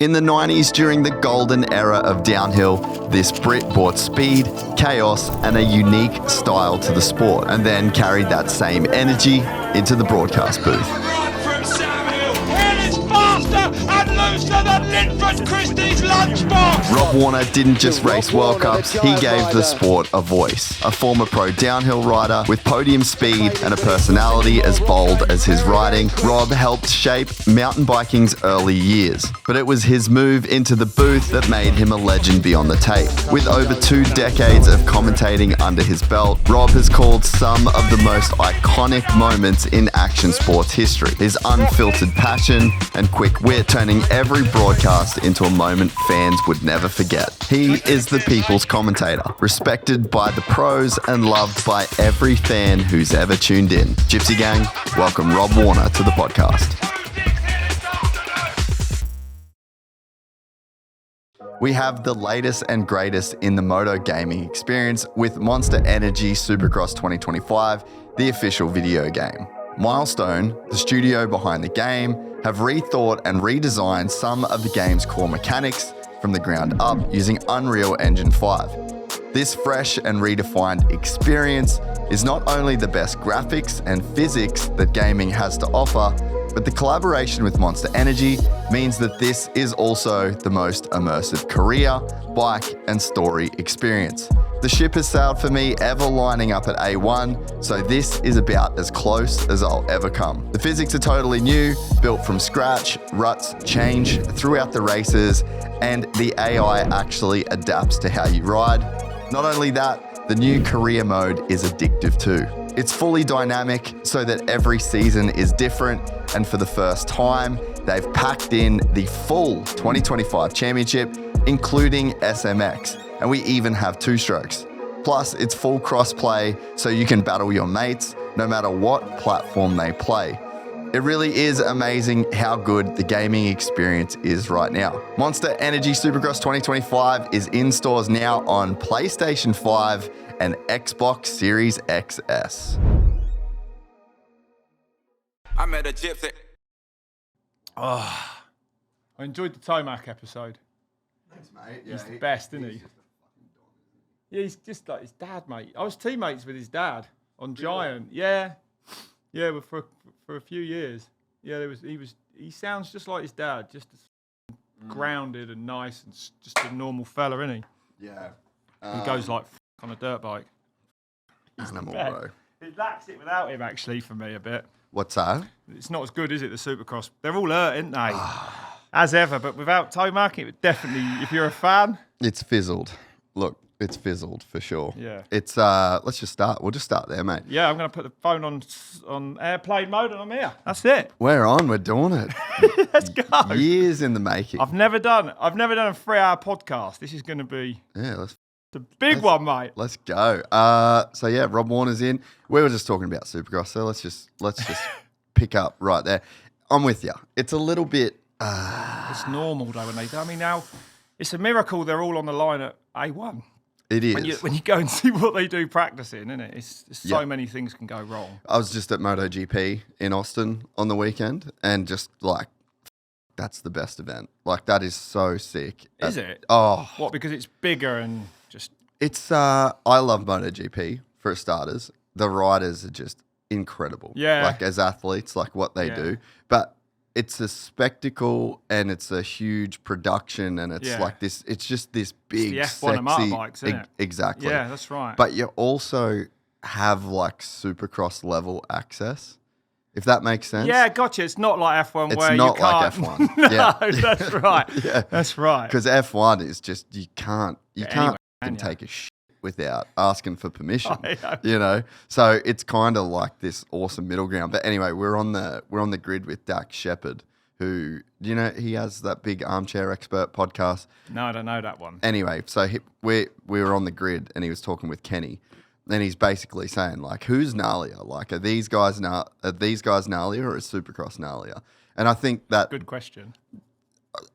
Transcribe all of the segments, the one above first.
In the 90s, during the golden era of downhill, this Brit brought speed, chaos, and a unique style to the sport, and then carried that same energy into the broadcast booth. Rob Warner didn't just race World Cups, he gave the sport a voice. A former pro downhill rider with podium speed and a personality as bold as his riding, Rob helped shape mountain biking's early years. But it was his move into the booth that made him a legend beyond the tape. With over 2 decades of commentating under his belt, Rob has called some of the most iconic moments in action sports history. His unfiltered passion and quick wit turning every broadcast into a moment fans would never forget. He is the people's commentator, respected by the pros and loved by every fan who's ever tuned in. Gypsy Gang, welcome Rob Warner to the podcast. We have the latest and greatest in the moto gaming experience with Monster Energy Supercross 2025, the official video game. Milestone, the studio behind the game, have rethought and redesigned some of the game's core mechanics from the ground up using Unreal Engine 5. This fresh and redefined experience is not only the best graphics and physics that gaming has to offer, but the collaboration with Monster Energy means that this is also the most immersive career, bike, and story experience. The ship has sailed for me, ever lining up at A1, so this is about as close as I'll ever come. The physics are totally new, built from scratch, ruts change throughout the races, and the AI actually adapts to how you ride. Not only that, the new career mode is addictive too. It's fully dynamic so that every season is different, and for the first time, they've packed in the full 2025 championship, including SMX, and we even have 2-strokes. Plus, it's full cross-play, so you can battle your mates no matter what platform they play. It really is amazing how good the gaming experience is right now. Monster Energy Supercross 2025 is in stores now on PlayStation 5 and Xbox Series XS. I met a Gypsy. Oh, I enjoyed the Tomac episode. Thanks, mate. He's the best, isn't he? Yeah, he's just like his dad, mate. I was teammates with his dad on Giant. Yeah, but for a few years. Yeah, he sounds just like his dad, just as grounded and nice and just a normal fella, isn't he? Yeah. He goes like on a dirt bike. Animal, bro. It lacks it without him, actually, for me a bit. What's that? It's not as good, is it, the Supercross? They're all hurt, aren't they? As ever, but without Tomac, it would definitely, if you're a fan. It's fizzled. Look, it's fizzled for sure. Yeah. It's, let's just start. We'll just start there, mate. Yeah, I'm going to put the phone on airplane mode and I'm here. That's it. We're on. We're doing it. Let's go. Years in the making. I've never done a 3-hour podcast. This is going to be the big one, mate. Let's go. So yeah, Rob Warner's in. We were just talking about Supercross, so let's just pick up right there. I'm with you. It's a little bit. It's normal though when they do. I mean, now it's a miracle they're all on the line at A1. It is. When you go and see what they do practicing, isn't it? It's so many things can go wrong. I was just at MotoGP in Austin on the weekend, and just like, that's the best event. Like, that is so sick. Is it? Oh, what? Because it's bigger and just. It's. I love MotoGP for starters. The riders are just incredible. Yeah. Like, as athletes, like what they do, but. It's a spectacle and it's a huge production and it's like this. It's just this big, it's the F1 and mountain bikes, isn't it? Exactly. Yeah, that's right. But you also have like Supercross level access, if that makes sense. Yeah, gotcha. It's not like F1 it's where you not can't. like F1. No, yeah. That's right. Yeah. That's right. Because F1 is just you can't Anyway, take a shit without asking for permission. You know, so it's kind of like this awesome middle ground. But anyway, we're on the grid with Dax Shepard, who, you know, he has that big Armchair Expert podcast. No, I don't know that one. Anyway, so we were on the grid and he was talking with Kenny, and he's basically saying like, who's gnarlier? Like, are these guys gnarlier or is Supercross gnarlier? And I think that good question.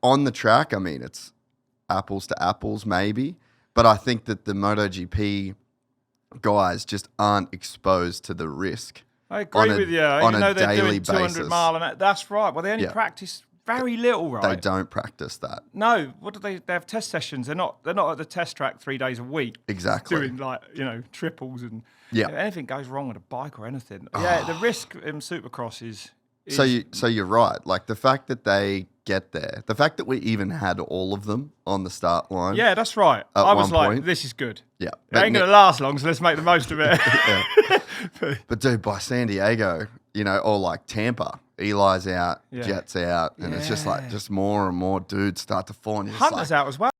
On the track, I mean, it's apples to apples maybe. But I think that the MotoGP guys just aren't exposed to the risk. I agree with you. You know, they're doing 200 basis. mile and that's right. Well, they only practice very little, right? They don't practice that. No, what do they have test sessions. They're not at the test track 3 days a week. Exactly. Doing like, triples and Yeah. if anything goes wrong with a bike or anything. Yeah, the risk in Supercross is So you're right. Like the fact that they get there, the fact that we even had all of them on the start line. Yeah, that's right. At I was one like, point. this is good. Yeah. It ain't going to last long, so let's make the most of it. But dude, by San Diego, or like Tampa, Eli's out, Yeah. Jett's out, and it's just like more and more dudes start to fall. And you're just Hunter's like, out as well.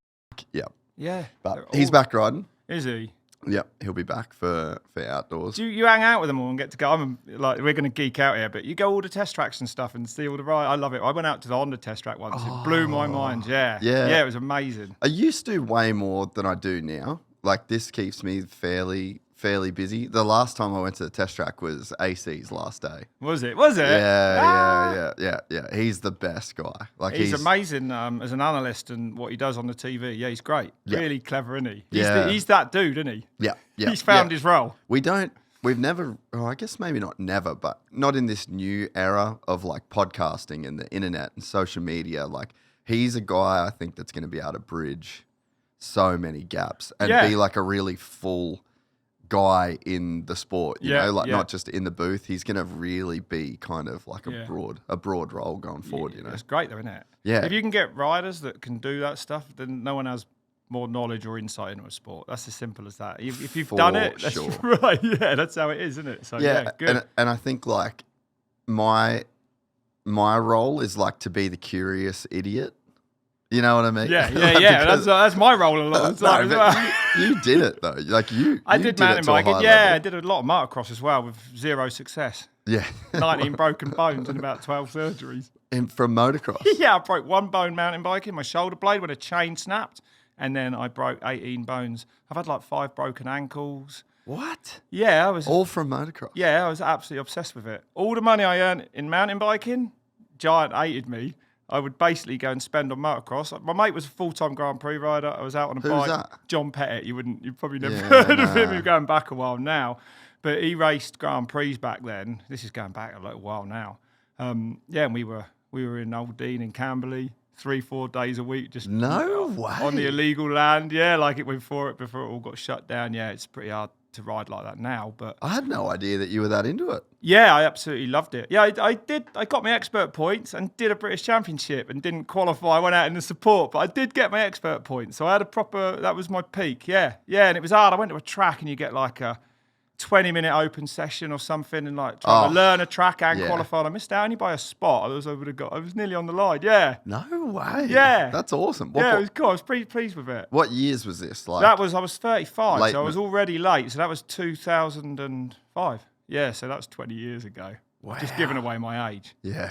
yeah. Yeah. But he's back riding. Is he? Yep, he'll be back for outdoors. Do you hang out with them all and get to go? We're going to geek out here, but you go all the test tracks and stuff and see all the rides. I love it. I went out to the Honda test track once. It blew my mind. Yeah. Yeah. Yeah, it was amazing. I used to way more than I do now. Like this keeps me fairly busy. The last time I went to the test track was AC's last day. Was it? Yeah. He's the best guy. Like He's amazing as an analyst and what he does on the TV. Yeah, he's great. Yeah. Really clever, isn't he? He's that dude, isn't he? Yeah. He's found his role. We've never, I guess maybe not never, but not in this new era of like podcasting and the internet and social media. Like he's a guy I think that's going to be able to bridge so many gaps and be like a really full guy in the sport, you know, not just in the booth. He's going to really be kind of like a broad role going forward, you know. It's great though, isn't it? Yeah. If you can get riders that can do that stuff, then no one has more knowledge or insight into a sport. That's as simple as that. If you've done it, that's right. Yeah, that's how it is, isn't it? So good. And I think like my role is like to be the curious idiot. You know what I mean? Yeah. That's my role a lot of the time as well. You did it though. Like I did mountain biking. Yeah, I did a lot of motocross as well with zero success. Yeah. 19 broken bones and about 12 surgeries. From motocross? Yeah, I broke one bone mountain biking, my shoulder blade when a chain snapped, and then I broke 18 bones. I've had like 5 broken ankles. What? Yeah, I was all from motocross. Yeah, I was absolutely obsessed with it. All the money I earned in mountain biking, Giant hated me. I would basically go and spend on motocross. My mate was a full-time Grand Prix rider. I was out on a bike. That? John Pettit. You've probably never heard of him. We're going back a while now. But he raced Grand Prix back then. This is going back a little while now. And we were in Old Dean in Camberley 3-4 days a week. Just no way. On the illegal land. Yeah, like it went before it all got shut down. Yeah, it's pretty hard to ride like that now, but I had no idea that you were that into it. Yeah, I absolutely loved it. Yeah, I did. I got my expert points and did a British Championship and didn't qualify. I went out in the support, but I did get my expert points. So I had that was my peak. Yeah, and it was hard. I went to a track and you get like a 20-minute open session or something and like trying to learn a track and qualify. I missed out only by a spot. I was nearly on the line. Yeah. No way. Yeah. That's awesome. It was cool. I was pretty pleased with it. What years was this? Like I was 35, so I was already late. So that was 2005. Yeah, so that was 20 years ago. Wow. Just giving away my age. Yeah.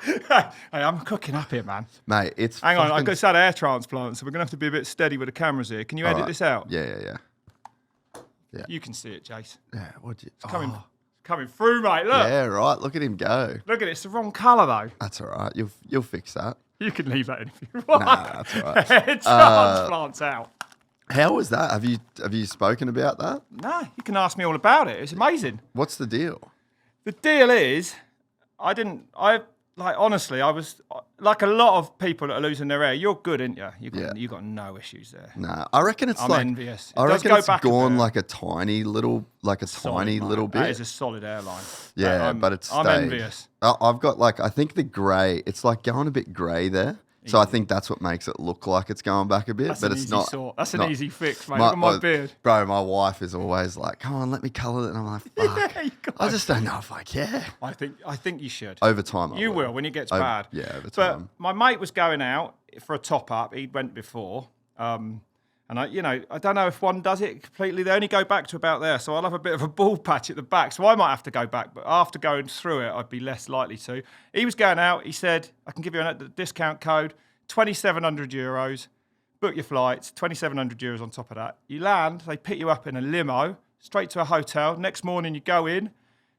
Hey, I'm cooking up here, man. Mate, it's Hang on, I've got had air transplant, so we're going to have to be a bit steady with the cameras here. Can you edit this out? Yeah. You can see it, Jase. Yeah, what'd you... It's coming through, mate. Look. Yeah, right. Look at him go. Look at it. It's the wrong colour, though. That's all right. You'll fix that. You can leave that in if you want. Nah, that's all right. Transplants out. How was that? Have you spoken about that? No, you can ask me all about it. It's amazing. What's the deal? The deal is, honestly, I was like a lot of people that are losing their hair. You're good, ain't you? You got no issues there. Nah, I reckon it's I'm envious. I reckon it's gone like a tiny little bit. That is a solid hairline. Yeah, but it's stayed. I'm envious. I've got I think the grey. It's like going a bit grey there. So I think that's what makes it look like it's going back a bit, but it's not. That's an easy fix, mate. Look at my beard. Bro, my wife is always like, come on, let me colour it. And I'm like, fuck. I just don't know if I care. I think you should. Over time, you will when it gets bad. Yeah, over time. But my mate was going out for a top-up. He went before. And I don't know if one does it completely. They only go back to about there. So I'll have a bit of a bald patch at the back. So I might have to go back. But after going through it, I'd be less likely to. He was going out. He said, I can give you a discount code, €2,700. Book your flights, €2,700 on top of that. You land, they pick you up in a limo, straight to a hotel. Next morning you go in,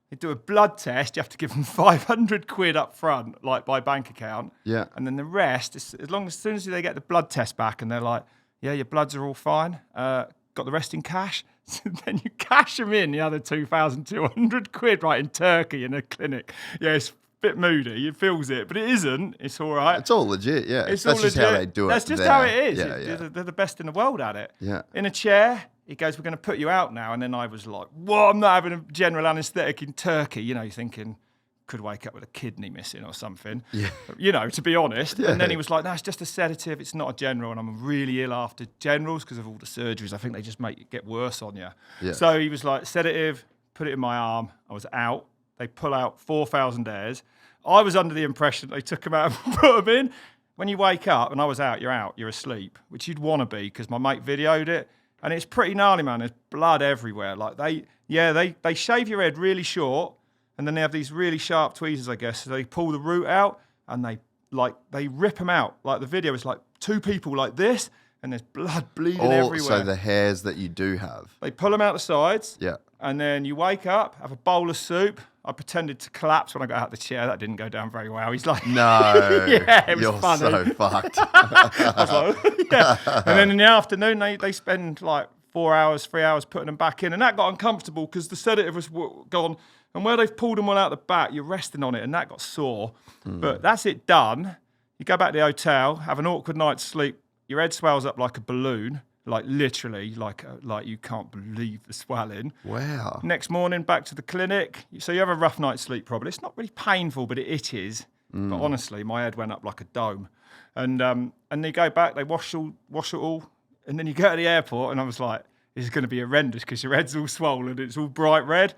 they do a blood test. You have to give them £500 up front, like by bank account. Yeah. And then the rest, as soon as they get the blood test back and they're like, yeah, your bloods are all fine. Got the rest in cash. So then you cash them in, the other £2,200 right in Turkey in a clinic. Yeah, it's bit moody. It feels it, but it isn't. It's all right. It's all legit, yeah. It's That's all just legit. how they do it. That's just there. how it is. Yeah. They're the best in the world at it. Yeah. In a chair, he goes, we're going to put you out now. And then I was like, what? I'm not having a general anaesthetic in Turkey. You know, you're thinking, could wake up with a kidney missing or something. Yeah. You know, to be honest. Yeah. And then he was like, no, it's just a sedative. It's not a general. And I'm really ill after generals because of all the surgeries. I think they just make it get worse on you. Yeah. So he was like, sedative, put it in my arm. I was out. They pull out 4,000 airs. I was under the impression they took them out and put them in. When you wake up, and I was out, you're asleep, which you'd want to be because my mate videoed it. And it's pretty gnarly, man. There's blood everywhere. Like they shave your head really short. And then they have these really sharp tweezers, I guess. So they pull the root out and they rip them out. Like the video is like two people like this, and there's blood bleeding everywhere. So the hairs that you do have. They pull them out the sides. Yeah. And then you wake up, have a bowl of soup. I pretended to collapse when I got out of the chair. That didn't go down very well. He's like, no. Yeah, it was You're funny. so fucked. I was like, yeah. And then in the afternoon, they spend like 3 hours putting them back in. And that got uncomfortable because the sedative was gone. And where they've pulled them all out the back, you're resting on it, and that got sore. But that's it done. You go back to the hotel, have an awkward night's sleep. Your head swells up like a balloon, like literally, like you can't believe the swelling. Wow. Next morning, back to the clinic. So you have a rough night's sleep probably. It's not really painful, but it itches. But honestly, my head went up like a dome. And they go back, they wash it all, and then you go to the airport, and I was like, this is going to be horrendous because your head's all swollen, it's all bright red.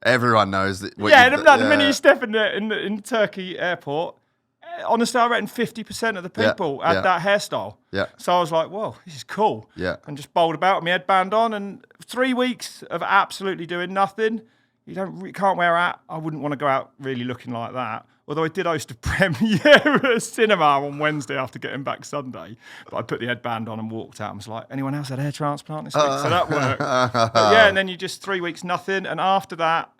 Everyone knows that. The minute you step in the Turkey airport, honestly, I reckon 50% of the people had that hairstyle. Yeah. So I was like, whoa, this is cool. Yeah. And just bowled about with my headband on, and 3 weeks of absolutely doing nothing. You can't wear a hat. I wouldn't want to go out really looking like that. Although I did host a premiere at a cinema on Wednesday after getting back Sunday. But I put the headband on and walked out and was like, anyone else had hair transplant this week? So that worked. But yeah, and then you just 3 weeks, nothing. And after that,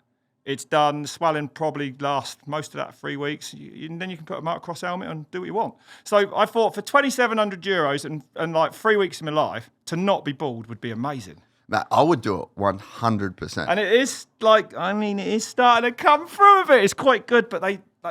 it's done. The swelling probably lasts most of that 3 weeks. And then you can put a motocross helmet and do what you want. So I thought for €2,700 and like 3 weeks of my life, to not be bald would be amazing. Matt, I would do it 100%. And it is it is starting to come through a bit. It's quite good, but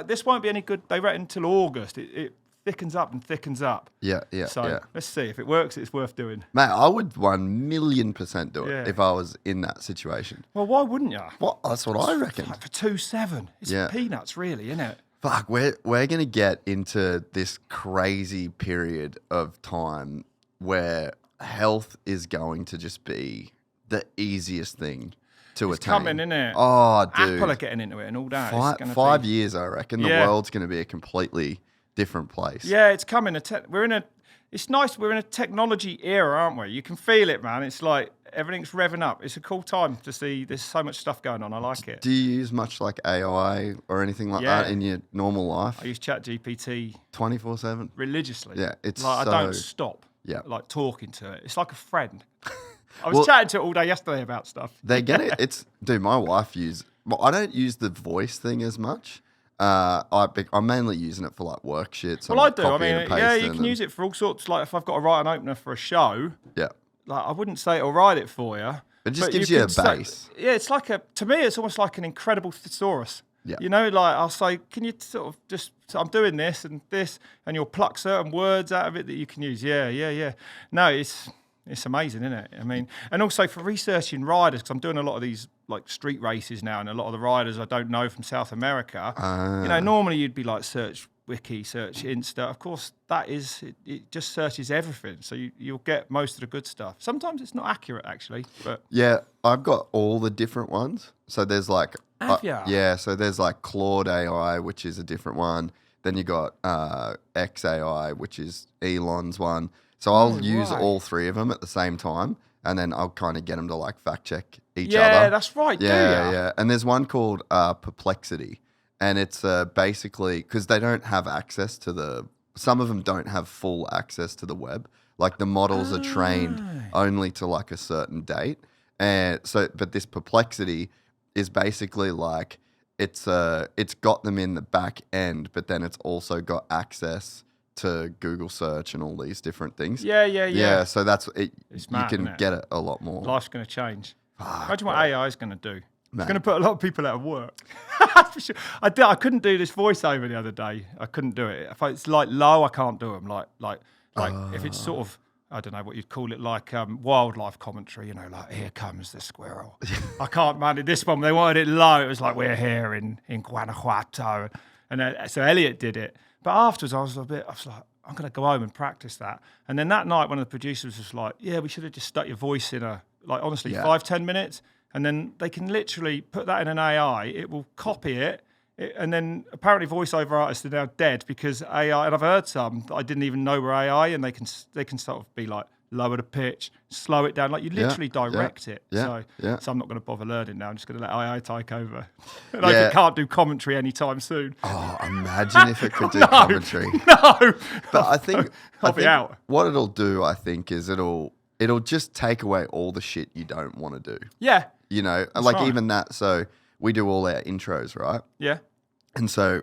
this won't be any good. They reckon until August. It thickens up and thickens up. Yeah. So let's see. If it works, it's worth doing. Mate, I would 1,000,000% do it if I was in that situation. Well, why wouldn't you? Well, that's what I reckon. Like for 2,700. It's peanuts, really, isn't it? Fuck, we're going to get into this crazy period of time where health is going to just be the easiest thing to attain. Coming, isn't it? Oh, dude. Apple are getting into it and all that. 5 years, I reckon, the world's going to be a completely different place. Yeah, it's coming. It's nice. We're in a technology era, aren't we? You can feel it, man. It's like everything's revving up. It's a cool time to see. There's so much stuff going on. I like it. Do you use much like AI or anything like that in your normal life? I use ChatGPT 24/7 religiously. Yeah, it's like I don't stop. Yeah, like talking to it. It's like a friend. I was chatting to it all day yesterday about stuff. They get it. Dude, my wife I don't use the voice thing as much. I'm mainly using it for like work shit. So well, I do. I mean, you can use it for all sorts. Like if I've got to write an opener for a show, like I wouldn't say it'll write it for you. It just gives you a base. It's like to me, it's almost like an incredible thesaurus. Yeah. You know, like I'll say, can you sort of just, I'm doing this, and you'll pluck certain words out of it that you can use. Yeah. No, it's amazing, isn't it? I mean, and also for researching riders, because I'm doing a lot of these like street races now, and a lot of the riders I don't know from South America. You know, normally you'd be like search Wiki, search Insta. Of course, it just searches everything, so you'll get most of the good stuff. Sometimes it's not accurate, actually. But yeah, I've got all the different ones. So there's like so there's like Claude AI, which is a different one. Then you got XAI, which is Elon's one. So I'll use all three of them at the same time, and then I'll kind of get them to like fact check each other. Yeah, that's right. Yeah. And there's one called Perplexity, and it's basically because they don't have access to some of them don't have full access to the web. Like the models are trained only to like a certain date, and so but this Perplexity is basically like it's got them in the back end, but then it's also got access to Google search and all these different things. Yeah. So that's it. It's mad, you can get it a lot more. Life's going to change. Imagine what AI is going to do. It's going to put a lot of people out of work. For sure. I couldn't do this voiceover the other day. I couldn't do it. If it's like low, I can't do them. Like if it's sort of, I don't know what you'd call it, like wildlife commentary, like here comes the squirrel. I can't manage this one. They wanted it low. It was like we're here in Guanajuato. And so Elliot did it. But afterwards, I was like, I'm going to go home and practice that. And then that night, one of the producers was like, yeah, we should have just stuck your voice in honestly, 5-10 minutes. And then they can literally put that in an AI. It will copy it. And then apparently voiceover artists are now dead because AI, and I've heard some that I didn't even know were AI, and they can sort of be like, lower the pitch, slow it down. Like you literally direct it. So I'm not going to bother learning now. I'm just going to let AI take over. And I can't do commentary anytime soon. Oh, imagine if it could do commentary. No. But I think out. What it'll do, I think, is it'll just take away all the shit you don't want to do. Yeah. Even that. So we do all our intros, right? Yeah. And so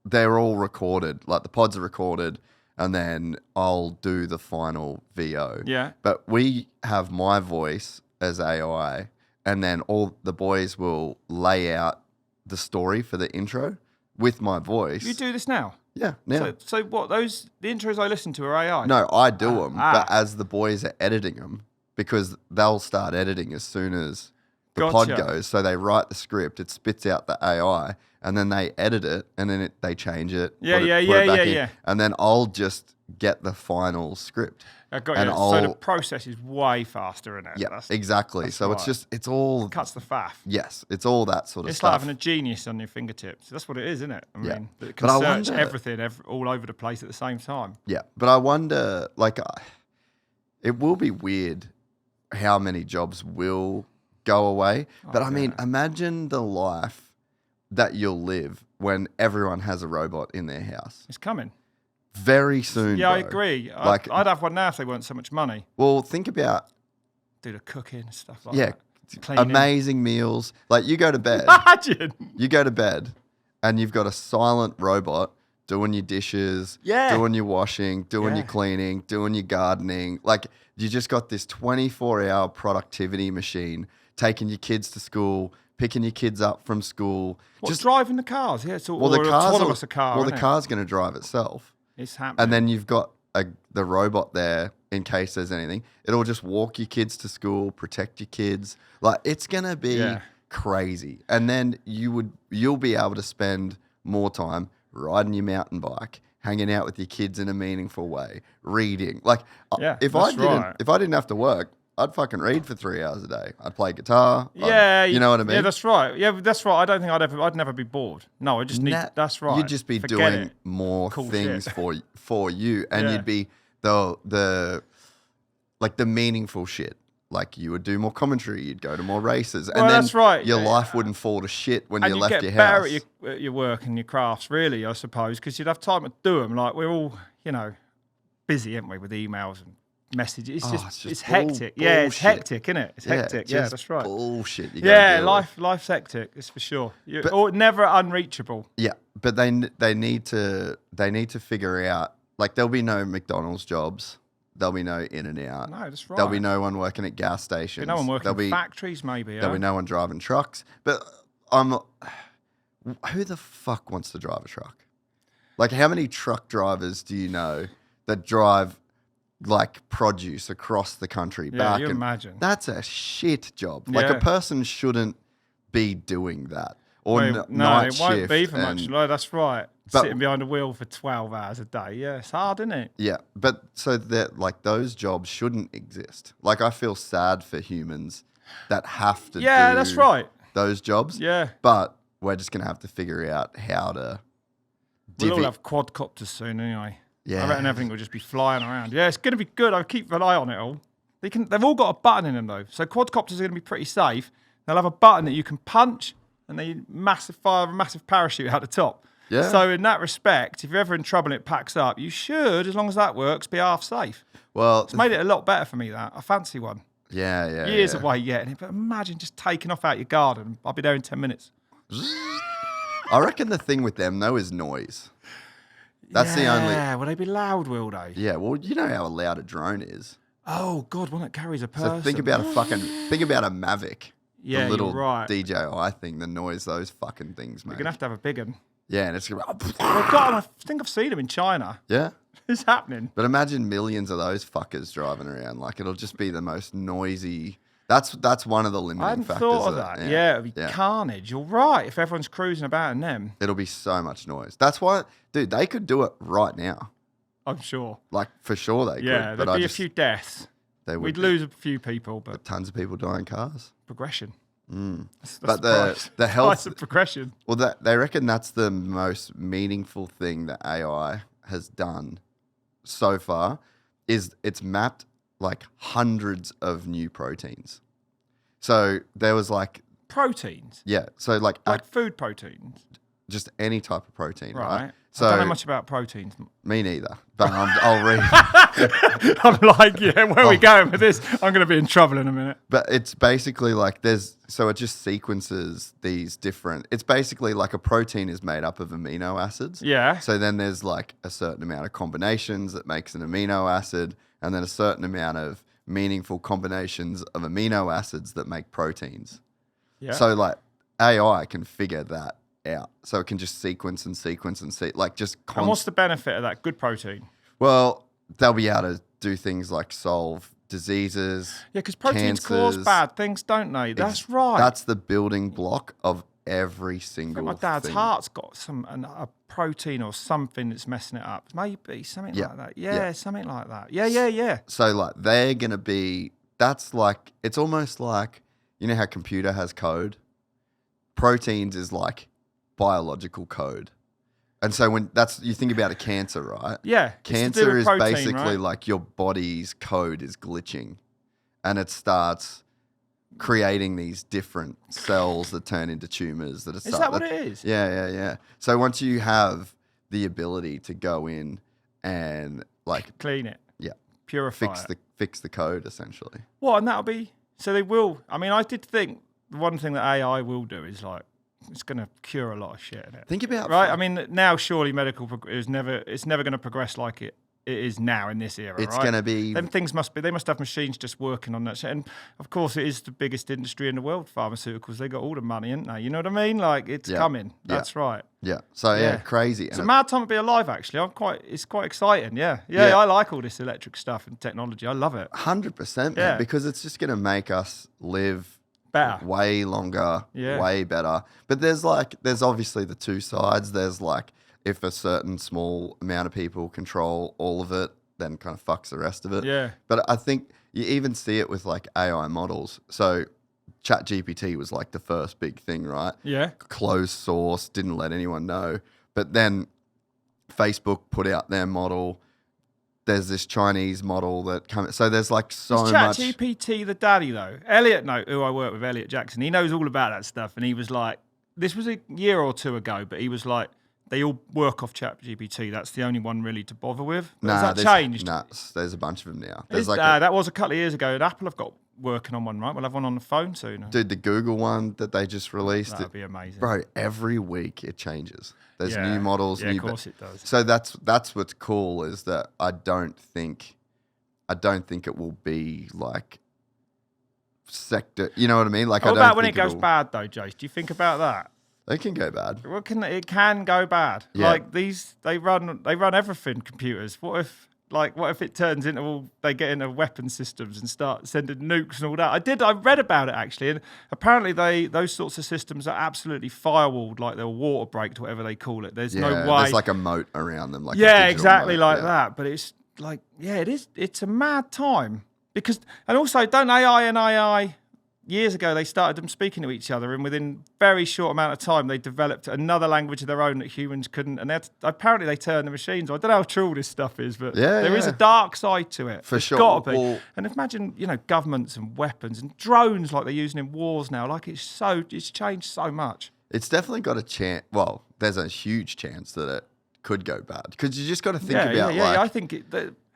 they're all recorded. Like the pods are recorded. And then I'll do the final VO. Yeah. But we have my voice as AI, and then all the boys will lay out the story for the intro with my voice. You do this now? Yeah, now. So what, the intros I listen to are AI? No, I do them, but as the boys are editing them, because they'll start editing as soon as the pod goes. So they write the script, it spits out the AI, and then they edit it, and then they change it. Put it back in, and then I'll just get the final script. I got you. So the process is way faster, isn't it? Yeah, exactly. So right. it's all... It cuts the faff. Yes, it's all that sort of it's stuff. like having a genius on your fingertips. That's what it is, isn't it? I mean, it can search everything all over the place at the same time. Yeah, but I wonder, it will be weird how many jobs will go away. But I mean, imagine the life that you'll live when everyone has a robot in their house. It's coming. Very soon, Yeah, I agree. I'd have one now if they weren't so much money. Well, think about... Do the cooking and stuff like that. Yeah, amazing meals. Like, you go to bed. Imagine! You go to bed, and you've got a silent robot doing your dishes, doing your washing, doing your cleaning, doing your gardening. Like, you just got this 24-hour productivity machine taking your kids to school, picking your kids up from school. Just driving the cars. Yeah, the car's going to drive itself. It's happening. And then you've got the robot there in case there's anything. It'll just walk your kids to school, protect your kids. Like, it's going to be crazy. And then you'll be able to spend more time riding your mountain bike, hanging out with your kids in a meaningful way, reading. Like, if I didn't have to work, I'd fucking read for 3 hours a day. I'd play guitar. You know what I mean? Yeah, that's right. Yeah, that's right. I don't think I'd never be bored. No, I just need. That's right. You'd just be doing more things for you, and you'd be the meaningful shit. Like, you would do more commentary. You'd go to more races, and then that's right. Your life wouldn't fall to shit when you left your house. And you get better at your work and your crafts, really, I suppose, because you'd have time to do them. Like, we're all, busy, aren't we, with emails and messages. It's hectic. Yeah, it's hectic, isn't it? It's hectic. Yeah, that's right. Bullshit. Life's hectic. It's for sure. Or never unreachable. Yeah, but they need to figure out, like, there'll be no McDonald's jobs. There'll be no In-N-Out. No, that's right. There'll be no one working at gas stations. There'll be no one working in factories, maybe. There'll be no one driving trucks. But who the fuck wants to drive a truck? Like, how many truck drivers do you know that drive like produce across the country? Yeah, you imagine. That's a shit job. Like, a person shouldn't be doing that. Or night shift. No, it won't be for much. No, that's right. Sitting behind a wheel for 12 hours a day. Yeah, it's hard, isn't it? Yeah, but so that, like, those jobs shouldn't exist. Like, I feel sad for humans that have to do that's right. those jobs. Yeah. But we're just going to have to figure out how to... We'll all have quadcopters soon anyway. Yeah. I reckon everything will just be flying around. Yeah, it's going to be good. I'll keep an eye on it all. They've all got a button in them, though. So quadcopters are going to be pretty safe. They'll have a button that you can punch, and they fire a massive parachute out the top. Yeah. So in that respect, if you're ever in trouble and it packs up, you should, as long as that works, be half safe. Well, it's made it a lot better for me, that. I fancy one. Yeah. Years away yet. But imagine just taking off out your garden. I'll be there in 10 minutes. I reckon the thing with them, though, is noise. That's the only... Yeah, will they be loud, will they? Yeah, well, you know how loud a drone is. Oh, God, one that carries a person. So think about a Mavic. Yeah, the little you're right. DJI thing, the noise those fucking things make. You're going to have a big one. Yeah, and it's going to be... I think I've seen them in China. Yeah? It's happening. But imagine millions of those fuckers driving around. Like, it'll just be the most noisy... That's one of the limiting I hadn't factors. thought of that. Yeah, it'd be carnage. You're right. If everyone's cruising about in them. It'll be so much noise. That's why, dude, they could do it right now. I'm sure. Like, for sure they could. Yeah, there'd be a few deaths. We'd lose a few people, but tons of people die in cars. Progression. That's But the health... price of progression. Well, they reckon that's the most meaningful thing that AI has done so far is it's mapped like hundreds of new proteins. So there was like... Proteins? Yeah. So like food proteins? Just any type of protein, right? So, I don't know much about proteins. Me neither. But I'll read. I'm like, where are we going with this? I'm going to be in trouble in a minute. But it's basically like so it just sequences these different... It's basically like a protein is made up of amino acids. Yeah. So then there's like a certain amount of combinations that makes an amino acid, and then a certain amount of meaningful combinations of amino acids that make proteins. Yeah. So like AI can figure that out. So it can just sequence and like just And what's the benefit of that? Good protein. Well, they'll be able to do things like solve diseases. Yeah, because proteins cause bad things, don't they? That's right. That's the building block of every single my dad's thing. heart's got a protein or something that's messing it up. Maybe something like that. Yeah, something like that. Yeah. So like they're gonna be. That's like it's almost like you know how computer has code. Proteins is like biological code. And so when you think about a cancer, right? Yeah. Cancer is protein, basically right? like your body's code is glitching and it starts creating these different cells that turn into tumors. Is that what it is? Yeah. So once you have the ability to go in and like clean it. Yeah. Purify fix the code essentially. Well, and that'll be, so they will, I mean, I did think the one thing that AI will do is like, it's going to cure a lot of shit in it. Think about right. I mean, now surely medical it's never going to progress like it is now in this era. It's right? going to be. Them things they must have machines just working on that shit. And of course, it is the biggest industry in the world. Pharmaceuticals. They got all the money, ain't they? You know what I mean? Like it's coming. That's right. Yeah. So crazy. It's a mad time to be alive. Actually, it's quite exciting. Yeah. I like all this electric stuff and technology. I love it. 100%. Yeah. Because it's just going to make us live better, way longer, way better. But there's obviously the two sides. There's like if a certain small amount of people control all of it, then kind of fucks the rest of it. Yeah. But I think you even see it with like AI models. So ChatGPT was like the first big thing, right? Yeah. Closed source, didn't let anyone know. But then Facebook put out their model. There's this Chinese model that comes. So there's like so much. Is ChatGPT the daddy though? Elliot, who I work with, Elliot Jackson, he knows all about that stuff. And he was like, this was a year or two ago, but he was like, they all work off ChatGPT. That's the only one really to bother with. Has that changed? No, there's a bunch of them now. There's that was a couple of years ago. And Apple have got working on one, right? We'll have one on the phone soon. Dude, the Google one that they just released. That'd be amazing. Bro, every week it changes. There's new models. Yeah, of course it does. So that's what's cool is that I don't think it will be like sector. You know what I mean? Like, what about when it goes bad though, Jase? Do you think about that? It can go bad. It can go bad. Yeah. Like they run everything. Computers. What if it turns into they get into weapon systems and start sending nukes and all that? I read about it actually, and apparently those sorts of systems are absolutely firewalled, like they're water braked, whatever they call it. There's no way. There's like a moat around them, like exactly like that. But it's like it is. It's a mad time because, and also don't AI years ago, they started them speaking to each other, and within very short amount of time, they developed another language of their own that humans couldn't. And apparently, they turned the machines. I don't know how true all this stuff is, but there is a dark side to it. For sure, got to be. Well, and imagine, governments and weapons and drones like they're using in wars now. Like it's changed so much. It's definitely got a chance. Well, there's a huge chance that it could go bad because you just got to think about. Yeah. I think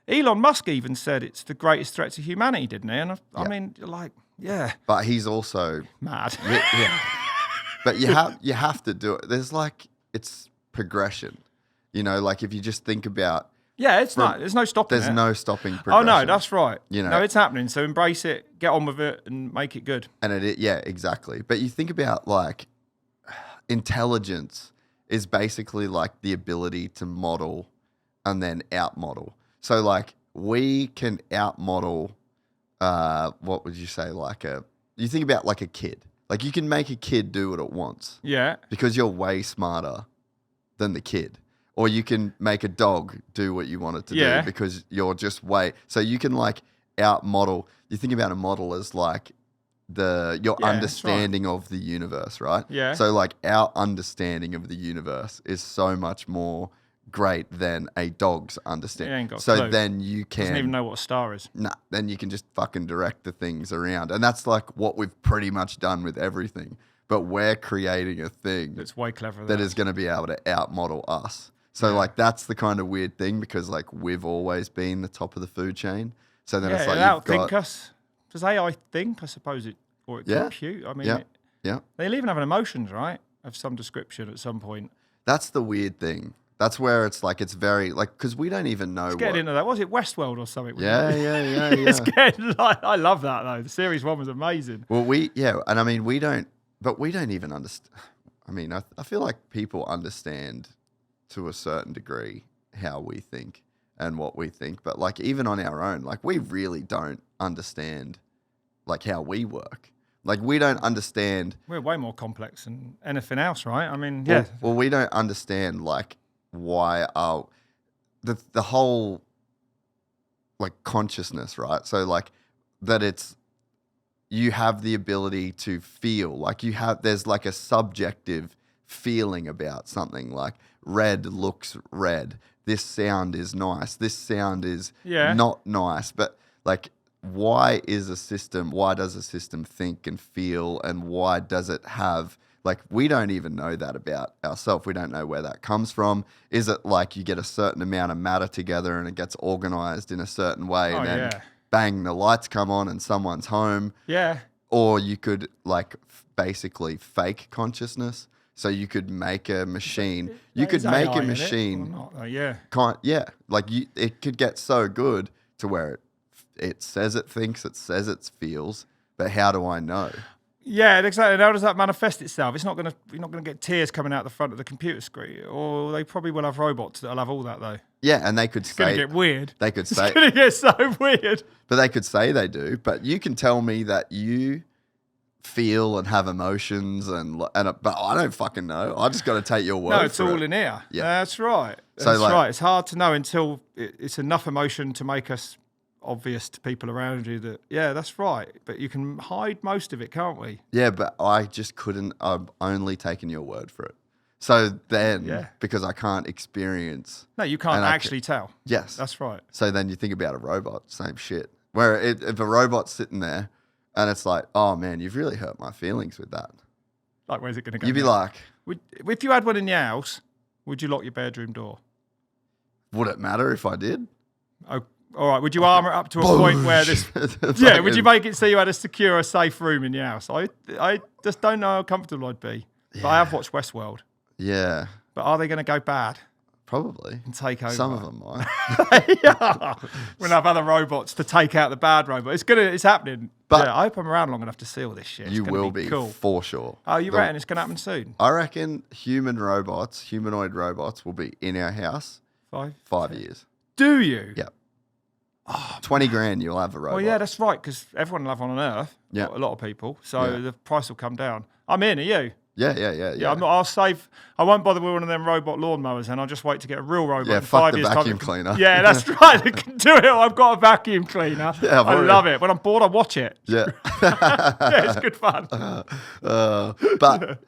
Elon Musk even said it's the greatest threat to humanity, didn't he? And I mean, like. Yeah, but he's also mad. Yeah, but you have to do it. There's like it's progression, like if you just think about Yeah, it's not. There's no stopping. There's it. no stopping Oh progression. no, that's right. You know, no, it's happening. So embrace it, get on with it, and make it good. And yeah, exactly. But you think about like intelligence is basically like the ability to model and then outmodel. So like we can outmodel. What would you say? You think about like a kid. Like you can make a kid do what it wants. Yeah. Because you're way smarter than the kid. Or you can make a dog do what you want it to do because you're just so you can like outmodel. You think about a model as like your understanding of the universe, right? Yeah. So like our understanding of the universe is so much more great than a dog's understanding. It ain't got a so clue. then you can Doesn't even know what a star is. Nah, then you can just fucking direct the things around. And that's like what we've pretty much done with everything. But we're creating a thing It's way cleverer. that is going to be able to outmodel us. So like that's the kind of weird thing because like we've always been the top of the food chain. So then it's like outthink us. Does AI think? I suppose it compute. I mean, they'll even have an emotions, right? Of some description at some point. That's the weird thing. That's where it's like it's very like because we don't even know. Let's get into that. Was it Westworld or something? Yeah. It's getting like I love that though. The series 1 was amazing. Well, and I mean we don't even understand. I mean, I feel like people understand to a certain degree how we think and what we think, but like even on our own, like we really don't understand like how we work. Like we don't understand. We're way more complex than anything else, right? I mean, Well, we don't understand like why the whole like consciousness, right? So like that it's you have the ability to feel like there's like a subjective feeling about something like red looks red. This sound is nice. This sound is not nice. But like, why does a system think and feel, and why does it have like we don't even know that about ourselves. We don't know where that comes from. Is it like you get a certain amount of matter together and it gets organized in a certain way and then bang, the lights come on and someone's home? Yeah. Or you could like basically fake consciousness. So you could make a machine. You could make a machine. Like it could get so good to where it says it thinks, it says it feels, but how do I know? Yeah, exactly. How does that manifest itself? You're not gonna get tears coming out the front of the computer screen, or they probably will have robots that'll have all that though. Yeah, and they could say it's gonna get weird. They could say it's gonna get so weird. But they could say they do. But you can tell me that you feel and have emotions but I don't fucking know. I just got to take your word. No, it's all in here. Yeah, that's right. That's right. It's hard to know until it's enough emotion to make us obvious to people around you that that's right. But you can hide most of it, can't we? Yeah, but I just couldn't. I'm only taking your word for it. So then, because I can't experience. No, you can't actually tell. Yes, that's right. So then you think about a robot, same shit. Where if a robot's sitting there. And it's like, oh man, you've really hurt my feelings with that. Like, where's it going to go? You'd be like, if you had one in your house, would you lock your bedroom door? Would it matter if I did? Oh, all right. Would you armor it up to a point where this? Would you make it so you had a secure, safe room in your house? I just don't know how comfortable I'd be. Yeah. But I have watched Westworld. Yeah. But are they going to go bad? Probably. And take over. Some of them might. We'll have other robots to take out the bad robot. It's happening. But I hope I'm around long enough to see all this shit. You will be cool. For sure. Oh, you reckon it's going to happen soon? I reckon humanoid robots will be in our house 5 years. Do you? Yep. Oh, 20 grand, you'll have a robot. Well, yeah, that's right, because everyone will have one on Earth. Yeah. A lot of people. So the price will come down. I'm in, are you? Yeah. I'll save. I won't bother with one of them robot lawnmowers, and I'll just wait to get a real robot. Yeah, in fuck 5 the years vacuum time. cleaner. Yeah, that's right. They can do it. I've got a vacuum cleaner. Yeah, I love it. When I'm bored, I watch it. Yeah, yeah, it's good fun. But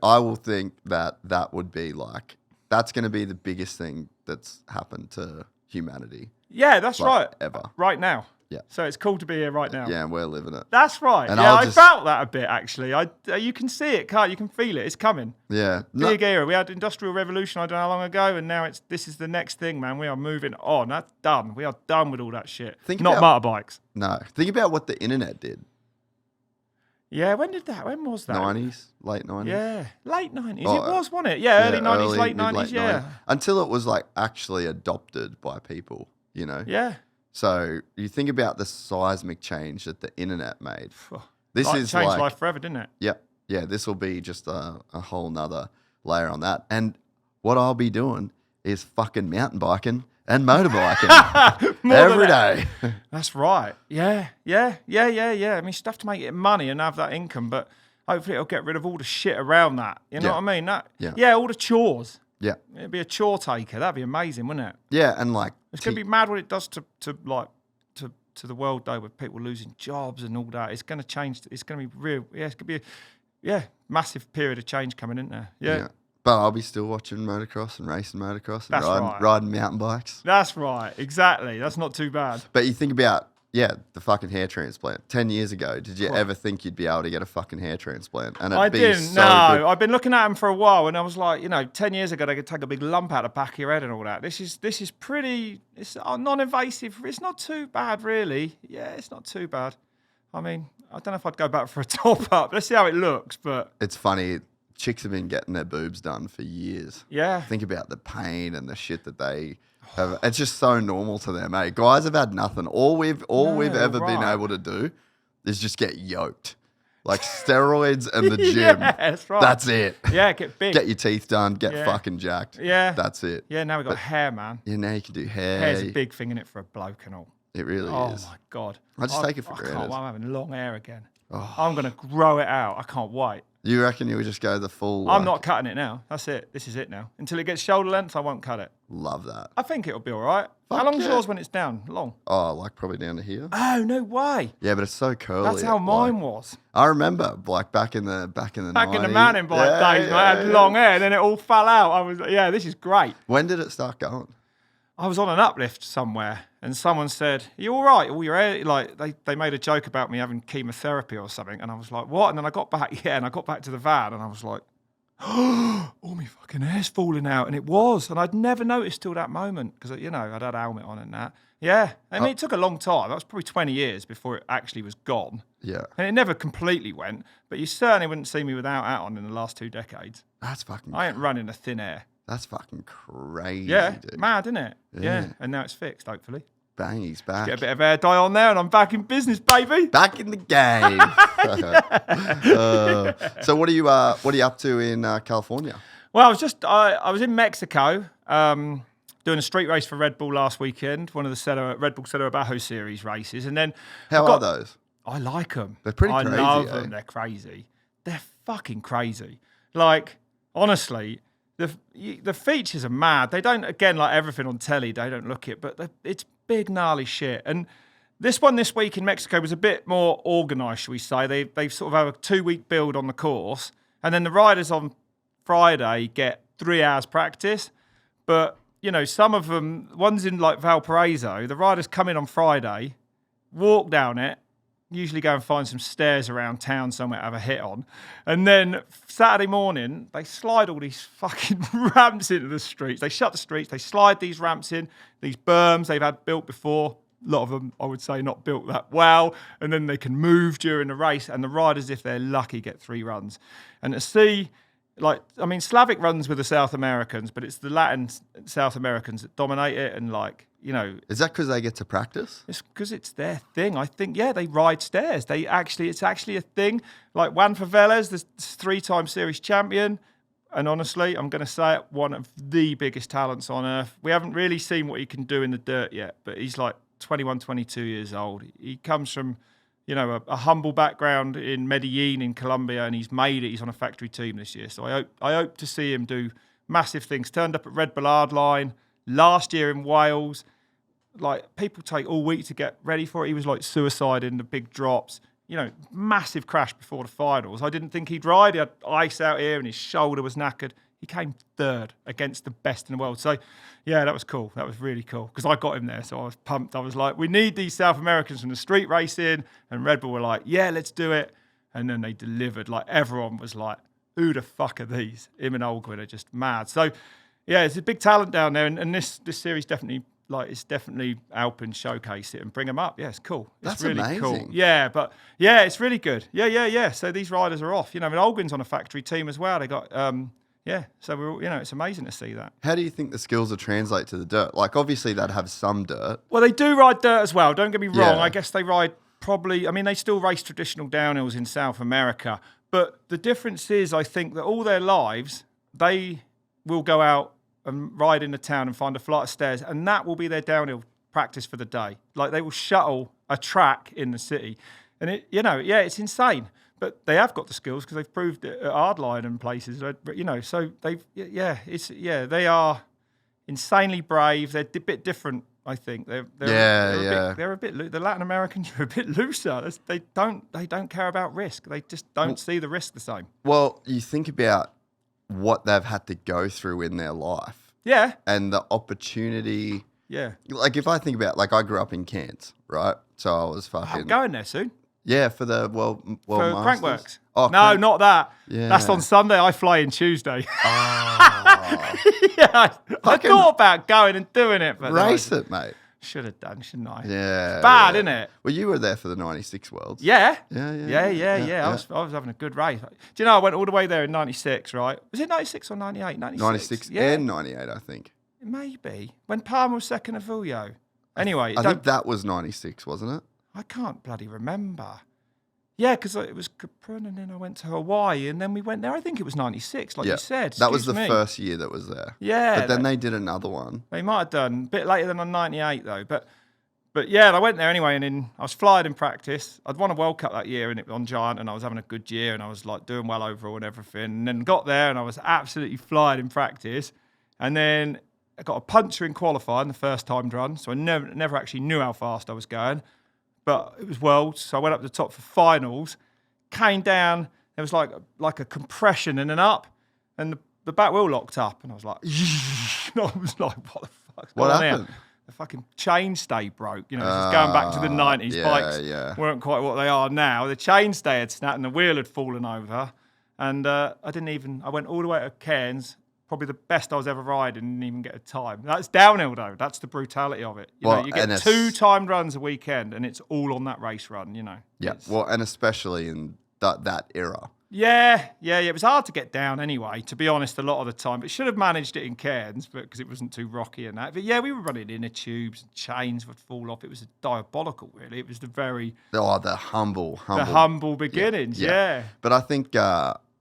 I will think that would be like that's going to be the biggest thing that's happened to humanity. Yeah, that's right. Ever. Right now. Yeah. So it's cool to be here right now. Yeah, and we're living it. That's right. And I felt that a bit, actually. You can see it, can't you? You can feel it. It's coming. Yeah. Big era. We had Industrial Revolution, I don't know how long ago, and now this is the next thing, man. We are moving on. That's done. We are done with all that shit. Not motorbikes. No. Think about what the internet did. Yeah, when was that? 90s, late 90s. Yeah, late 90s. Oh, it was, wasn't it? Yeah, early 90s, late mid, 90s, late yeah. 90s. Until it was like actually adopted by people, Yeah. So you think about the seismic change that the internet made. This is changed like, life forever, didn't it? Yep. Yeah, this will be just a whole nother layer on that. And what I'll be doing is fucking mountain biking and motorbiking every day. That's right. Yeah. I mean, stuff to make it money and have that income, but hopefully it'll get rid of all the shit around that. You know what I mean? Yeah, all the chores. Yeah. It'd be a chore taker. That'd be amazing, wouldn't it? Yeah, and like it's gonna be mad what it does to the world though, with people losing jobs and all that. It's gonna change. It's gonna be real. Yeah, it's gonna be massive period of change coming, isn't there? Yeah. But I'll be still watching motocross and racing motocross and riding mountain bikes. That's right. Exactly. That's not too bad. But you think about, the fucking hair transplant. 10 years ago, did you ever think you'd be able to get a fucking hair transplant? And I didn't. So no, good. I've been looking at them for a while, and I was like, 10 years ago they could take a big lump out of the back of your head and all that. This is pretty. It's non-invasive. It's not too bad, really. Yeah, it's not too bad. I mean, I don't know if I'd go back for a top up. Let's see how it looks. But it's funny. Chicks have been getting their boobs done for years. Yeah. Think about the pain and the shit that they have. It's just so normal to them, eh? Guys have had nothing. All we've ever been able to do is just get yoked. Like steroids and the gym. Yeah, that's right. That's it. Yeah, get big. Get your teeth done. Get fucking jacked. Yeah. That's it. Yeah, now we've got hair, man. Yeah, now you can do hair. Hair's a big thing in it for a bloke and all. It really is. Oh, my God. I just take it for granted. I'm having long hair again. Oh. I'm going to grow it out. I can't wait. You reckon you would just go the full... I'm not cutting it now. That's it. This is it now. Until it gets shoulder length, I won't cut it. Love that. I think it'll be all right. How long's yours when it's down? Long? Oh, like probably down to here. Oh, no way. Yeah, but it's so curly. That's how mine was. I remember, like back in the 90s. Back in the mountain bike days, I had long hair, and then it all fell out. I was like, this is great. When did it start going? I was on an uplift somewhere, and someone said, "Are you all right? All your hair?" Like they made a joke about me having chemotherapy or something, and I was like, "What?" And then I got back, and I got back to the van, and I was like, "Oh, my fucking hair's falling out," and it was, and I'd never noticed till that moment because I'd had a helmet on and that. Yeah, I mean, it took a long time. That was probably 20 years before it actually was gone. Yeah, and it never completely went, but you certainly wouldn't see me without hat on in the last 2 decades. That's fucking. I ain't running a thin air. That's fucking crazy. Yeah, dude. mad, isn't it? Yeah, and now it's fixed, hopefully. Bang, he's back. Get a bit of hair dye on there, and I'm back in business, baby. Back in the game. So what are you up to in California? Well, I was in Mexico doing a street race for Red Bull last weekend, one of the RedBull Abajo series races, and then how are those? I like them. They're pretty crazy. I love them. They're crazy. They're fucking crazy. Like honestly. The features are mad. They don't, again, like everything on telly, they don't look it, but it's big, gnarly shit. And this one this week in Mexico was a bit more organised, shall we say. They sort of have a 2-week build on the course, and then the riders on Friday get 3 hours practice. But, some of them, one's in like Valparaiso, the riders come in on Friday, walk down it, usually go and find some stairs around town somewhere to have a hit on. And then Saturday morning, they slide all these fucking ramps into the streets. They shut the streets. They slide these ramps in, these berms they've had built before. A lot of them, I would say, not built that well. And then they can move during the race. And the riders, if they're lucky, get 3 runs. And to see... Slavic runs with the South Americans, but it's the Latin South Americans that dominate it. And is that because they get to practice? It's because it's their thing. I think, they ride stairs. It's actually a thing. Like Juan Favelas, the 3-time series champion. And honestly, I'm going to say it, one of the biggest talents on earth. We haven't really seen what he can do in the dirt yet, but he's like 21, 22 years old. He comes from... a humble background in Medellin in Colombia, and he's made it. He's on a factory team this year. So I hope to see him do massive things. Turned up at RedBull Hardline last year in Wales. Like, people take all week to get ready for it. He was like suicide in the big drops. Massive crash before the finals. I didn't think he'd ride. He had ice out here and his shoulder was knackered. He came 3rd against the best in the world. So, yeah, that was cool. That was really cool because I got him there. So I was pumped. I was like, we need these South Americans from the street racing. And Red Bull were like, yeah, let's do it. And then they delivered. Like, everyone was like, who the fuck are these? Him and Olguin are just mad. So, yeah, it's a big talent down there. And this series definitely, like it's definitely helping showcase it and bring them up. Yeah, it's cool. That's it's really amazing. cool. Yeah, but yeah, it's really good. Yeah. So these riders are off. You know, I mean, Olgin's on a factory team as well. They got so we're, it's amazing to see that. How do you think the skills will translate to the dirt? Like, obviously, they'd have some dirt. Well, they do ride dirt as well. Don't get me wrong. Yeah. I guess they ride probably. I mean, they still race traditional downhills in South America, but the difference is, I think that all their lives they will go out and ride in the town and find a flight of stairs, and that will be their downhill practice for the day. Like they will shuttle a track in the city, and it's insane. But they have got the skills because they've proved it at Hardline and places. So they are insanely brave. They're a bit different, I think. They're a bit. The Latin Americans are a bit looser. They don't care about risk. They just don't see the risk the same. Well, you think about what they've had to go through in their life. Yeah. And the opportunity. Yeah. Like if I think about, like I grew up in Cairns, right? So I was fucking. I'm going there soon. Yeah, for the World for Masters. Crankworks. Oh, no, not that. Yeah. That's on Sunday. I fly in Tuesday. Oh. Yeah, I thought about going and doing it, but race it, mate. Should have done, shouldn't I? Yeah. It's bad, isn't it? Well, you were there for the 96 Worlds. Yeah. Yeah. I was having a good race. Do you know, I went all the way there in 96, right? Was it 96 or 98? 96 yeah. and 98, I think. Maybe. When Palmer was second of Vulio. Anyway. I think that was 96, wasn't it? I can't bloody remember. Yeah, because it was Capron and then I went to Hawaii and then we went there. I think it was 96, like you said. That was the Excuse me. first year that was there. Yeah. But then they did another one. They might have done. A bit later than on 98, though. But yeah, and I went there anyway, and then I was flying in practice. I'd won a World Cup that year and it on Giant, and I was having a good year, and I was like doing well overall and everything. And then got there, and I was absolutely flying in practice. And then I got a puncture in qualifying the first timed run, so I never actually knew how fast I was going. But it was Worlds, so I went up to the top for finals. Came down, there was like a compression and an up, and the back wheel locked up, and I was like, and I was like, what the fuck's going on here? The fucking chainstay broke. You know, this is going back to the 90s. Bikes weren't quite what they are now. The chainstay had snapped and the wheel had fallen over. And I went all the way to Cairns, probably the best I was ever riding, and didn't even get a time. That's downhill though. That's the brutality of it. You get 2 timed runs a weekend and it's all on that race run, you know. Yeah, well, and especially in that era. Yeah. It was hard to get down anyway, to be honest, a lot of the time. But should have managed it in Cairns because it wasn't too rocky and that. But yeah, we were running inner tubes, and chains would fall off. It was diabolical, really. It was the humble beginnings. Yeah. But I think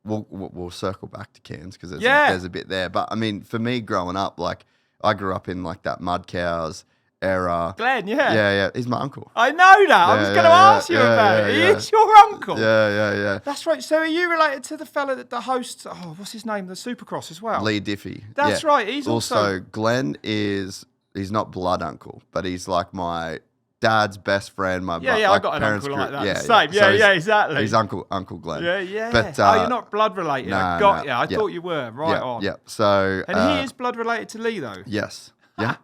we'll circle back to Cairns because there's a bit there. But I mean, for me growing up, like I grew up in like that Mud Cows era. Glenn, yeah. Yeah. He's my uncle. I know that. I was going to ask you about it. He is your uncle. Yeah. That's right. So are you related to the fella that the hosts, what's his name? The Supercross as well? Lee Diffie. That's right. He's also... Glenn he's not blood uncle, but he's like my dad's best friend. I got an uncle like that. Same. Yeah, exactly. He's Uncle Glenn. Yeah. But, you're not blood related. I got you. I thought you were. Right on. Yeah. So... And he is blood related to Lee, though? Yes.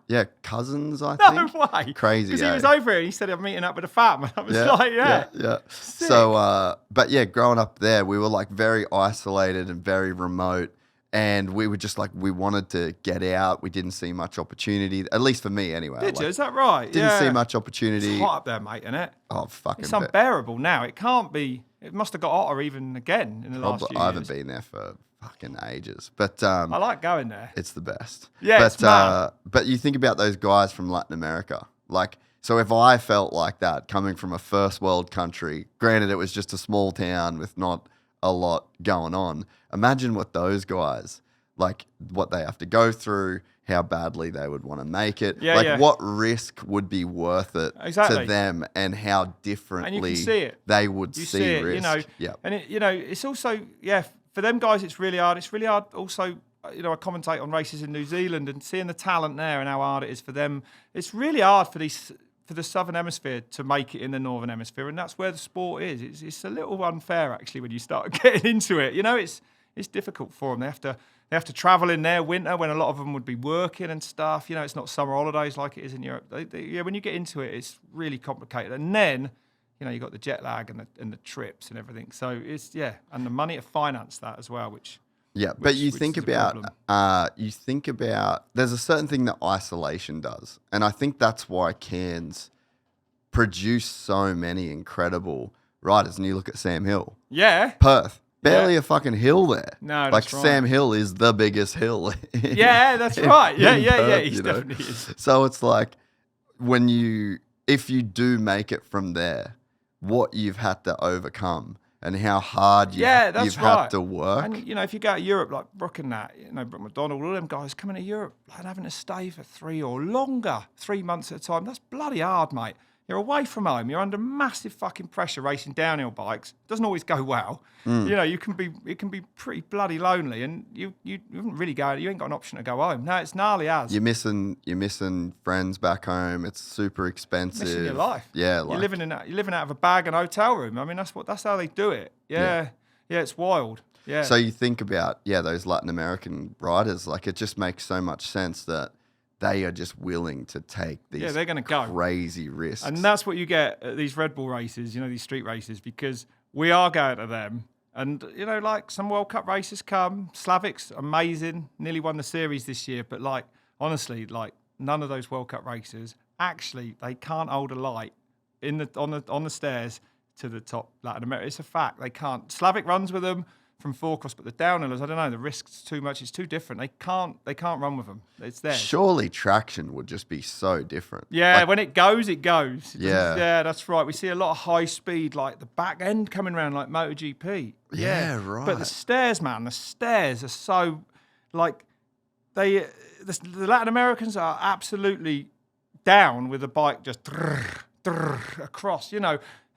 Yeah, cousins, I think. No way. Crazy, because he was over here and he said, I'm meeting up with a fat man. I was Yeah. Sick. So, but yeah, growing up there, we were like very isolated and very remote. And we were just like, we wanted to get out. We didn't see much opportunity, at least for me anyway. Did you? Is that right? Didn't see much opportunity. It's hot up there, mate, isn't it? Oh, fucking It's unbearable now. It can't be. It must have got hotter even again in the last few years. I haven't been there for fucking ages. But I like going there. It's the best. Yeah, it's mad. But you think about those guys from Latin America. Like, so if I felt like that coming from a first world country, granted it was just a small town with not a lot going on, imagine what those guys, like what they have to go through, how badly they would want to make it. What risk would be worth it to them, and how differently and you can see it. They would see risk. You know, and it's also, for them guys, it's really hard. It's really hard also, I commentate on races in New Zealand and seeing the talent there and how hard it is for them. It's really hard for the Southern Hemisphere to make it in the Northern Hemisphere, and that's where the sport is. It's a little unfair, actually, when you start getting into it. It's difficult for them. They have to travel in their winter when a lot of them would be working and stuff. It's not summer holidays like it is in Europe. When you get into it, it's really complicated. And then, you've got the jet lag and the trips and everything. So it's, and the money to finance that as well, which Yeah, but you which think is a about problem. there's a certain thing that isolation does, and I think that's why Cairns produce so many incredible riders. And you look at Sam Hill, Yeah. Perth, barely a fucking hill there. No, like that's right. Sam Hill is the biggest hill. Yeah, that's right. Yeah, in yeah, Perth, he you know? definitely is. So it's like if you do make it from there, what you've had to overcome and how hard you've had to work. And, if you go to Europe, like Brooke and that, Brooke McDonald, all them guys coming to Europe and having to stay for 3 or longer, 3 months at a time, that's bloody hard, mate. You're away from home. You're under massive fucking pressure racing downhill bikes. Doesn't always go well. It can be pretty bloody lonely, and you wouldn't really go. You ain't got an option to go home. No, it's gnarly as. You're missing friends back home. It's super expensive. Missing your life. Yeah, you're living out of a bag and hotel room. I mean, that's how they do it. Yeah, it's wild. Yeah. So you think about those Latin American riders. Like it just makes so much sense that they are just willing to take these they're going to go crazy risks. And that's what you get at these RedBull races, these street races, because we are going to them. And, like some World Cup races come. Slavic's amazing, nearly won the series this year. But, honestly, none of those World Cup races, actually, they can't hold a light on the stairs to the top Latin America. It's a fact. They can't. Slavic runs with them from forecross, but the downhillers, I don't know, the risk's too much. It's too different. They can't run with them. It's there. Surely traction would just be so different. Yeah, when it goes, it goes. Yeah, that's right. We see a lot of high speed, like the back end coming around, like MotoGP. Yeah, right. But the stairs, man, are so the Latin Americans are absolutely down with the bike just across,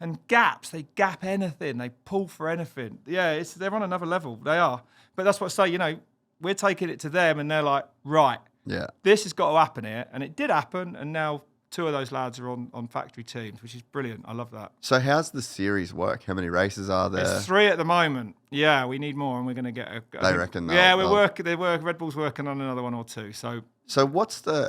and gaps, they gap anything, they pull for anything. Yeah, they're on another level. They are. But that's what I say, we're taking it to them and they're like, right, this has got to happen here. And it did happen. And now 2 of those lads are on factory teams, which is brilliant. I love that. So how's the series work? How many races are there? There's 3 at the moment. Yeah, we need more and we're going to get They reckon Red Bull's working on another 1 or 2. So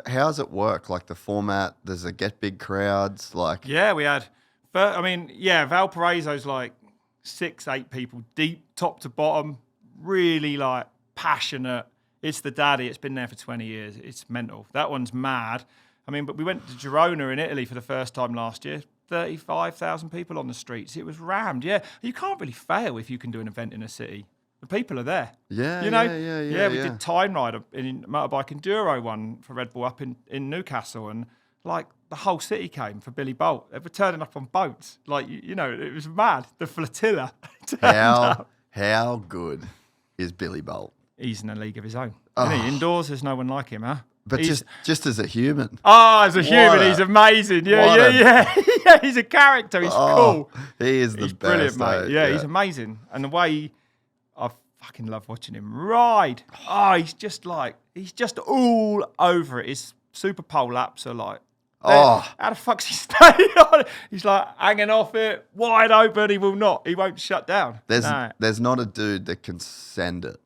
how's it work? Like the format, does it get big crowds? Yeah, we had... Valparaiso's 6-8 people deep, top to bottom, really passionate. It's the daddy. It's been there for 20 years. It's mental. That one's mad. I mean, but we went to Girona in Italy for the first time last year. 35,000 people on the streets. It was rammed. Yeah, you can't really fail if you can do an event in a city. The people are there. Yeah, we did Time Rider in motorbike enduro one for Red Bull up in Newcastle, and the whole city came for Billy Bolt. They were turning up on boats. It was mad. The flotilla. How good is Billy Bolt? He's in a league of his own. Isn't he? Indoors, there's no one like him, huh? But just as a human. Oh, as a human, he's amazing. Yeah. He's a character. He's cool. He is the he's best. Brilliant, mate. Yeah, he's amazing. And the way I fucking love watching him ride. Oh, he's just all over it. His super pole laps are how the fuck's he staying on it? He's hanging off it, wide open. He won't shut down. There's not a dude that can send it.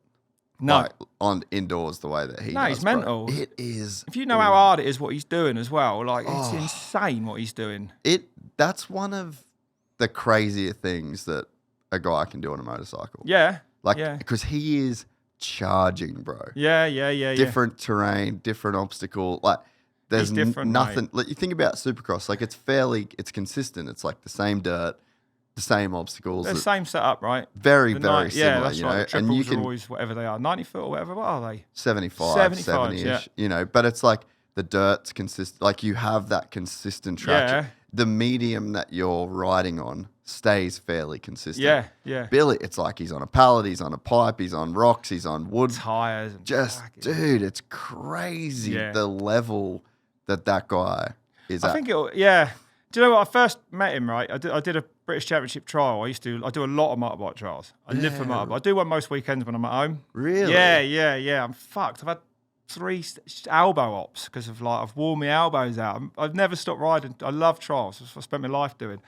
No. On indoors the way that he does. No, he's mental. It is. If you know how hard it is what he's doing as well, it's insane what he's doing. That's one of the crazier things that a guy can do on a motorcycle. Yeah. Because he is charging, bro. Yeah. Different terrain, different obstacle. There's nothing. You think about Supercross, it's consistent. It's the same dirt, the same obstacles. They're the same setup, right? Very similar. Yeah, that's right. The and you can are always whatever they are, 90 foot or whatever. What are they? 75, 70-ish. Yeah. But it's the dirt's consistent. You have that consistent traction. Yeah. The medium that you're riding on stays fairly consistent. Yeah. Billy, it's he's on a pallet, he's on a pipe, he's on rocks, he's on wood. Tires. Dude, it's crazy the level that guy is at. I think do you know what? I first met him, right? I did a British Championship trial. I do a lot of motorbike trials. I live for motorbike. I do one most weekends when I'm at home. Really? Yeah. I'm fucked. I've had 3 elbow ops because of I've worn my elbows out. I've never stopped riding. I love trials. That's what I spent my life doing.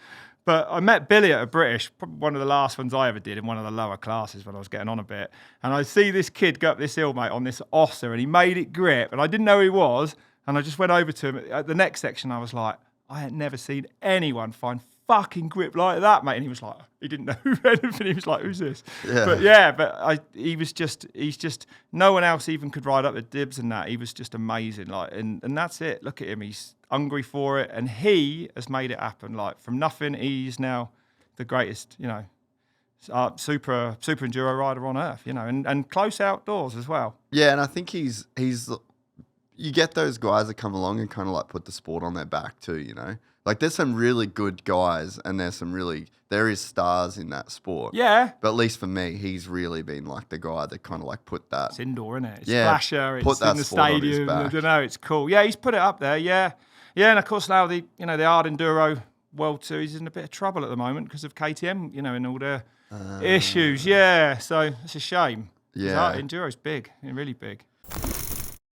But I met Billy at a British, probably one of the last ones I ever did in one of the lower classes when I was getting on a bit. And I see this kid go up this hill, mate, on this Ossa, and he made it grip, and I didn't know who he was. And I just went over to him. At the next section, I was like, I had never seen anyone find fucking grip like that, mate. And he was like, he didn't know anything. He was like, who's this? Yeah. He's just, no one else even could ride up the dibs and that. He was just amazing. Like, and that's it. Look at him. He's hungry for it. And he has made it happen. Like, from nothing, he's now the greatest, super enduro rider on earth, and close outdoors as well. Yeah, and I think he's you get those guys that come along and kind of like put the sport on their back too, Like there's some really good guys and there is stars in that sport. Yeah. But at least for me, he's really been like the guy that kind of like put that. It's indoor, isn't it? It's yeah, flasher, it's in the stadium. I don't know, it's cool. Yeah, he's put it up there, yeah. Yeah, and of course now the hard enduro World Series is in a bit of trouble at the moment because of KTM, and all their issues. Yeah, so it's a shame. Yeah. Enduro's big, really big.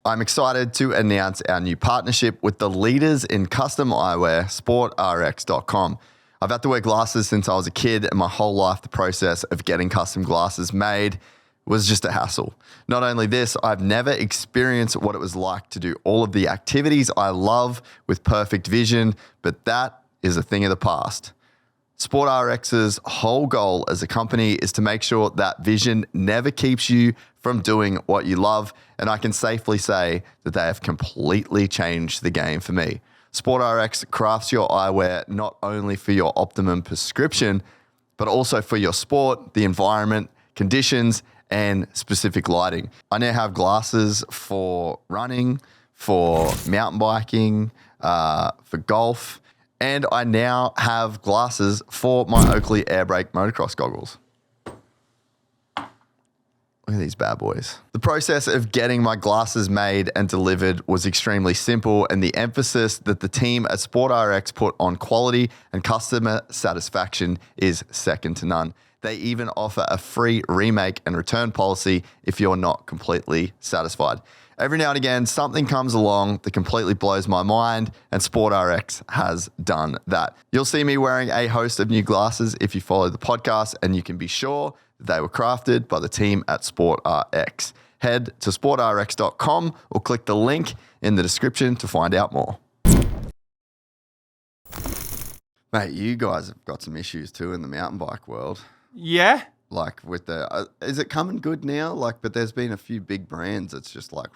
I'm excited to announce our new partnership with the leaders in custom eyewear, SportRX.com. I've had to wear glasses since I was a kid, and my whole life the process of getting custom glasses made was just a hassle. Not only this, I've never experienced what it was like to do all of the activities I love with perfect vision, but that is a thing of the past. SportRX's whole goal as a company is to make sure that vision never keeps you from doing what you love, and I can safely say that they have completely changed the game for me. SportRX crafts your eyewear not only for your optimum prescription, but also for your sport, the environment, conditions, and specific lighting. I now have glasses for running, for mountain biking, for golf, and I now have glasses for my Oakley Airbrake motocross goggles. Look at these bad boys. The process of getting my glasses made and delivered was extremely simple, and the emphasis that the team at SportRX put on quality and customer satisfaction is second to none. They even offer a free remake and return policy if you're not completely satisfied. Every now and again, something comes along that completely blows my mind, and SportRX has done that. You'll see me wearing a host of new glasses if you follow the podcast, and you can be sure that they were crafted by the team at SportRX. Head to sportrx.com or click the link in the description to find out more. Mate, you guys have got some issues too in the mountain bike world. Yeah. Like with the, is it coming good now? Like, but there's been a few big brands that's just like,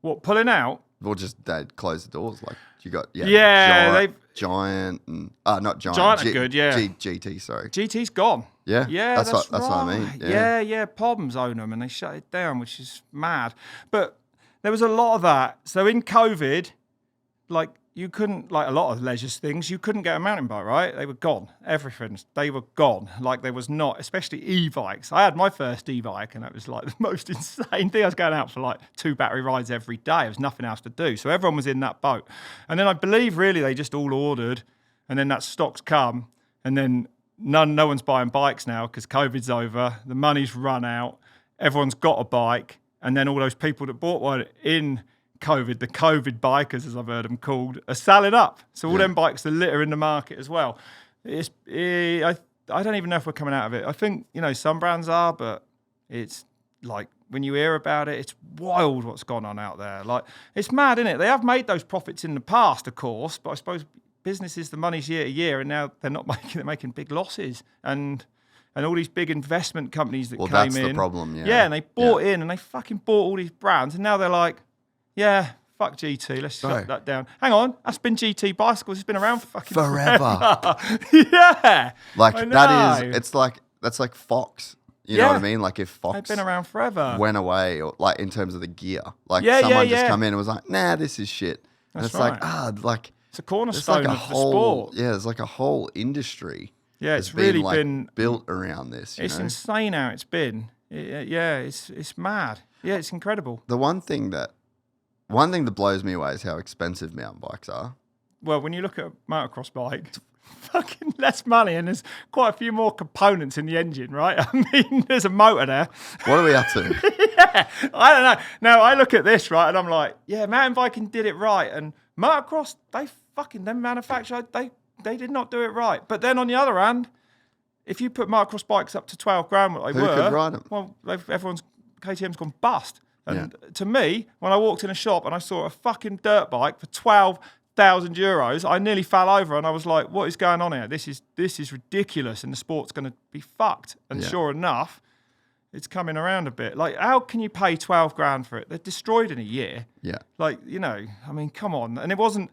what, pulling out? or just they'd close the doors. Like you got Giant and not Giant. Giant are good, yeah. GT, sorry. GT's gone. Yeah, yeah, that's what I mean. Yeah, Problems own them and they shut it down, which is mad. But there was a lot of that. So in COVID, like you couldn't, like a lot of leisure things, you couldn't get a mountain bike, right? They were gone. Everything, they were gone. Like there was not, especially e-bikes. I had my first e-bike and that was like the most insane thing. I was going out for like 2 battery rides every day. There was nothing else to do. So everyone was in that boat. And then I believe really they just all ordered and then that stock's come and then no one's buying bikes now because COVID's over. The money's run out. Everyone's got a bike. And then all those people that bought one in COVID, the COVID bikers, as I've heard them called, are selling up. So all them bikes are litter in the market as well. I don't even know if we're coming out of it. I think, some brands are, but it's like when you hear about it, it's wild what's gone on out there. Like it's mad, isn't it? They have made those profits in the past, of course, but I suppose businesses, the money's year to year, and now they're making big losses. And all these big investment companies that came in. Well, that's the problem, yeah. Yeah, and they bought in and they fucking bought all these brands, and now they're like, yeah, fuck GT. Let's shut that down. Hang on, that's been GT bicycles. It's been around for fucking forever. Yeah, like that is. It's like that's like Fox. You know what I mean? Like if Fox they've been around forever, went away, or like in terms of the gear, like someone just come in and was like, nah, this is shit. And it's like it's a cornerstone of the sport. Yeah, it's like a whole industry. Yeah, it's really been built around this. It's insane how it's been. It's mad. Yeah, it's incredible. The one thing that blows me away is how expensive mountain bikes are. Well, when you look at a motocross bike, it's fucking less money and there's quite a few more components in the engine, right? I mean, there's a motor there. What are we up to? Yeah, I don't know. Now, I look at this, right, and I'm like, yeah, mountain biking did it right. And motocross, them manufacturer, they did not do it right. But then on the other hand, if you put motocross bikes up to 12 grand, what they Who could ride them? Well, KTM's gone bust. And to me, when I walked in a shop and I saw a fucking dirt bike for €1,000. I nearly fell over and I was like, what is going on here? This is ridiculous and the sport's going to be fucked. And sure enough, it's coming around a bit. Like, how can you pay 12 grand for it? They're destroyed in a year. Yeah. Like, I mean, come on. And it wasn't,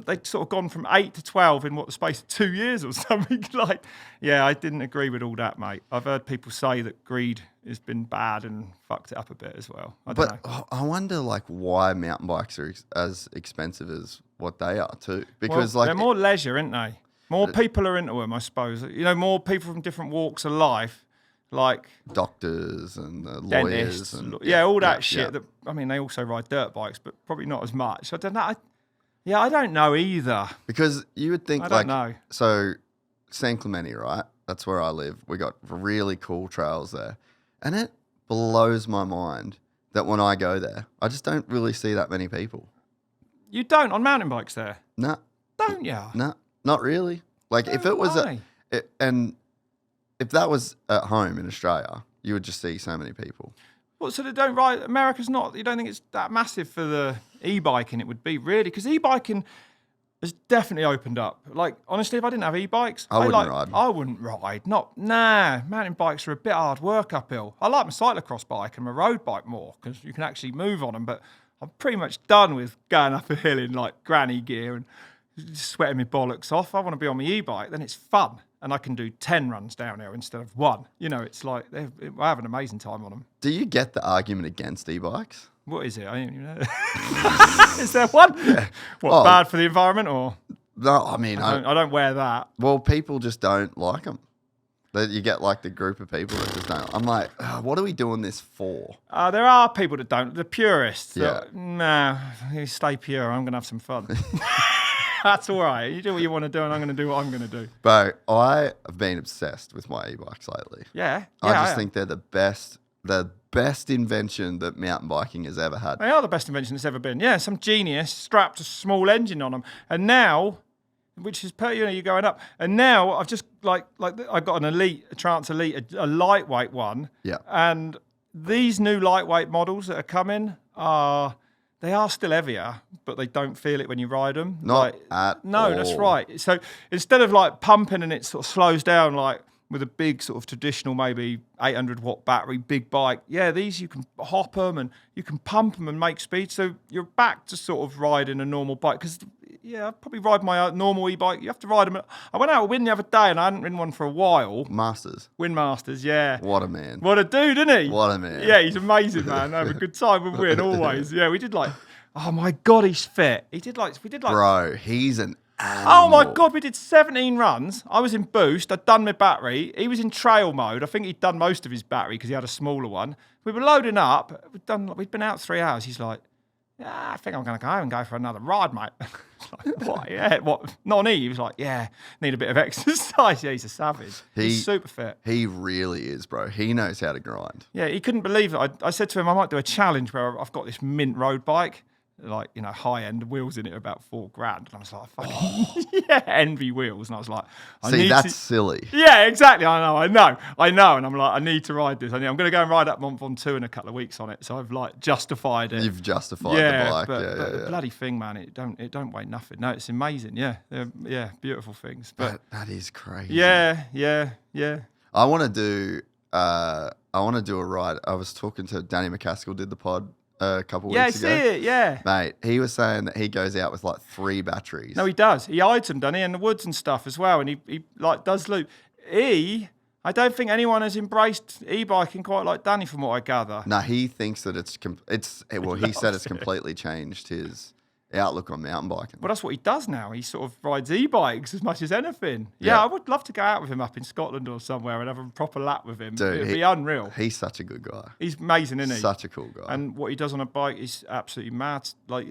they'd sort of gone from 8 to 12 in the space of 2 years or something. Like, yeah, I didn't agree with all that, mate. I've heard people say that greed has been bad and fucked it up a bit as well. I don't know. I wonder, like, why mountain bikes are as expensive as what they are too. Because, like, they're more leisure, aren't they? More people are into them, I suppose. More people from different walks of life. Like doctors and dentists, lawyers and all that shit. That, I mean, they also ride dirt bikes, but probably not as much. I don't know. I don't know either. Because you would think, I don't know. So San Clemente, right? That's where I live. We got really cool trails there, and it blows my mind that when I go there, I just don't really see that many people. You don't on mountain bikes there? No. Don't you? No, not really. Like if it was if that was at home in Australia, you would just see so many people. Well, so they don't ride. America's not. You don't think it's that massive for the e-biking? It would be really, because e-biking has definitely opened up. Like honestly, if I didn't have e-bikes, I wouldn't ride. Mountain bikes are a bit hard work uphill. I like my cyclocross bike and my road bike more because you can actually move on them. But I'm pretty much done with going up a hill in like granny gear and sweating my bollocks off. I want to be on my e-bike. Then it's fun. And I can do 10 runs downhill instead of 1. It's like, I have an amazing time on them. Do you get the argument against e-bikes? What is it? I don't even know. Is there one? Yeah. What, bad for the environment or? No, I mean... I don't wear that. Well, people just don't like them. You get like the group of people that just don't. I'm like, what are we doing this for? There are people that don't. The purists. Yeah. Nah, you stay pure. I'm going to have some fun. That's all right. You do what you want to do, and I'm going to do what I'm going to do. Bro, I have been obsessed with my e-bikes lately. Yeah. I just think they're the best invention that mountain biking has ever had. They are the best invention that's ever been. Yeah, some genius strapped a small engine on them, and now, which is you're going up, and now I've just like I got a Trance Elite, a lightweight one. Yeah. And these new lightweight models that are coming they are still heavier, but they don't feel it when you ride them. Not at all. No, that's right. So instead of like pumping and it sort of slows down like with a big sort of traditional maybe 800 watt battery, big bike, these you can hop them and you can pump them and make speed. So you're back to sort of riding a normal bike. Because, I'd probably ride my normal e-bike. You have to ride them. I went out with Win the other day and I hadn't ridden one for a while. Win Masters, yeah. What a man. What a dude, isn't he? What a man. Yeah, he's amazing, man. I have a good time with Win always. Yeah, we did like, oh my God, he's fit. We did like. Bro, he's an animal. Oh my God, we did 17 runs. I was in boost. I'd done my battery. He was in trail mode. I think he'd done most of his battery because he had a smaller one. We were loading up. We'd been out 3 hours. He's like, yeah, I think I'm going to go home and go for another ride, mate. Like, what? Yeah, what? Non-E? He was like, yeah, need a bit of exercise. Yeah, he's a savage. He's super fit. He really is, bro. He knows how to grind. Yeah, he couldn't believe it. I said to him, I might do a challenge where I've got this mint road bike, like, high end wheels in it, about $4,000. And I was like, fucking, envy wheels. And I was like, that's silly. Yeah, exactly. I know. And I'm like, I need to ride this. I'm going to go and ride up Mont Ventoux in a couple of weeks on it. So I've like justified it. You've justified the bike. But the bloody thing, man, it don't weigh nothing. No, it's amazing. Yeah, beautiful things. But that is crazy. Yeah. I want to do a ride. I was talking to Danny MacAskill, did the pod a couple weeks ago. Yeah, I see it, yeah. Mate, he was saying that he goes out with like 3 batteries. No, he does. He hides them, doesn't he? In the woods and stuff as well. And he like does loop. I don't think anyone has embraced e-biking quite like Danny from what I gather. No, he thinks that he said it's completely changed his outlook on mountain biking. Well, that's what he does now. He sort of rides e-bikes as much as anything. Yeah, I would love to go out with him up in Scotland or somewhere and have a proper lap with him. Dude, it'd be unreal. He's such a good guy. He's amazing, isn't he? Such a cool guy. And what he does on a bike is absolutely mad. Like,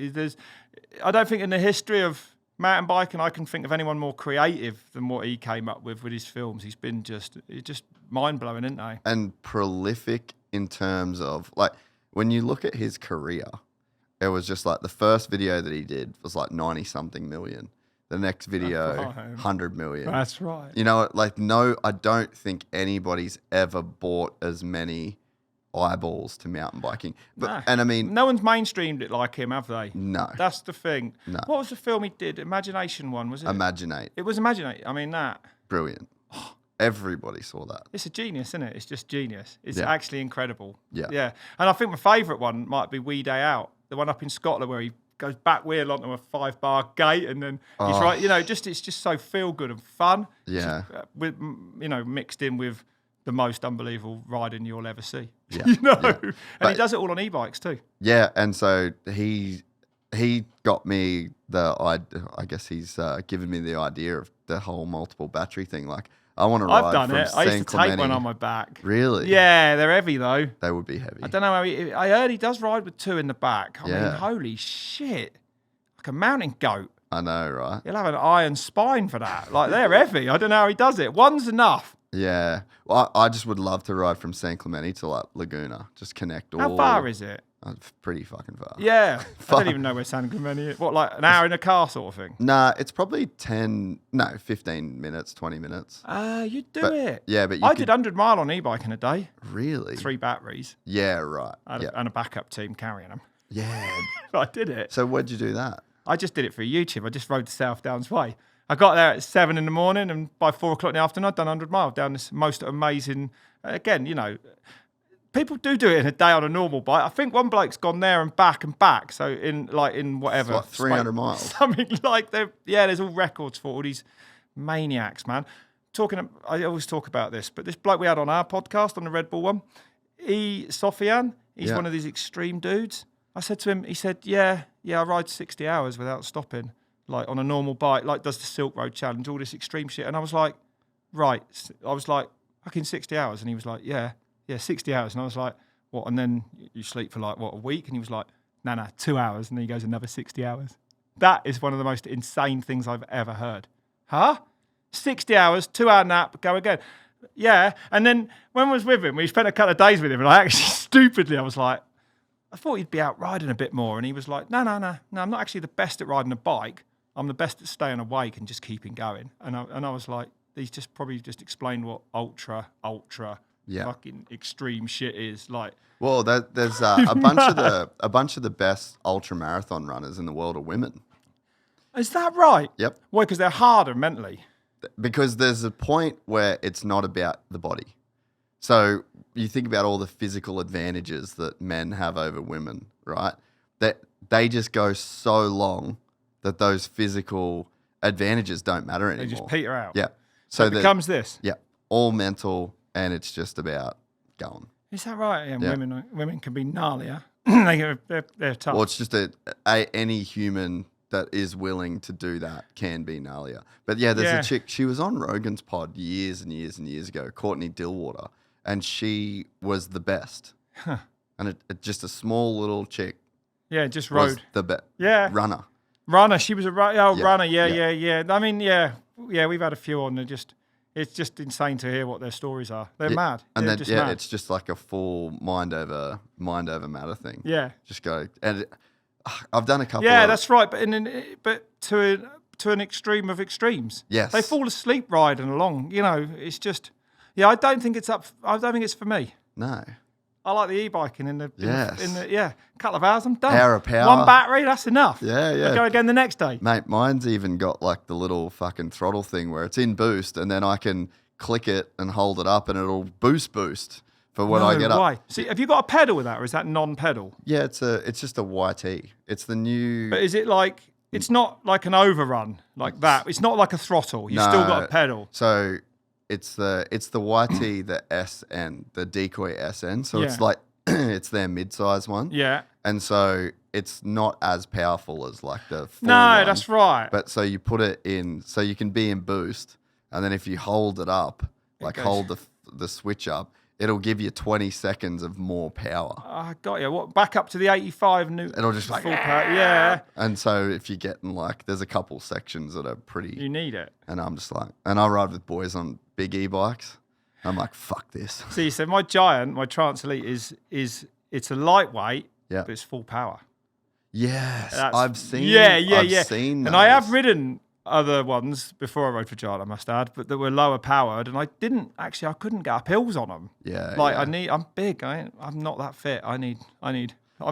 I don't think in the history of mountain biking I can think of anyone more creative than what he came up with his films. He's been just mind-blowing, isn't he? And prolific in terms of, like, when you look at his career, it was just like the first video that he did was like 90-something million. The next video, 100 million. That's right. I don't think anybody's ever bought as many eyeballs to mountain biking. But No. and I mean, No one's mainstreamed it like him, have they? no, That's the thing. No. What was the film he did? Imagination one, was it? Imaginate, It was Imaginate. I mean, that. brilliant. Everybody saw that. It's a genius, isn't it? It's just genius. It's Yeah. actually incredible. Yeah. Yeah. And I think my favourite one might be Wee Day Out, the one up in Scotland where he goes back wheel onto a 5-bar gate and then he's right. You know, it's just so feel good and fun. It's Yeah. just, with, mixed in with the most unbelievable riding you'll ever see. Yeah. You know, Yeah. and But- he does it all on e-bikes too. Yeah, and so he got me I guess he's given me the idea of the whole multiple battery thing. Like, I want to ride I've done from it. I used San to take one Clemente. on my back. Really? Yeah, they're heavy though. They would be heavy. I don't know how I heard he does ride with 2 in the back. I mean, Yeah. holy shit. Like a mountain goat. I know, right? He'll have an iron spine for that. Like, they're heavy. I don't know how he does it. One's enough. Yeah. Well, I just would love to ride from San Clemente to like Laguna. Just connect all. How far is it? Pretty fucking far. Yeah. I don't even know where San Clemente is. What, like an hour in a car sort of thing? Nah, it's probably 15 minutes, 20 minutes. You do But- it. yeah, but you I could- did 100 mile on e-bike in a day. Really? 3 batteries Yeah, right. and, Yeah. and a backup team carrying them. Yeah. I did it. So where'd you do that? I just did it for YouTube. I just rode the South Downs Way. I got there at 7 in the morning, and by 4 o'clock in the afternoon, I'd done 100 miles down this most amazing. Again, people do it in a day on a normal bike. I think one bloke's gone there and back. So in whatever, It's like 300 miles. something like that. Yeah, there's all records for all these maniacs, man. I always talk about this, but this bloke we had on our podcast on the Red Bull one, Sofian, he's Yeah. one of these extreme dudes. I said to him, he said, yeah, I ride 60 hours without stopping, like on a normal bike, like does the Silk Road Challenge, all this extreme shit. And I was like, right. I was like, fucking 60 hours. And he was like, yeah, 60 hours. And I was like, what? And then you sleep for like, what, a week? And he was like, no, 2 hours. And then he goes, another 60 hours. That is one of the most insane things I've ever heard. Huh? 60 hours, 2-hour nap, go again. Yeah. And then when I was with him, we spent a couple of days with him, and I actually stupidly, I was like, I thought he'd be out riding a bit more. And he was like, no, I'm not actually the best at riding a bike. I'm the best at staying awake and just keeping going. And I was like, he's just probably just explained what ultra Yeah. fucking extreme shit is. Like, Well, there's a bunch of the best ultra marathon runners in the world are women. is that right? Yep. Why? Because they're harder mentally. Because there's a point where it's not about the body. So you think about all the physical advantages that men have over women, right? That they just go so long that those physical advantages don't matter anymore. They just peter out. Yeah. So it the- becomes this. yeah, all mental, and it's just about going. Is that right? Yeah, Yeah. women can be gnarlier. they're tough. Well, it's just any human that is willing to do that can be gnarlier. But yeah, there's Yeah. a chick, she was on Rogan's pod years and years and years ago, Courtney Dillwater, and she was the best. And it just a small little chick Yeah, just was rode. the best Yeah. runner. Runner. She was a Yeah, runner. Yeah. yeah. I mean, yeah. We've had a few on. It's just insane to hear what their stories are. They're Yeah, mad. And They're then just yeah, mad. it's just like a full mind over matter thing. Yeah. Just go and I've done a couple. Yeah, of, that's right. But to an extreme of extremes. Yes. They fall asleep riding along. It's just. Yeah, I don't think it's for me. no. I like the e-biking in the Yes. a couple of hours I'm done. Hour of power. One battery, that's enough. Yeah, yeah. I go again the next day. Mate, mine's even got like the little fucking throttle thing where it's in boost, and then I can click it and hold it up, and it'll boost for when I get up. Why? See, have you got a pedal with that, or is that non-pedal? Yeah, it's just a YT. It's the new. But is it like it's not like an overrun like that? It's not like a throttle. You've still got a pedal. So it's the YT, the SN, the Decoy SN. So it's Yeah. like it's their mid-size one. Yeah. And so it's not as powerful as like the full No, one. that's right. But so you put it in, so you can be in boost, and then if you hold it up, like goes- hold the switch up, it'll give you 20 seconds of more power. I got you. What? Back up to the 85 new. It'll just like, full power. Yeah. and so if you're getting like, there's a couple sections that are pretty, You need it. and I'm just like, and I ride with boys on big e-bikes. I'm like, fuck this. See, so my Giant, my Trance Elite is it's a lightweight, Yeah. but it's full power. Yes, That's- I've seen. Yeah. I've seen And I have those. ridden other ones before I rode for Giant, I must add, but that were lower powered, and I couldn't get up hills on them. Yeah. Like yeah. I'm big. I'm not that fit. I'm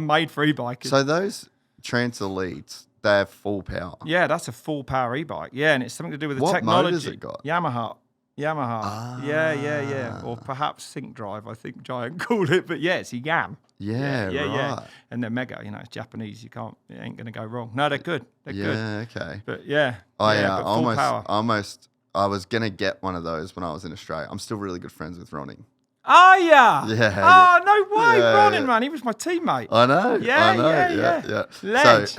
made for e-biking. So those Trans Elites, they have full power. Yeah, that's a full power e-bike. Yeah, and it's something to do with the What technology. motors it got? Yamaha. Ah. Yeah. Or perhaps Sync Drive, I think Giant called it. But yeah, it's a Yam. Yeah, right. And they're mega. You know, it's Japanese. It ain't going to go wrong. No, they're good. They're good. Yeah, okay. But yeah. I but full power. I was going to get one of those when I was in Australia. I'm still really good friends with Ronnie. Oh, yeah. Yeah. Oh, no way. Yeah, Ronin, yeah. man. He was my teammate. I know. Yeah. So Ledge.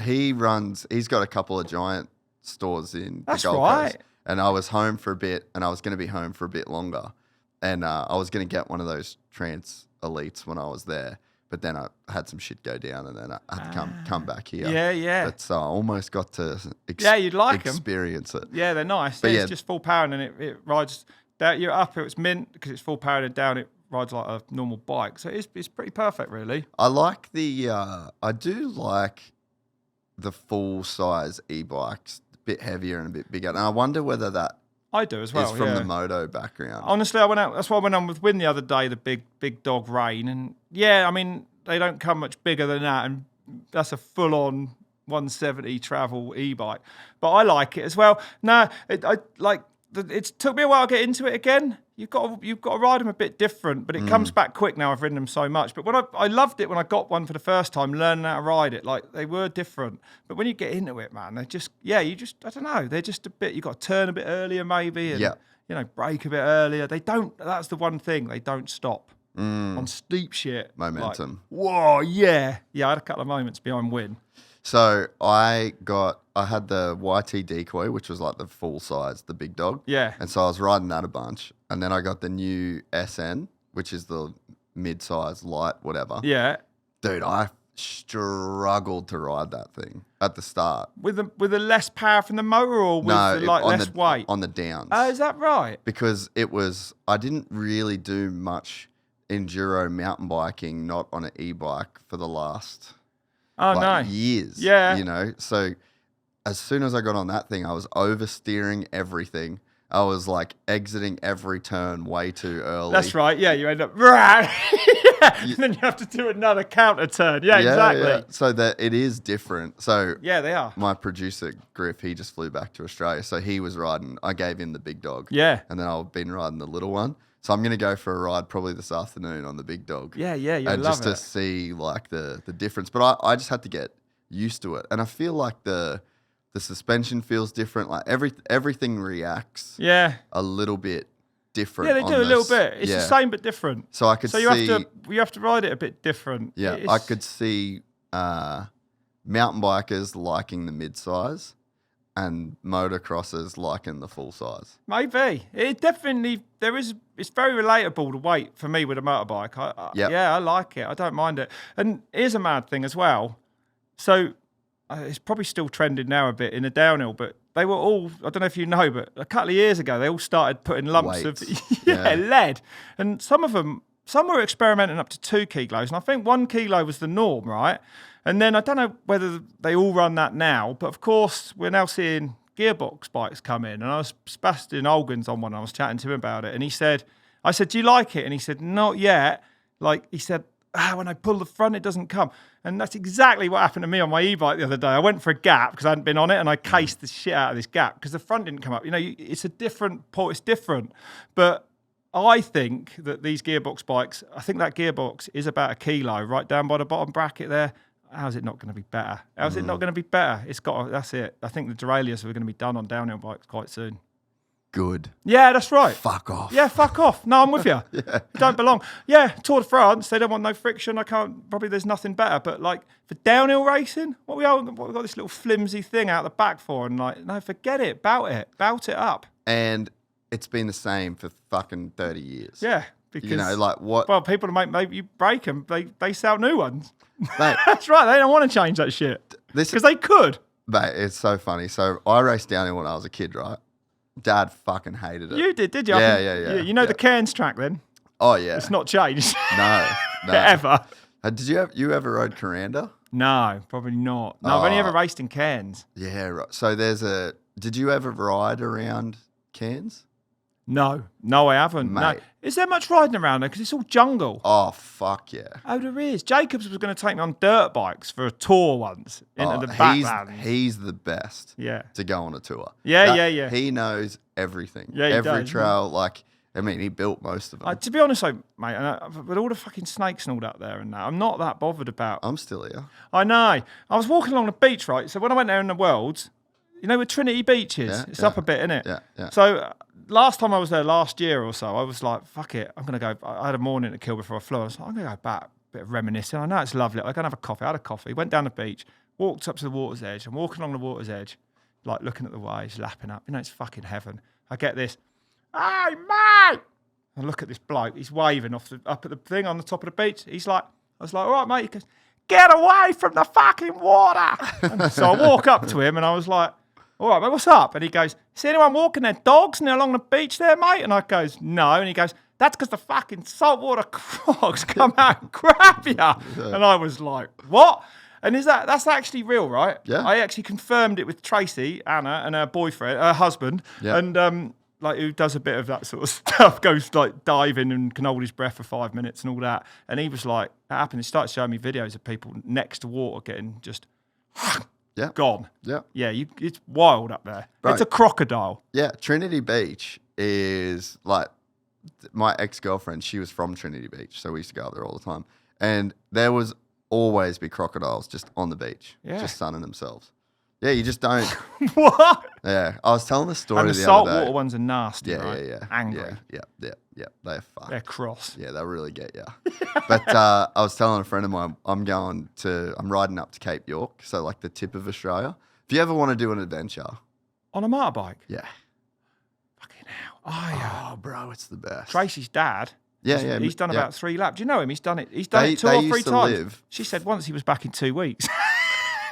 he's got a couple of Giant stores in That's the Gold right. Coast. And I was home for a bit, and I was going to be home for a bit longer. And I was going to get one of those Trans Elites when I was there. But then I had some shit go down, and then I had to come back here. Yeah. But so I almost got to you'd like experience it. Yeah, they're nice. But It's just full power, and then it rides down. You're up, it's mint because it's full power, and down it rides like a normal bike. So it's pretty perfect, really. I like I do like the full size e-bikes, a bit heavier and a bit bigger. And I wonder whether that I do as well. is from yeah. the moto background. Honestly, I went out. That's why I went on with Win the other day, the big dog Rain, and yeah, I mean they don't come much bigger than that, and that's a full on 170 travel e-bike. But I like it as well. No, it took me a while to get into it again. You've got to ride them a bit different, but it comes back quick now. I've ridden them so much. But when I loved it when I got one for the first time, learning how to ride it. Like they were different. But when you get into it, man, they're just I don't know. They're just a bit. You got to turn a bit earlier maybe, and brake a bit earlier. They don't. That's the one thing. They don't stop on steep shit. Momentum. Like, whoa, yeah. I had a couple of moments behind Win. So I had the YT Decoy, which was like the full size, the big dog. Yeah. And so I was riding that a bunch. And then I got the new SN, which is the mid-size, light, whatever. Yeah. Dude, I struggled to ride that thing at the start. With the less power from the motor or with less weight? On the downs. Oh, is that right? Because I didn't really do much enduro mountain biking, not on an e-bike for the last... years. Yeah. You know, so as soon as I got on that thing, I was oversteering everything. I was like exiting every turn way too early. That's right. Yeah, you end up and then you have to do another counter turn. Yeah, exactly. Yeah. So that it is different. So yeah, they are. My producer Griff, he just flew back to Australia, so he was riding. I gave him the big dog. Yeah, and then I've been riding the little one. So I'm going to go for a ride probably this afternoon on the big dog. Yeah, you'll love it. And just to see like the difference. But I just had to get used to it. And I feel like the suspension feels different. Like everything reacts a little bit different. Yeah, they do a little bit. It's the same but different. So I could see... you have to ride it a bit different. Yeah, I could see mountain bikers liking the mid-size and motocrossers liking the full size. Maybe. It definitely, it's very relatable to weight for me with a motorbike. I like it. I don't mind it. And here's a mad thing as well. So it's probably still trending now a bit in the downhill, but they were all, I don't know if you know, but a couple of years ago, they all started putting lumps of lead. And some were experimenting up to 2 kilos. And I think 1 kilo was the norm, right? And then I don't know whether they all run that now, but of course we're now seeing gearbox bikes come in. And I was Sebastian Olgans on one. I was chatting to him about it, and I said, "Do you like it?" And he said, "Not yet." Like he said, when I pull the front, it doesn't come. And that's exactly what happened to me on my e-bike the other day. I went for a gap because I hadn't been on it, and I cased the shit out of this gap because the front didn't come up. You know, it's a different port. It's different, but I think that these gearbox bikes, I think that gearbox is about 1 kilo, right down by the bottom bracket there. How's it not going to be better? How's it not going to be better? That's it. I think the derailleurs are going to be done on downhill bikes quite soon. Good. Yeah, that's right. Fuck off. Yeah, fuck off. No, I'm with you. You don't belong. Yeah, Tour de France, they don't want no friction. Probably there's nothing better. But like for downhill racing, what we got this little flimsy thing out the back for, and like, no, forget it. Bout it up. And it's been the same for fucking 30 years. Yeah. Because, you know, like what? Well, people maybe you break them, they sell new ones. Mate, that's right. They don't want to change that shit because they could. Mate, it's so funny. So I raced downhill when I was a kid, right? Dad fucking hated it. You did you? Yeah. You know the Cairns track then? Oh yeah. It's not changed. No. Ever. Did you ever rode Coranda? No, probably not. No, I've only ever raced in Cairns. Yeah, right. So there's Did you ever ride around Cairns? No, I haven't. No. Mate. Is there much riding around there? Because it's all jungle. Oh, fuck yeah. Oh, there is. Jacobs was going to take me on dirt bikes for a tour once into the backlands. He's the best Yeah. to go on a tour. Yeah. He knows everything. Yeah, he Every does. trail, like, I mean, he built most of them. To be honest, though, mate, with all the fucking snakes and all that there and that, I'm not that bothered about. I'm still here. I know. I was walking along the beach, right? So when I went there in the Worlds, you know where Trinity Beach is? Yeah, It's yeah. up a bit, isn't it? Yeah. So last time I was there last year or so, I was like, fuck it. I'm going to go. I had a morning to kill before I flew. I was like, I'm going to go back. Bit of reminiscing. I know it's lovely. I'm going to have a coffee. I had a coffee. Went down the beach, walked up to the water's edge. I'm walking along the water's edge, like looking at the waves, lapping up. You know, it's fucking heaven. I get this. Hey, mate! I look at this bloke. He's waving up at the thing on the top of the beach. He's like, I was like, all right, mate. He goes, get away from the fucking water. And so I walk up to him and I was like, all right, mate, what's up? And he goes, see anyone walking their dogs along the beach there, mate? And I goes, no. And he goes, that's because the fucking saltwater crocs come out and grab you. And I was like, what? And that's actually real, right? Yeah. I actually confirmed it with Tracy, Anna, and her boyfriend, her husband. Yeah. And like who does a bit of that sort of stuff, goes like diving and can hold his breath for 5 minutes and all that. And he was like, that happened. He started showing me videos of people next to water getting just gone. Yeah. Yeah, it's wild up there. Right. It's a crocodile. Yeah, Trinity Beach is like my ex-girlfriend, she was from Trinity Beach, so we used to go out there all the time. And there was always be crocodiles just on the beach, just sunning themselves. Yeah, you just don't. What? Yeah, I was telling the story And the the saltwater other day. ones are nasty, Yeah, right? yeah. Angry. Yeah. They're fucked. They're cross. Yeah, they'll really get you. But I was telling a friend of mine, I'm riding up to Cape York, so like the tip of Australia. If you ever want to do an adventure. On a motorbike? Yeah. Fucking hell. Oh, yeah. Oh, bro, it's the best. Tracy's dad. Yeah. He's done yeah. about 3 laps. Do you know him? He's done it 2 or 3 used to times. live- She said once he was back in 2 weeks.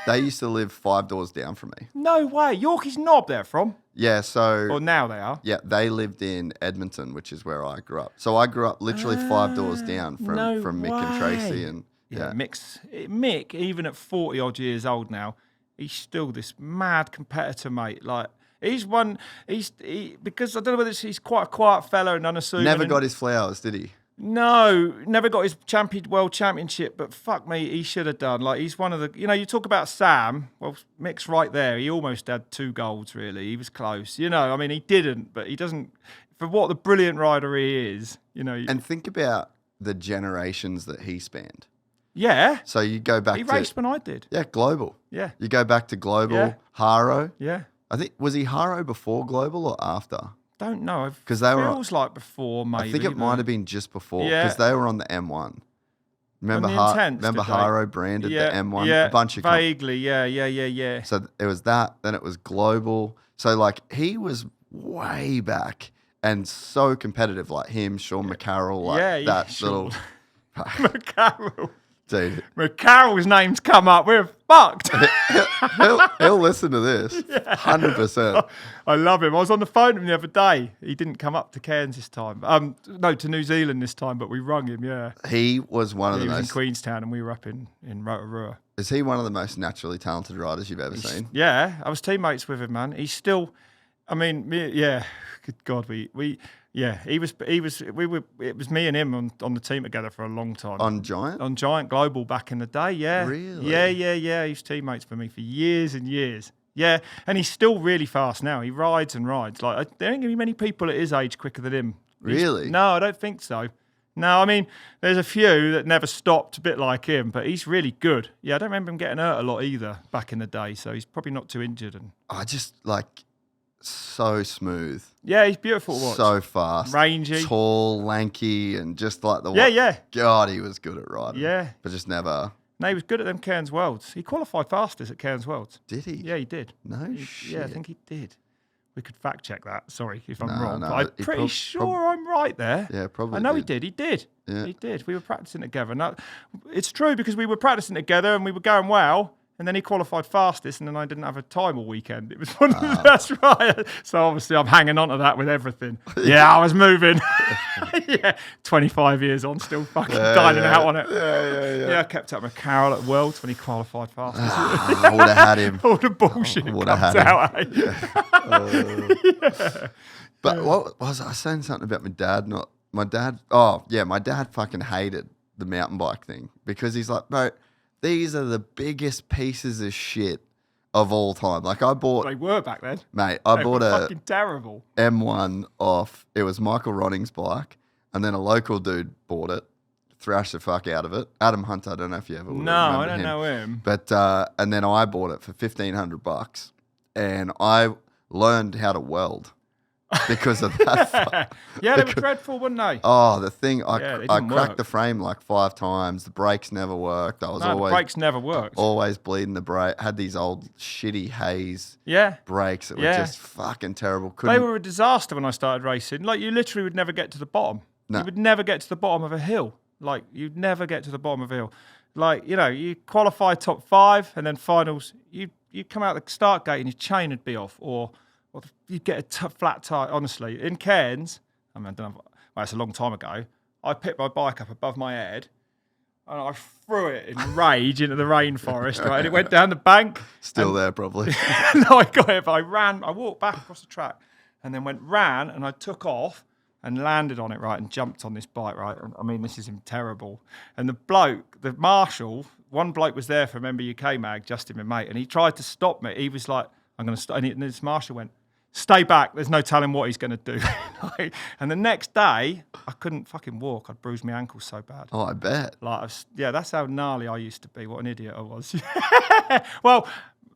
They used to live 5 doors down from me. No way. York is knob there from. Yeah, so Or now they are. yeah, they lived in Edmonton, which is where I grew up. So I grew up literally 5 doors down from Mick and Tracy, and Yeah, Mick, even at 40 odd years old now, he's still this mad competitor, mate. Like because I don't know whether he's quite a quiet fella and unassuming. never got his flowers, did he? No, never got his world championship, but fuck me, he should have done. Like, he's one of the, you talk about Sam, well, Mick's right there. He almost had 2 golds, really. He was close. I mean, he didn't, but he doesn't, for what the brilliant rider he is, And think about the generations that he spanned. Yeah. So you go back He to... raced when I did. Yeah, Global. Yeah. You go back to Global, Yeah. Haro. Yeah. I think, was he Haro before Global or after? Don't know. 'Cause they were- feels like before, maybe. I think it might have been just before, Yeah. because they were on the M1. Remember, On the Intense, remember did they? Haro branded the M1? Yeah, A bunch of vaguely, yeah. So it was that, then it was Global. So like he was way back and so competitive, like him, Sean McCarroll, like that Sean. little McCarroll. dude. McCarroll's name's come up. We're fucked. He'll listen to this, 100%. I love him. I was on the phone to him the other day. He didn't come up to Cairns this time. No, to New Zealand this time, but we rung him, yeah. He was one of He the was in most. Queenstown and we were up in Rotorua. Is he one of the most naturally talented riders you've ever seen? Yeah, I was teammates with him, man. He's still, I mean, yeah, good God, it was me and him on the team together for a long time. On Giant? On Giant Global back in the day, yeah. Really? Yeah. He was teammates for me for years and years. Yeah, and he's still really fast now. He rides and rides. Like, there ain't going to be many people at his age quicker than him. Really? No, I don't think so. No, I mean, there's a few that never stopped, a bit like him, but he's really good. Yeah, I don't remember him getting hurt a lot either back in the day, so he's probably not too injured. And I just like so smooth. yeah, he's beautiful to watch. So fast. Rangy. Tall, lanky, and just like the Yeah. God, he was good at riding. Yeah. But just never. No, he was good at them Cairns Worlds. He qualified fastest at Cairns Worlds. Did he? Yeah, he did. No shit. Yeah, I think he did. We could fact check that. Sorry if I'm No, wrong. no, but I'm he pretty sure I'm right there. Yeah, probably I know he did. did. He did. Yeah. He did. We were practicing together. And it's true because we were practicing together and we were going well. And then he qualified fastest, and then I didn't have a time all weekend. It was one of the, that's right. So obviously I'm hanging on to that with everything. Yeah, I was moving. Yeah, 25 years on, still fucking dining out on it. Yeah, I kept up with Carroll at Worlds when he qualified fastest. I would have had him. All the bullshit would comes have had out. But what was I saying something about my dad? My dad fucking hated the mountain bike thing because he's like, bro, these are the biggest pieces of shit of all time. Like I bought, They were back then. mate, I bought a fucking terrible M1 off. It was Michael Ronning's bike, and then a local dude bought it, thrashed the fuck out of it. Adam Hunter, I don't know if you ever would No, I remember don't him. know him. But and then I bought it for $1,500, and I learned how to weld because of that. Yeah, they were dreadful, weren't they? Oh, the thing, Yeah, I they didn't cracked work. the frame like 5 times. The brakes never worked. I was No, the brakes never worked. always bleeding the brake. Had these old shitty haze Yeah. brakes that were Yeah. just fucking terrible. They were a disaster when I started racing. Like, you literally would never get to the bottom. No. You would never get to the bottom of a hill. Like, you'd never get to the bottom of a hill. Like, you know, you qualify top 5 and then finals, you come out the start gate and your chain would be off, or you'd get a flat tire. Honestly, in Cairns, I mean, I don't know, well, it's a long time ago, I picked my bike up above my head and I threw it in rage into the rainforest, right? And it went down the bank. Still there, probably. No, I got it, but I walked back across the track and then ran and I took off and landed on it, right, and jumped on this bike, right? I mean, this is terrible. And the bloke, the marshal, one bloke was there from MB UK Mag, Justin, my mate, and he tried to stop me. He was like, I'm going to stop. And this marshal went, stay back. There's no telling what he's going to do. And the next day, I couldn't fucking walk. I'd bruised my ankle so bad. Oh, I bet. Like, that's how gnarly I used to be. What an idiot I was. Well,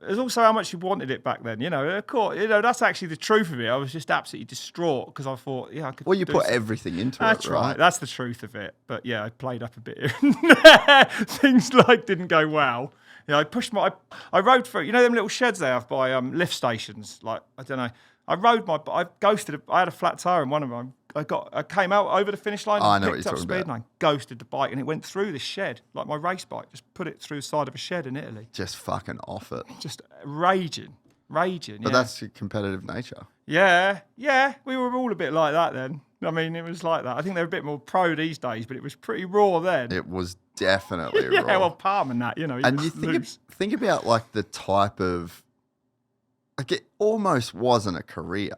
there's also how much you wanted it back then. You know, of course, that's actually the truth of it. I was just absolutely distraught because I thought, I could. Well, you do put something. everything into That's it, right. right? That's the truth of it. But yeah, I played up a bit. Things didn't go well. I pushed I rode through, them little sheds they have by lift stations. Like, I don't know. I had a flat tire in one of them. I came out over the finish line, I know what picked you're up talking speed, about. and I ghosted the bike, and it went through the shed, like my race bike. Just put it through the side of a shed in Italy. Just fucking off it. Just raging. But that's your competitive nature. Yeah. We were all a bit like that then. I mean, it was like that. I think they're a bit more pro these days, but it was pretty raw then. It was definitely Yeah, raw. well, Palm and that, And you think about like the type of, like it almost wasn't a career,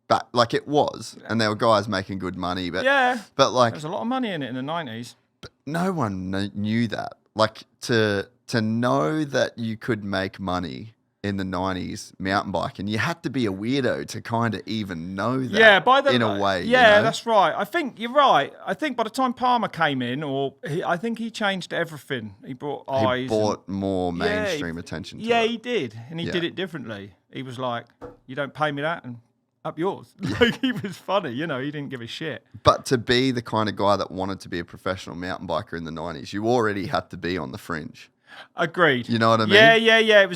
but like it was, and there were guys making good money, but but like there's a lot of money in it in the 90s. But no one knew that. Like to know that you could make money in the 90s mountain bike, and you had to be a weirdo to kind of even know that. Yeah, in a way. Yeah, that's right. I think you're right. I think by the time Palmer came in, I think he changed everything. He brought eyes. He brought more mainstream attention to it. Yeah, he did, and he did it differently. He was like, "You don't pay me that, and up yours." Like, he was funny, he didn't give a shit. But to be the kind of guy that wanted to be a professional mountain biker in the 90s, you already had to be on the fringe. Agreed. You know what I mean? Yeah. It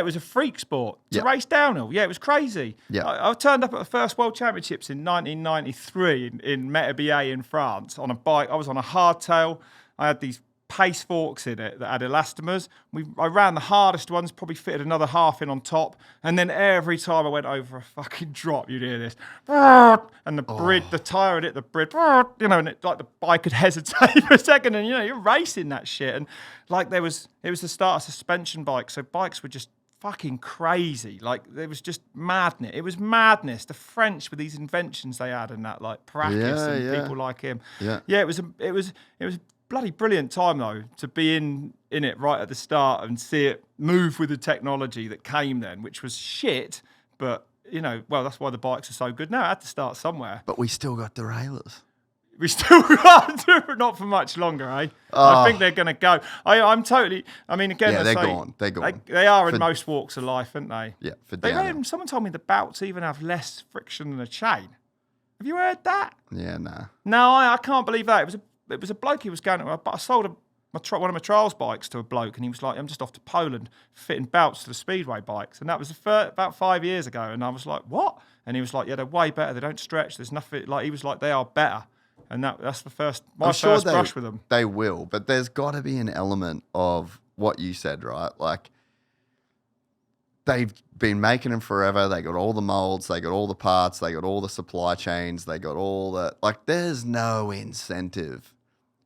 was a freak sport to Yeah. race downhill. Yeah, it was crazy. Yeah. I turned up at the first World Championships in 1993 in MTB in France on a bike. I was on a hardtail. I had these pace forks in it that had elastomers. I ran the hardest ones, probably fitted another half in on top, and then every time I went over a fucking drop, you'd hear this, and the tire would hit the bridge, and the bike could hesitate for a second, and you're racing that shit, and like it was the start of suspension bikes, so bikes were just fucking crazy. Like, it was just madness. It was madness. The French with these inventions they had and that, like Parakis and people like him. Yeah. It was a bloody brilliant time though to be in it right at the start and see it move with the technology that came then, which was shit, but that's why the bikes are so good now. I had to start somewhere. But we still got derailers. We still got not for much longer, eh? I think they're going to go. Again, they're gone. They're gone. They are in most walks of life, aren't they? Yeah, for They downhill. even, someone told me the bouts even have less friction than a chain. Have you heard that? Yeah, nah. No, I can't believe that. It was a bloke he was going to. But I sold one of my trials bikes to a bloke, and he was like, "I'm just off to Poland fitting belts to the speedway bikes," and that was about 5 years ago. And I was like, "What?" And he was like, "Yeah, they're way better. They don't stretch. There's nothing." Like, he was like, "They are better." And that's my first brush with them. They will, but there's got to be an element of what you said, right? Like, they've been making them forever. They got all the molds, they got all the parts, they got all the supply chains, they got all the, like, there's no incentive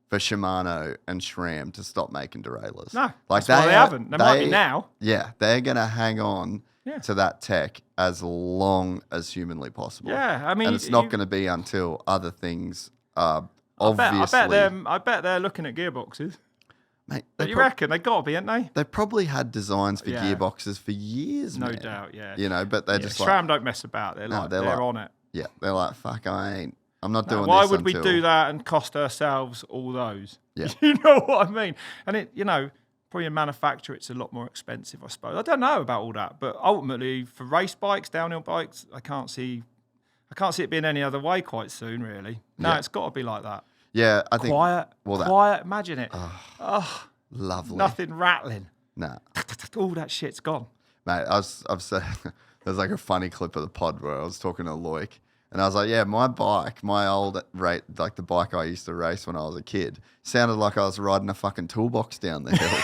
for Shimano and SRAM to stop making derailleurs. No, like that's why they haven't. They might be now. Yeah, they're going to hang on to that tech as long as humanly possible. Yeah, I mean... And it's not going to be until other things are obviously... I bet they're looking at gearboxes. Mate, But you reckon? They got to be, ain't they? They probably had designs for gearboxes for years, No man. doubt, yeah. You know, but they're just like... SRAM don't mess about. They're on it. Yeah, they're like, fuck, I'm not doing why this would we until... do that and cost ourselves all those? Yeah. You know what I mean? And it, probably in manufacture, it's a lot more expensive, I suppose. I don't know about all that, but ultimately for race bikes, downhill bikes, I can't see it being any other way quite soon, really. No, it's got to be like that. Yeah, I think... Quiet. Imagine it. Lovely. Nothing rattling. Nah. All that shit's gone. Mate, I've said... There's like a funny clip of the pod where I was talking to Loic, and I was like, yeah, my bike, my old like the bike I used to race when I was a kid, sounded like I was riding a fucking toolbox down the hill.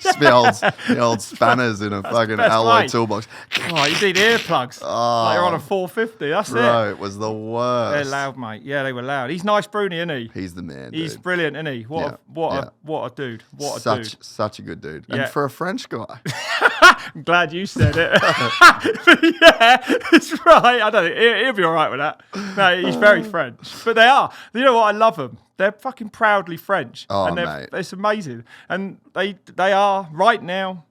Just the old spanners in a fucking alloy toolbox. Oh, you need earplugs. Like you're on a 450. That's bro, it was the worst. They're loud, mate. Yeah, they were loud. He's nice, Bruni, isn't he? He's the man. He's dude. brilliant, isn't he? What a dude. What a dude. Such a good dude. And for a French guy. I'm glad you said it. Yeah, it's right. I don't think he'll be all right with that. No, he's very French. But they are. You know what? I love them. They're fucking proudly French. Oh, and mate. It's amazing. And they are, right now,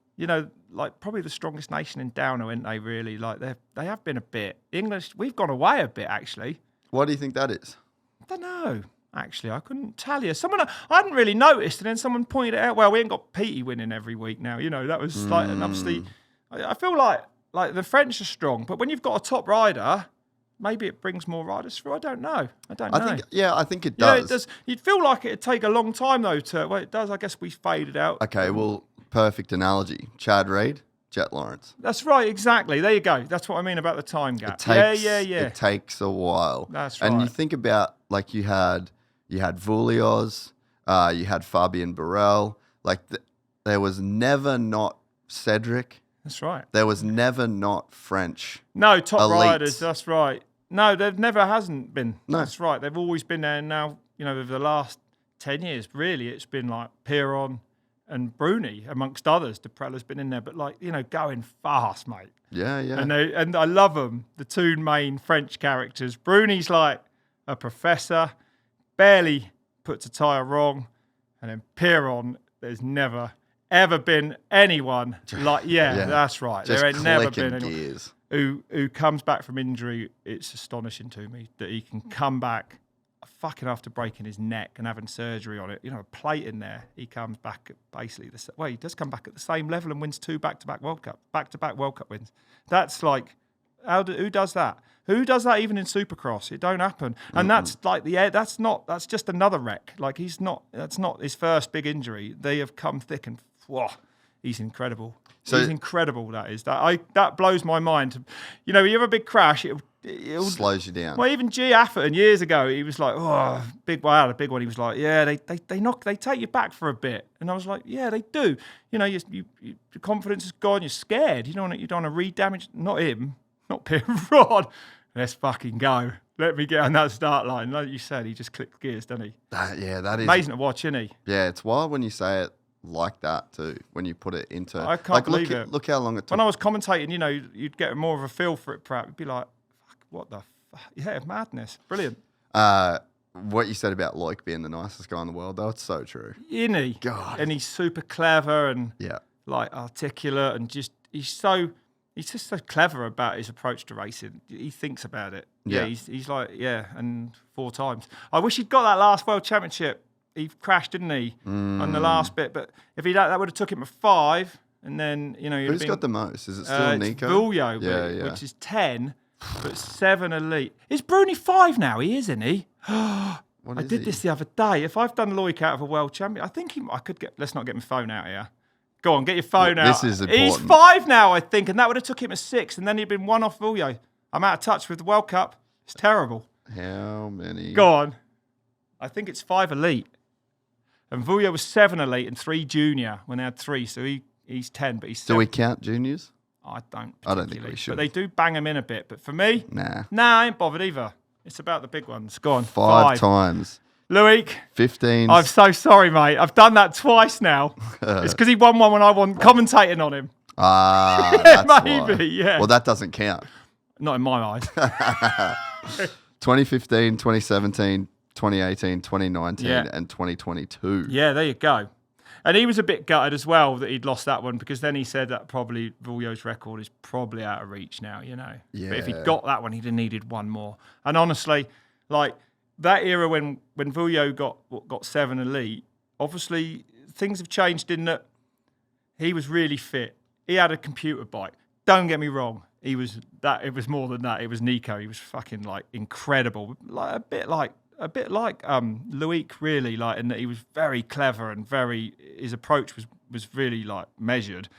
like probably the strongest nation in downhill, aren't they, really? Like, they have been a bit. English, we've gone away a bit, actually. What do you think that is? I don't know. Actually, I couldn't tell you. I hadn't really noticed, and then someone pointed it out. Well, we ain't got Petey winning every week now. That was like, and obviously, I feel like the French are strong, but when you've got a top rider, maybe it brings more riders through. I don't know. I think it does. It does. You'd feel like it'd take a long time though. Well, it does. I guess we faded out. Okay, well, perfect analogy. Chad Reed, Jett Lawrence. That's right. Exactly. There you go. That's what I mean about the time gap. It takes a while. That's right. And you think about, like, you had Voulios, you had Fabien Barrel. Like, there was never not Cedric. That's right. There was never not French. No, top elites. riders. That's right. No, there never hasn't been. No. That's right. They've always been there. And now, over the last 10 years, really, it's been like Piron and Bruni, amongst others. Deprella's been in there, but going fast, mate. Yeah, yeah. And I love them. The two main French characters. Bruni's like a professor, barely puts a tyre wrong, and then Piron, there's never ever been anyone like, that's right. Just there ain't never been anyone gears. who comes back from injury. It's astonishing to me that he can come back fucking after breaking his neck and having surgery on it. A plate in there. He comes back at basically he does come back at the same level and wins 2 back-to-back World Cup wins. That's like, who does that? Who does that even in Supercross? It don't happen. And that's like that's just another wreck. Like, that's not his first big injury. They have come thick and he's incredible. He's incredible, that is. That blows my mind. You have a big crash, it slows you down. Well, even G. Atherton years ago, he was like, big one. He was like, they take you back for a bit. And I was like, yeah, they do. Your confidence is gone, you're scared. You don't want to re-damage, not him, not Piron. Let's fucking go. Let me get on that start line. Like you said, he just clicked gears, doesn't he? That is amazing to watch, isn't he? Yeah, it's wild when you say it like that too. When you put it into, I can't believe it. Look how long it took. When I was commentating, you'd get more of a feel for it. Perhaps you'd be like, "Fuck, what the? Yeah, madness, brilliant." What you said about Loic being the nicest guy in the world, though, it's so true. Isn't he? God, and he's super clever and like articulate and just he's just so clever about his approach to racing. He thinks about it. Yeah. He's like, and 4 times. I wish he'd got that last World Championship. He crashed, didn't he, on the last bit? But if that would have took him a 5, and then who's got the most? Is it still Nico? It's Vulio, which is 10, but 7 elite. Is Bruni 5 now? He is, isn't he? I did this the other day. If I've done Loic out of a world champion, I think I could get. Let's not get my phone out here. Go on, get your phone out. This is important. He's 5 now, I think, and that would have took him a 6, and then he'd been 1 off Vulio. I'm out of touch with the World Cup. It's terrible. How many? Go on. I think it's 5 elite. And Vuyo was 7 elite and 3 junior when they had 3. So he's 10, but he's 7. Do we count juniors? I don't think we should. But they do bang them in a bit. But for me, Nah, I ain't bothered either. It's about the big ones. Go on. 5 times. Loic. 15. I'm so sorry, mate. I've done that twice now. It's because he won one when I won commentating on him. Ah, that's maybe, why. yeah. Well, that doesn't count. Not in my eyes. 2015, 2017, 2018, 2019, and 2022. Yeah, there you go. And he was a bit gutted as well that he'd lost that one because then he said that probably Vuyo's record is probably out of reach now, you know. Yeah. But if he'd got that one, he'd have needed one more. And honestly, like that era when Vuyo got 7 elite, obviously things have changed in that he was really fit. He had a computer bike. Don't get me wrong. It was more than that. It was Nico. He was fucking like incredible. Like a bit like Loic, really, like, in that he was very clever and his approach was really like measured.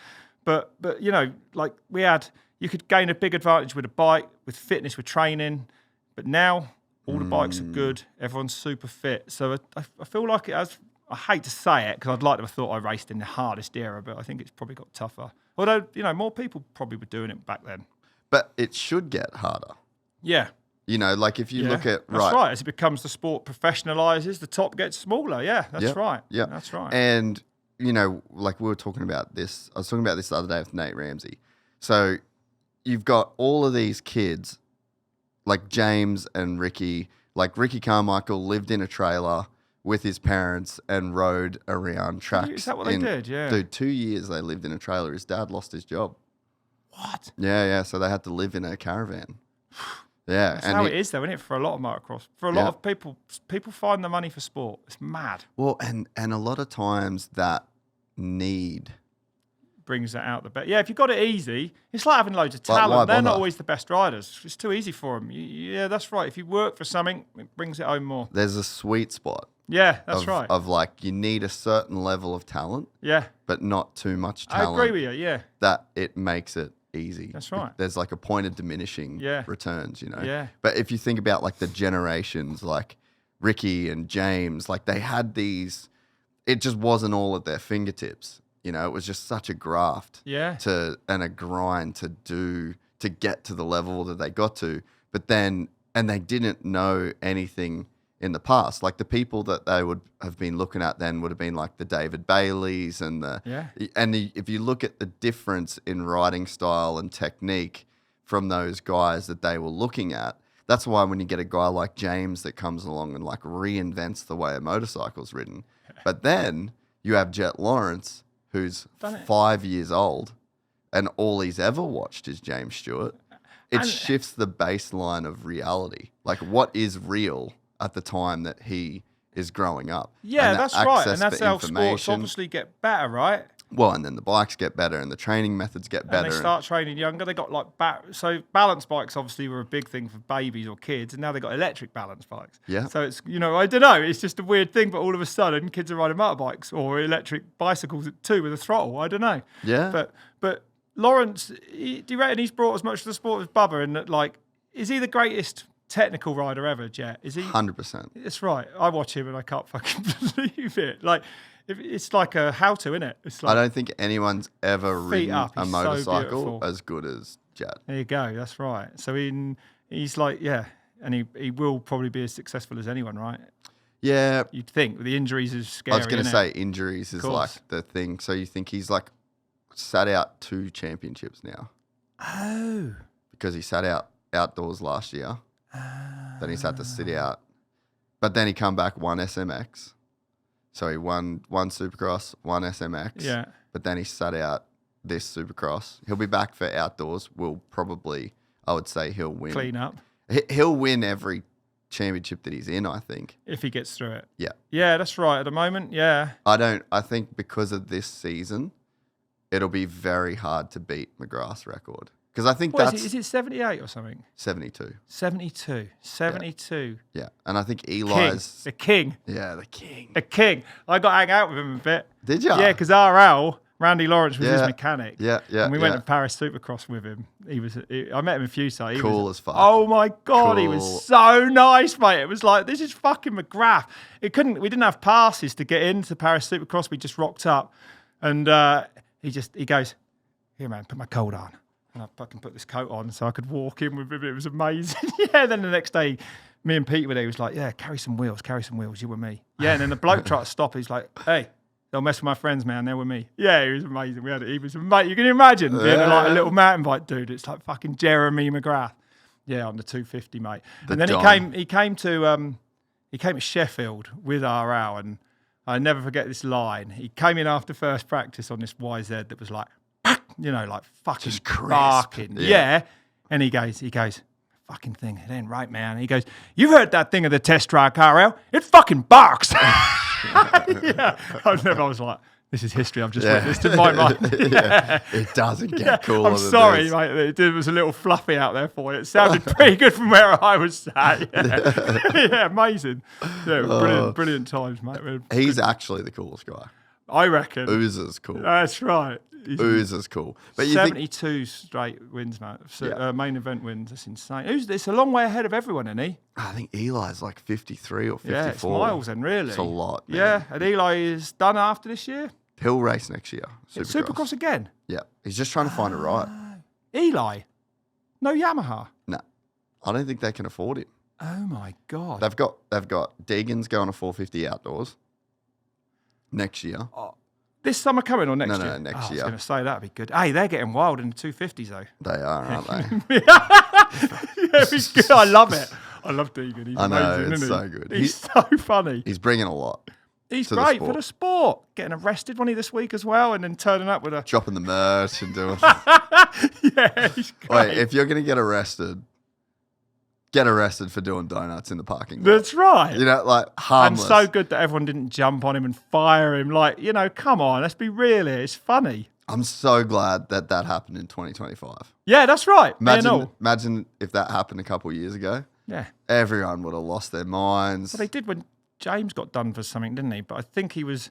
But you know, like you could gain a big advantage with a bike, with fitness, with training. But now all the bikes are good. Everyone's super fit. So I feel like it has. I hate to say it because I'd like to have thought I raced in the hardest era, but I think it's probably got tougher. Although, you know, more people probably were doing it back then. But it should get harder. Yeah. You know, like if you look at... That's right. As it becomes the sport professionalises, the top gets smaller. Yeah, that's right. Yeah. That's right. And, you know, like we were talking about this. I was talking about this the other day with Nate Ramsey. So you've got all of these kids, like James and Ricky. Like Ricky Carmichael lived in a trailer with his parents and rode around tracks. Is that what they did? Yeah. Dude, 2 years they lived in a trailer. His dad lost his job. What? Yeah. So they had to live in a caravan. Yeah. That's how it is, though, isn't it? For a lot of motocross. For a lot of people find the money for sport. It's mad. Well, and a lot of times that need brings that out the best. Yeah, if you've got it easy, it's like having loads of talent. Why They're not bother? always the best riders. It's too easy for them. Yeah, that's right. If you work for something, it brings it home more. There's a sweet spot. Yeah, that's right. Of like, you need a certain level of talent. Yeah. But not too much talent. I agree with you, yeah. That it makes it easy. That's right. There's like a point of diminishing returns, you know? Yeah. But if you think about like the generations, like Ricky and James, like they had these, it just wasn't all at their fingertips. You know, it was just such a graft and a grind to get to the level that they got to. But then, and they didn't know anything in the past. Like the people that they would have been looking at then would have been like the David Baileys and if you look at the difference in riding style and technique from those guys that they were looking at, that's why when you get a guy like James that comes along and like reinvents the way a motorcycle's ridden. But then you have Jett Lawrence, who's 5 years old, and all he's ever watched is James Stewart. It shifts the baseline of reality. Like what is real at the time that he is growing up. Yeah, that's right. And that's how sports obviously get better, right? Well, and then the bikes get better and the training methods get better. And they start training younger. They got like so balance bikes obviously were a big thing for babies or kids, and now they got electric balance bikes. Yeah. So it's, you know, I don't know. It's just a weird thing, but all of a sudden kids are riding motorbikes or electric bicycles too with a throttle. I don't know. Yeah. But Lawrence, do you reckon he's brought as much to the sport as Bubba? And that, like, is he the greatest technical rider ever, Jett? Is he? 100%. That's right. I watch him and I can't fucking believe it. Like, it's like a how-to, isn't it? It's like, I don't think anyone's ever ridden a motorcycle so as good as Jett. There you go. That's right. So he's like, and he will probably be as successful as anyone, right? Yeah. You'd think. The injuries is scary. I was going to say injuries is like the thing. So you think he's like sat out 2 championships now. Oh. Because he sat out outdoors last year. Then he's had to sit out. But then he come back, won SMX. So he won Supercross, won SMX. Yeah. But then he sat out this Supercross. He'll be back for outdoors. Will probably, I would say he'll win. Clean up. He'll win every championship that he's in, I think. If he gets through it. Yeah. Yeah, that's right. At the moment, yeah. I think because of this season, it'll be very hard to beat McGrath's record. Because I think is it 78 or something? 72. 72. Yeah. And I think Eli's... The king. Yeah, the king. The king. I got to hang out with him a bit. Did you? Yeah, because RL, Randy Lawrence was his mechanic. Yeah. And we went to Paris Supercross with him. I met him a few times. Cool as fuck. Oh my God, he was so nice, mate. It was like, this is fucking McGrath. We didn't have passes to get into Paris Supercross. We just rocked up. And he goes, here, man, put my coat on. And I fucking put this coat on so I could walk in with him. It was amazing. Then the next day, me and Pete were there. He was like, yeah, carry some wheels, you and me. Yeah, and then the bloke tried to stop. He's like, hey, don't mess with my friends, man. They're with me. Yeah, he was amazing. He was amazing. You can imagine being like a little mountain bike dude. It's like fucking Jeremy McGrath. Yeah, on the 250, mate. And then he came to Sheffield with RL, and I never forget this line. He came in after first practice on this YZ that was like, like fucking just barking. Yeah. And he goes, fucking thing, it ain't right, man. He goes, you've heard that thing of the test track, RL? It fucking barks. Yeah. I was like, this is history I've just witnessed in my mind. It doesn't get cooler. I'm sorry, mate. It was a little fluffy out there for you. It sounded pretty good from where I was sat. Yeah, amazing. Yeah, brilliant times, mate. He's actually the coolest guy. I reckon. Oozer's cool. That's right. Oozer's cool. But 72 straight wins, mate. Main event wins. That's insane. It's a long way ahead of everyone, isn't he? I think Eli's like 53 or 54. Yeah, it's miles then, really. It's a lot, man. Yeah, and Eli is done after this year. He'll race next year. Supercross again? Yeah. He's just trying to find it right. Eli? No Yamaha? No. I don't think they can afford him. Oh, my God. They've got Deegans going to 450 outdoors next year. Oh. This summer coming or next year? No, next year. I was going to say that'd be good. Hey, they're getting wild in the 250s though. They are, aren't they? Yeah, he's good. I love it. I love Deegan. He's amazing, it's isn't so he? good. He's so funny. He's bringing a lot. He's great for the sport. Getting arrested one this week as well, and then turning up with a dropping the merch and doing. Yeah, he's great. Wait, if you're going to get arrested for doing donuts in the parking lot. That's right. Like harmless. And so good that everyone didn't jump on him and fire him. Like, come on, let's be real here. It's funny. I'm so glad that happened in 2025. Yeah, that's right. Imagine if that happened a couple of years ago. Yeah. Everyone would have lost their minds. Well, they did when James got done for something, didn't he? But I think he was...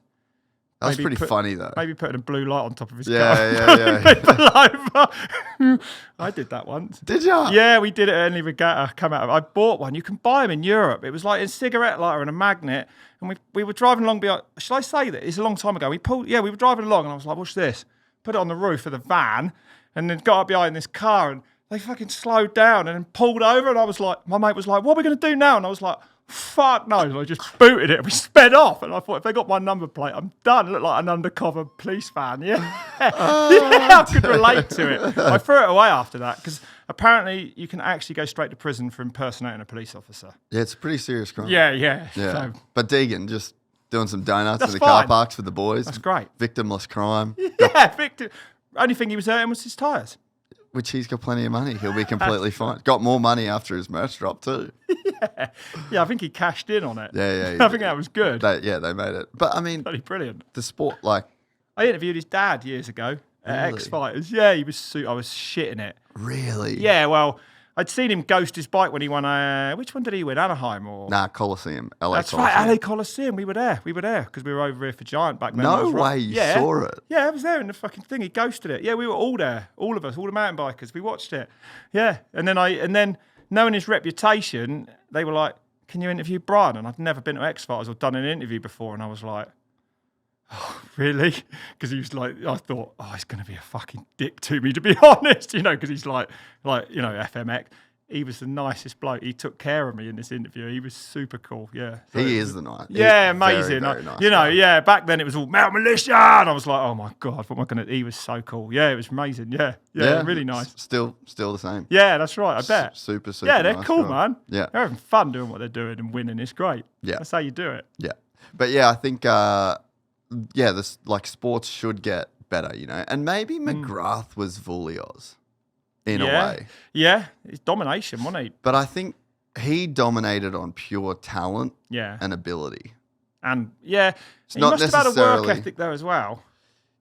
That was pretty funny, though. Maybe putting a blue light on top of his car. Yeah. I did that once. Did you? Yeah, we did it at any regatta. I bought one. You can buy them in Europe. It was like a cigarette lighter and a magnet. And we were driving along behind... Shall I say that? It's a long time ago. We were driving along and I was like, what's this? Put it on the roof of the van and then got up behind this car and they fucking slowed down and then pulled over and I was like... My mate was like, what are we going to do now? And I was like... Fuck no. And I just booted it and we sped off. And I thought, if they got my number plate, I'm done. Look like an undercover police van. Yeah. I could relate to it. I threw it away after that because apparently you can actually go straight to prison for impersonating a police officer. Yeah, it's a pretty serious crime. Yeah. So, but Deegan, just doing some donuts in the car parks for the boys. That's great. Victimless crime. Yeah, victim. Only thing he was hurting was his tyres. Which he's got plenty of money. He'll be completely fine. Got more money after his merch drop too. Yeah, I think he cashed in on it. Yeah. I think that was good. They made it. But I mean, bloody brilliant. The sport, like, I interviewed his dad years ago at X Fighters. Yeah, I was shitting it. Really? Yeah. Well, I'd seen him ghost his bike when he won. Which one did he win? Anaheim or? Coliseum. LA. That's Coliseum. right, LA Coliseum. We were there because we were over here for Giant back then. No way you saw it. Yeah, I was there in the fucking thing. He ghosted it. Yeah, we were all there, all of us, all the mountain bikers. We watched it. Yeah, and then knowing his reputation, they were like, "Can you interview Brian?" And I've never been to X Fighters or done an interview before, and I was like, oh, really? Because he was like, I thought, he's going to be a fucking dick to me, to be honest, because he's like, FMX. He was the nicest bloke. He took care of me in this interview. He was super cool. Yeah. So he is the nice. Yeah, amazing. Very, very nice back then it was all Mount Militia. And I was like, oh my God, what am I going to... He was so cool. Yeah, it was amazing. Yeah, really nice. Still the same. Yeah, that's right. I bet. Super Yeah, they're nice cool, guy. man. Yeah. They're having fun doing what they're doing and winning. It's great. Yeah. That's how you do it. Yeah. But yeah, I think, this like sports should get better, and maybe McGrath was Vulio's. In a way. Yeah, it's domination, wasn't he? But I think he dominated on pure talent and ability. And he must have had a work ethic though as well.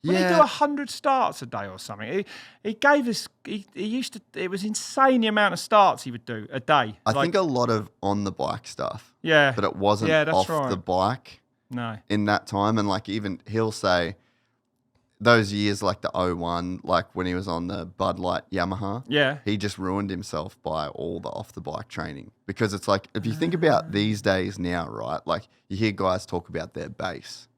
When he do 100 starts a day or something, he gave us, he used to, it was insane the amount of starts he would do a day. I think a lot of on the bike stuff. Yeah. But it wasn't off the bike. No. In that time. And like even he'll say those years like the '01, like when he was on the Bud Light Yamaha, Yeah. he just ruined himself by all the off the bike training. Because it's like, if you think about these days now, right? Like you hear guys talk about their base.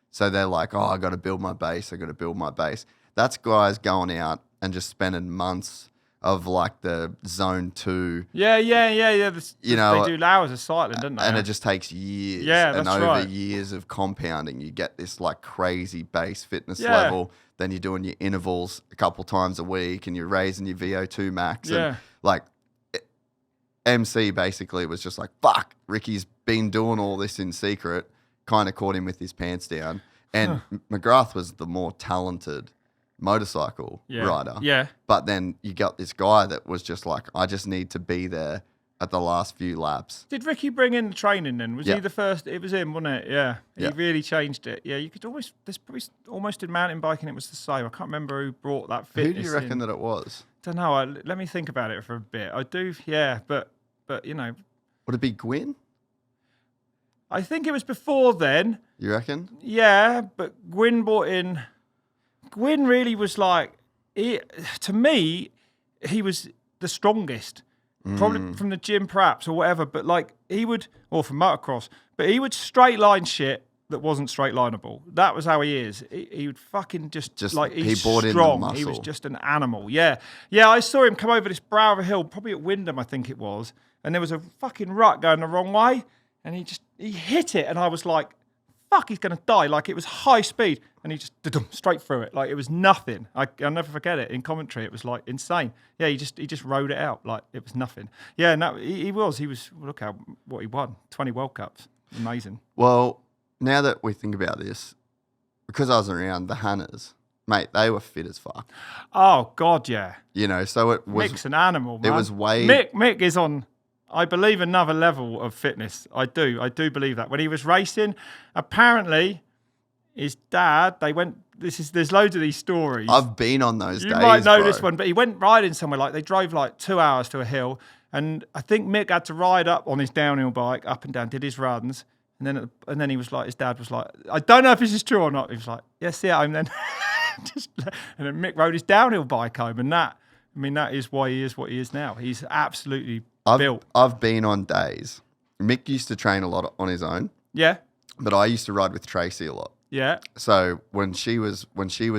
So they're like, oh, I got to build my base. I got to build my base. That's guys going out and just spending months of like the zone 2. Yeah. You know, they do hours of cycling, don't they? And it just takes years. Yeah, and that's over right. years of compounding, you get this like crazy base fitness Yeah. level. Then you're doing your intervals a couple times a week and you're raising your VO2 max. Yeah. And like MC basically was just like, fuck, Ricky's been doing all this in secret, kind of caught him with his pants down. And McGrath was the more talented motorcycle rider. Yeah. But then you got this guy that was just like, I just need to be there at the last few laps. Did Ricky bring in the training then? Was Yeah. he the first? It was him, wasn't it? Yeah. He Yeah. really changed it. Yeah, you could always, there's probably almost in mountain biking, it was the same. I can't remember who brought that fitness Who do you reckon that it was? Don't know. Let me think about it for a bit. I do, yeah, but you know, Would it be Gwyn? I think it was before then. You reckon? Yeah, but Gwyn brought in. Gwyn really was like, to me, he was the strongest. Probably from the gym, perhaps, or whatever. But like he would, or from motocross, but he would straight line shit that wasn't straight lineable. That was how he is. He would fucking just like he's he bought strong. in the He was muscle. just an animal. Yeah. I saw him come over this brow of a hill, probably at Wyndham, I think it was, and there was a fucking rut going the wrong way, and he hit it, and I was like, fuck, he's gonna die. Like it was high speed, and he just straight through it. Like it was nothing. I'll never forget it. In commentary, it was like insane. Yeah, he just rode it out like it was nothing. Yeah, no, he was. Look what he won. 20 World Cups. Amazing. Well, now that we think about this, because I was around the Hannahs, mate, they were fit as fuck. Oh God, yeah. You know, so it was. Mick's an animal, man. It was way. Mick is on, I believe, another level of fitness. I do believe that. When he was racing, apparently, his dad, there's loads of these stories. I've been on those days. You might know bro. this one, but he went riding somewhere, like they drove like 2 hours to a hill, and I think Mick had to ride up on his downhill bike, up and down, did his runs, and then he was like, his dad was like, I don't know if this is true or not. He was like, yeah, see you at home then. And then Mick rode his downhill bike home, and that is why he is what he is now. He's absolutely built. I've been on days. Mick used to train a lot on his own. Yeah. But I used to ride with Tracy a lot. Yeah. So when she was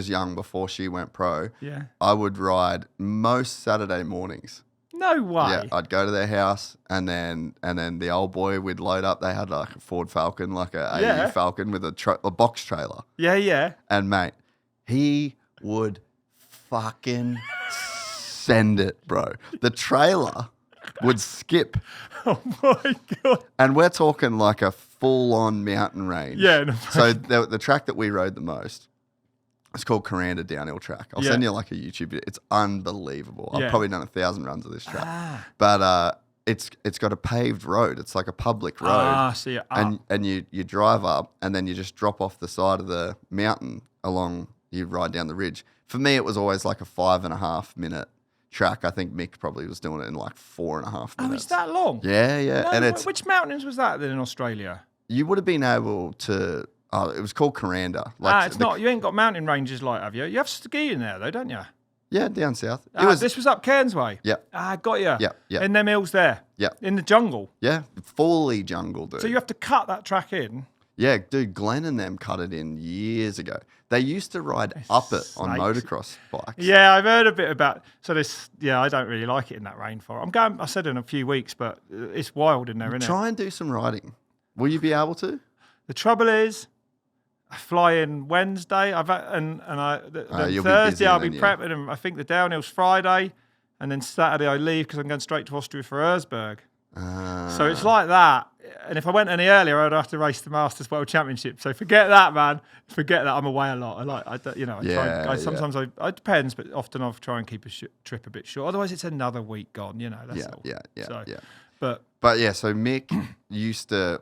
young, before she went pro, Yeah. I would ride most Saturday mornings. No way. Yeah, I'd go to their house, and then the old boy would load up. They had like a Ford Falcon, like a AE Falcon with a box trailer. Yeah, yeah. And mate, he would fucking send it, bro. The trailer would skip. Oh my God. And we're talking like a full-on mountain range. Yeah. No, So the track that we rode the most, it's called Coranda Downhill Track. I'll send you like a YouTube video. It's unbelievable. I've probably done 1,000 runs of this track. But it's got a paved road. It's like a public road. So you're And you drive up, and then you just drop off the side of the mountain along, you ride down the ridge. For me, it was always like a 5.5 minute track. I think Mick probably was doing it in like 4.5 minutes. Oh, it's that long? Yeah, yeah. No, and it's which mountains was that then in Australia? you would have been able to. Oh, it was called Coranda. It's not. You ain't got mountain ranges like, have you? You have skiing there though, don't you? Yeah, down south. This was up Cairns way. Yeah. Got you. Yeah. In them hills there. Yeah. In the jungle. Yeah, fully jungle, dude. So you have to cut that track in. Yeah, dude, Glenn and them cut it in years ago. They used to ride up it on Snakes. motocross bikes. Yeah, I've heard a bit about. So this. Yeah, I don't really like it in that rainforest. I'm going. I said in a few weeks, but it's wild in there, isn't it? Try and do some riding. Will you be able to? The trouble is, I fly in Wednesday. You'll be Thursday busy I'll then, be yeah. prepping, and I think the downhill's Friday, and then Saturday I leave because I'm going straight to Austria for Erzberg. So it's like that. And if I went any earlier, I'd have to race the Masters World Championship. So forget that, man. Forget that. I'm away a lot. Sometimes it depends, but often I'll try and keep a trip a bit short. Otherwise, it's another week gone. You know, that's all. Yeah. But yeah, so Mick used to,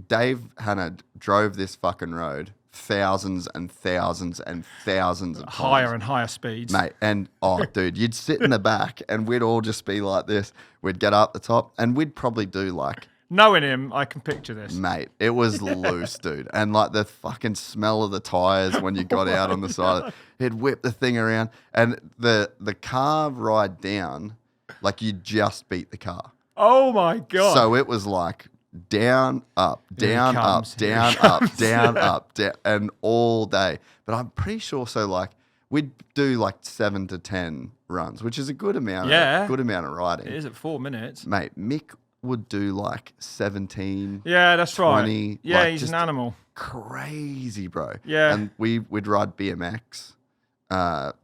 Dave Hanna drove this fucking road thousands and thousands and thousands of times. higher and higher speeds. Mate, and dude, you'd sit in the back and we'd all just be like this. We'd get up the top and we'd probably do like Knowing him, I can picture this. Mate, it was loose, dude. And like the fucking smell of the tires when you got out on the side, he'd whip the thing around. And the car ride down, like you just beat the car. Oh my God. So it was like down, up, down, up, and all day. But I'm pretty sure, so like we'd do like 7 to 10 runs, which is a good amount of riding. It is at 4 minutes. Mate, Mick would do like 17. Yeah, that's 20, right. Yeah, like he's just an animal. Crazy, bro. Yeah. And we'd ride BMX.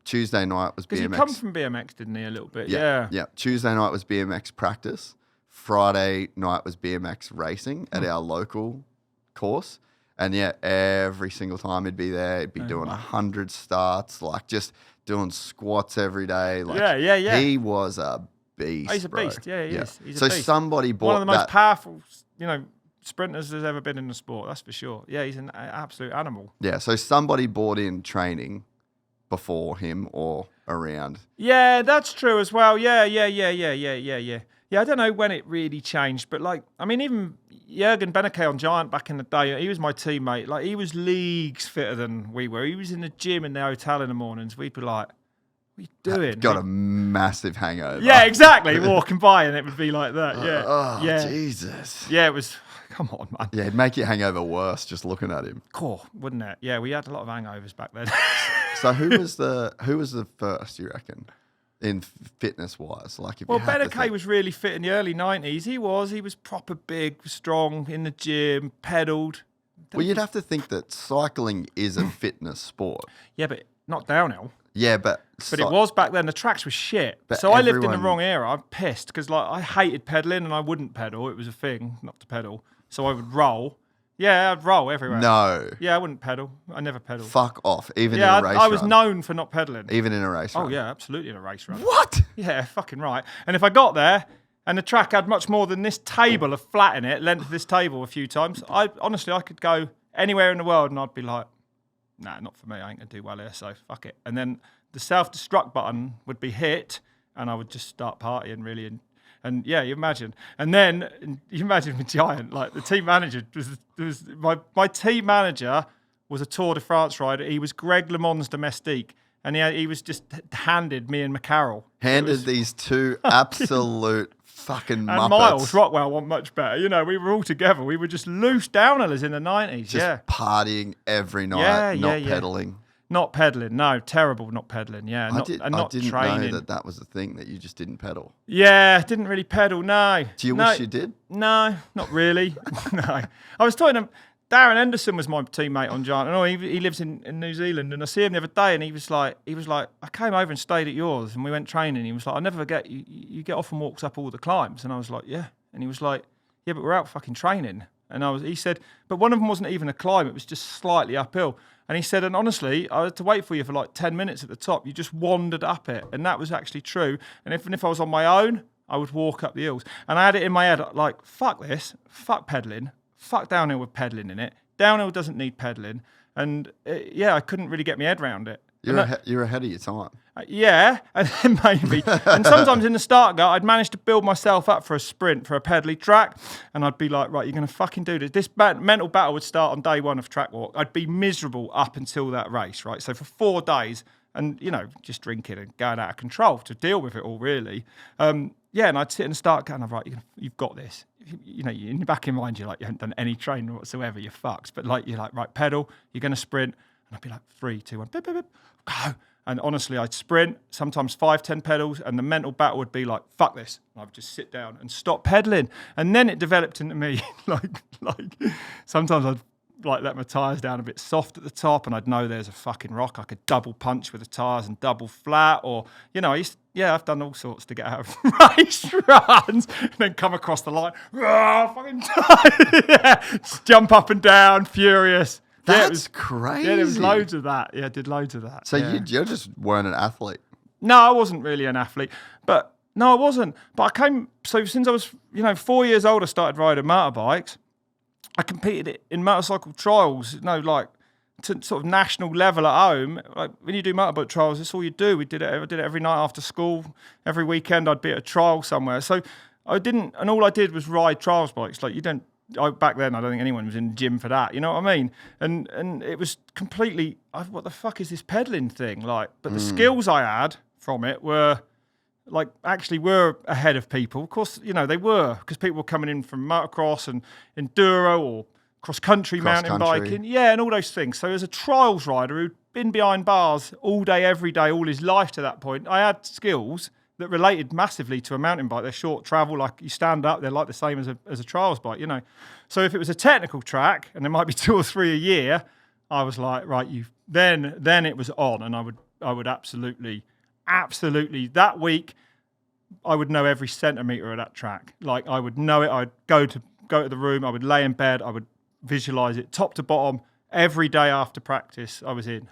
Tuesday night was BMX. Because he come from BMX, didn't he, a little bit? Yeah. Tuesday night was BMX practice. Friday night was BMX racing at our local course. And yeah, every single time he'd be there, he'd be doing 100 starts, like just doing squats every day. Like, yeah. He was a beast. Oh, he's a bro. beast. Yeah, he is. He's so a beast. somebody bought one of the most that. powerful, sprinters there's ever been in the sport. That's for sure. Yeah, he's an absolute animal. Yeah, so somebody bought in training before him or around. Yeah, that's true as well. Yeah. Yeah, I don't know when it really changed, but like, I mean, even Jürgen Beneke on Giant back in the day, he was my teammate. Like, he was leagues fitter than we were. He was in the gym in the hotel in the mornings. We'd be like, what are you doing? Got a massive hangover. Yeah, exactly. Walking by and it would be like that. Yeah. Jesus. Yeah, it was, come on, man. Yeah, it'd make your hangover worse just looking at him. Cool, wouldn't it? Yeah, we had a lot of hangovers back then. So who was the first, you reckon? In fitness wise, like if Beneke was really fit in the early 90s. He was proper big, strong in the gym, pedalled. Well, you'd have to think that cycling is a fitness sport. Yeah, but not downhill. Yeah, but it was back then. The tracks were shit. So I lived in the wrong era. I'm pissed because like I hated pedaling and I wouldn't pedal. It was a thing not to pedal. So I would roll. Yeah, I'd roll everywhere. No. Yeah, I wouldn't pedal. I never pedaled. Fuck off. Even in a race I was run. known for not pedaling. Even in a race run. Oh, yeah, absolutely in a race run. What? Yeah, fucking right. And if I got there and the track had much more than this table of flat in it, length of this table a few times, I could go anywhere in the world and I'd be like, nah, not for me. I ain't going to do well here, so fuck it. And then the self-destruct button would be hit and I would just start partying really. And yeah, you imagine. And then you imagine with Giant, like the team manager was my team manager was a Tour de France rider. He was Greg LeMond's domestique. And he was just handed me and McCarroll. These two absolute fucking muppets. And Miles Rockwell weren't much better. We were all together. We were just loose downhillers in the 90s. Just partying every night, not pedaling. Not pedaling, no. Terrible not pedaling, yeah. I didn't training. know that was a thing, that you just didn't pedal. Yeah, didn't really pedal, no. Do you wish you did? No, not really. No. I was talking to Darren Henderson was my teammate on Giant. I know he lives in New Zealand, and I see him the other day, and he was like, I came over and stayed at yours, and we went training. He was like, I never forget, you get off and walks up all the climbs. And I was like, yeah. And he was like, yeah, but we're out fucking training. And he said, but one of them wasn't even a climb, it was just slightly uphill. And he said, and honestly, I had to wait for you for like 10 minutes at the top. You just wandered up it. And that was actually true. And if I was on my own, I would walk up the hills. And I had it in my head, like, fuck this, fuck pedaling, fuck downhill with pedaling in it. Downhill doesn't need pedaling. And I couldn't really get my head around it. You're ahead of your time. Yeah, and then maybe. And sometimes in the start go, I'd manage to build myself up for a sprint, for a pedally track, and I'd be like, right, you're going to fucking do this. This mental battle would start on day one of track walk. I'd be miserable up until that race, right? So for 4 days, and, just drinking and going out of control to deal with it all, really. And I'd sit and start going, right, you've got this. In the back of your mind, you're like, you haven't done any training whatsoever, you're fucked. But like, you're like, right, pedal, you're going to sprint. And I'd be like, 3, 2, 1, beep, beep, beep, go. And honestly, I'd sprint, sometimes 5, 10 pedals, and the mental battle would be like, fuck this. And I would just sit down and stop pedaling. And then it developed into me, like sometimes I'd like let my tyres down a bit soft at the top, and I'd know there's a fucking rock. I could double punch with the tyres and double flat, or, I've done all sorts to get out of race runs, and then come across the line, fucking just jump up and down, furious. That's crazy. Yeah, there was loads of that. Yeah, I did loads of that. So you just weren't an athlete? No, I wasn't really an athlete. But no, I wasn't. But since I was, 4 years old, I started riding motorbikes. I competed in motorcycle trials, to sort of national level at home. Like when you do motorbike trials, that's all you do. I did it every night after school. Every weekend I'd be at a trial somewhere. So I didn't, and all I did was ride trials bikes. Like back then, I don't think anyone was in the gym for that. You know what I mean? And it was completely, what the fuck is this pedaling thing? Like, but the skills I had from it were ahead of people. Of course, they were, because people were coming in from motocross and enduro or cross-country mountain biking. Yeah, and all those things. So as a trials rider who'd been behind bars all day, every day, all his life to that point, I had skills that related massively to a mountain bike. They're short travel, like you stand up, they're like the same as a trials bike, So if it was a technical track, and there might be 2 or 3 a year, I was like, right, then it was on, and I would absolutely that week, I would know every centimetre of that track. Like I would know it. I'd go to the room. I would lay in bed. I would visualise it top to bottom. Every day after practice, I was in.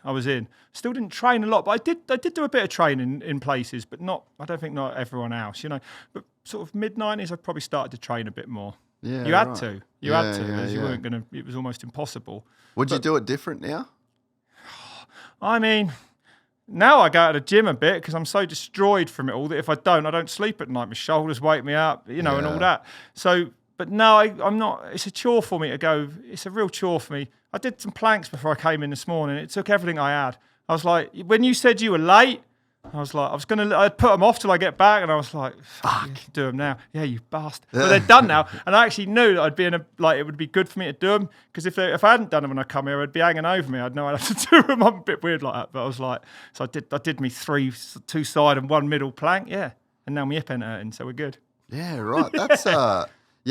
Still didn't train a lot, but I did do a bit of training in places, but I don't think not everyone else, But sort of mid-90s, I probably started to train a bit more. Yeah, you had to. You had to, because you weren't going to. It was almost impossible. Would you do it different now? I mean, now I go to the gym a bit because I'm so destroyed from it all that if I don't sleep at night. My shoulders wake me up, and all that. So, but no, I'm not. It's a chore for me to go. It's a real chore for me. I did some planks before I came in this morning. It took everything I had. I was like, when you said you were late, I'd put them off till I get back, and I was like, fuck, do them now. Yeah, you bastard. But they're done now, and I actually knew that I'd be it would be good for me to do them, because if I hadn't done them when I come here, it'd be hanging over me. I'd know I'd have to do them. I'm a bit weird like that, but I was like, so I did me 3 2-side and 1 middle plank, yeah, and now my hip ain't hurting, so we're good. Yeah, right. That's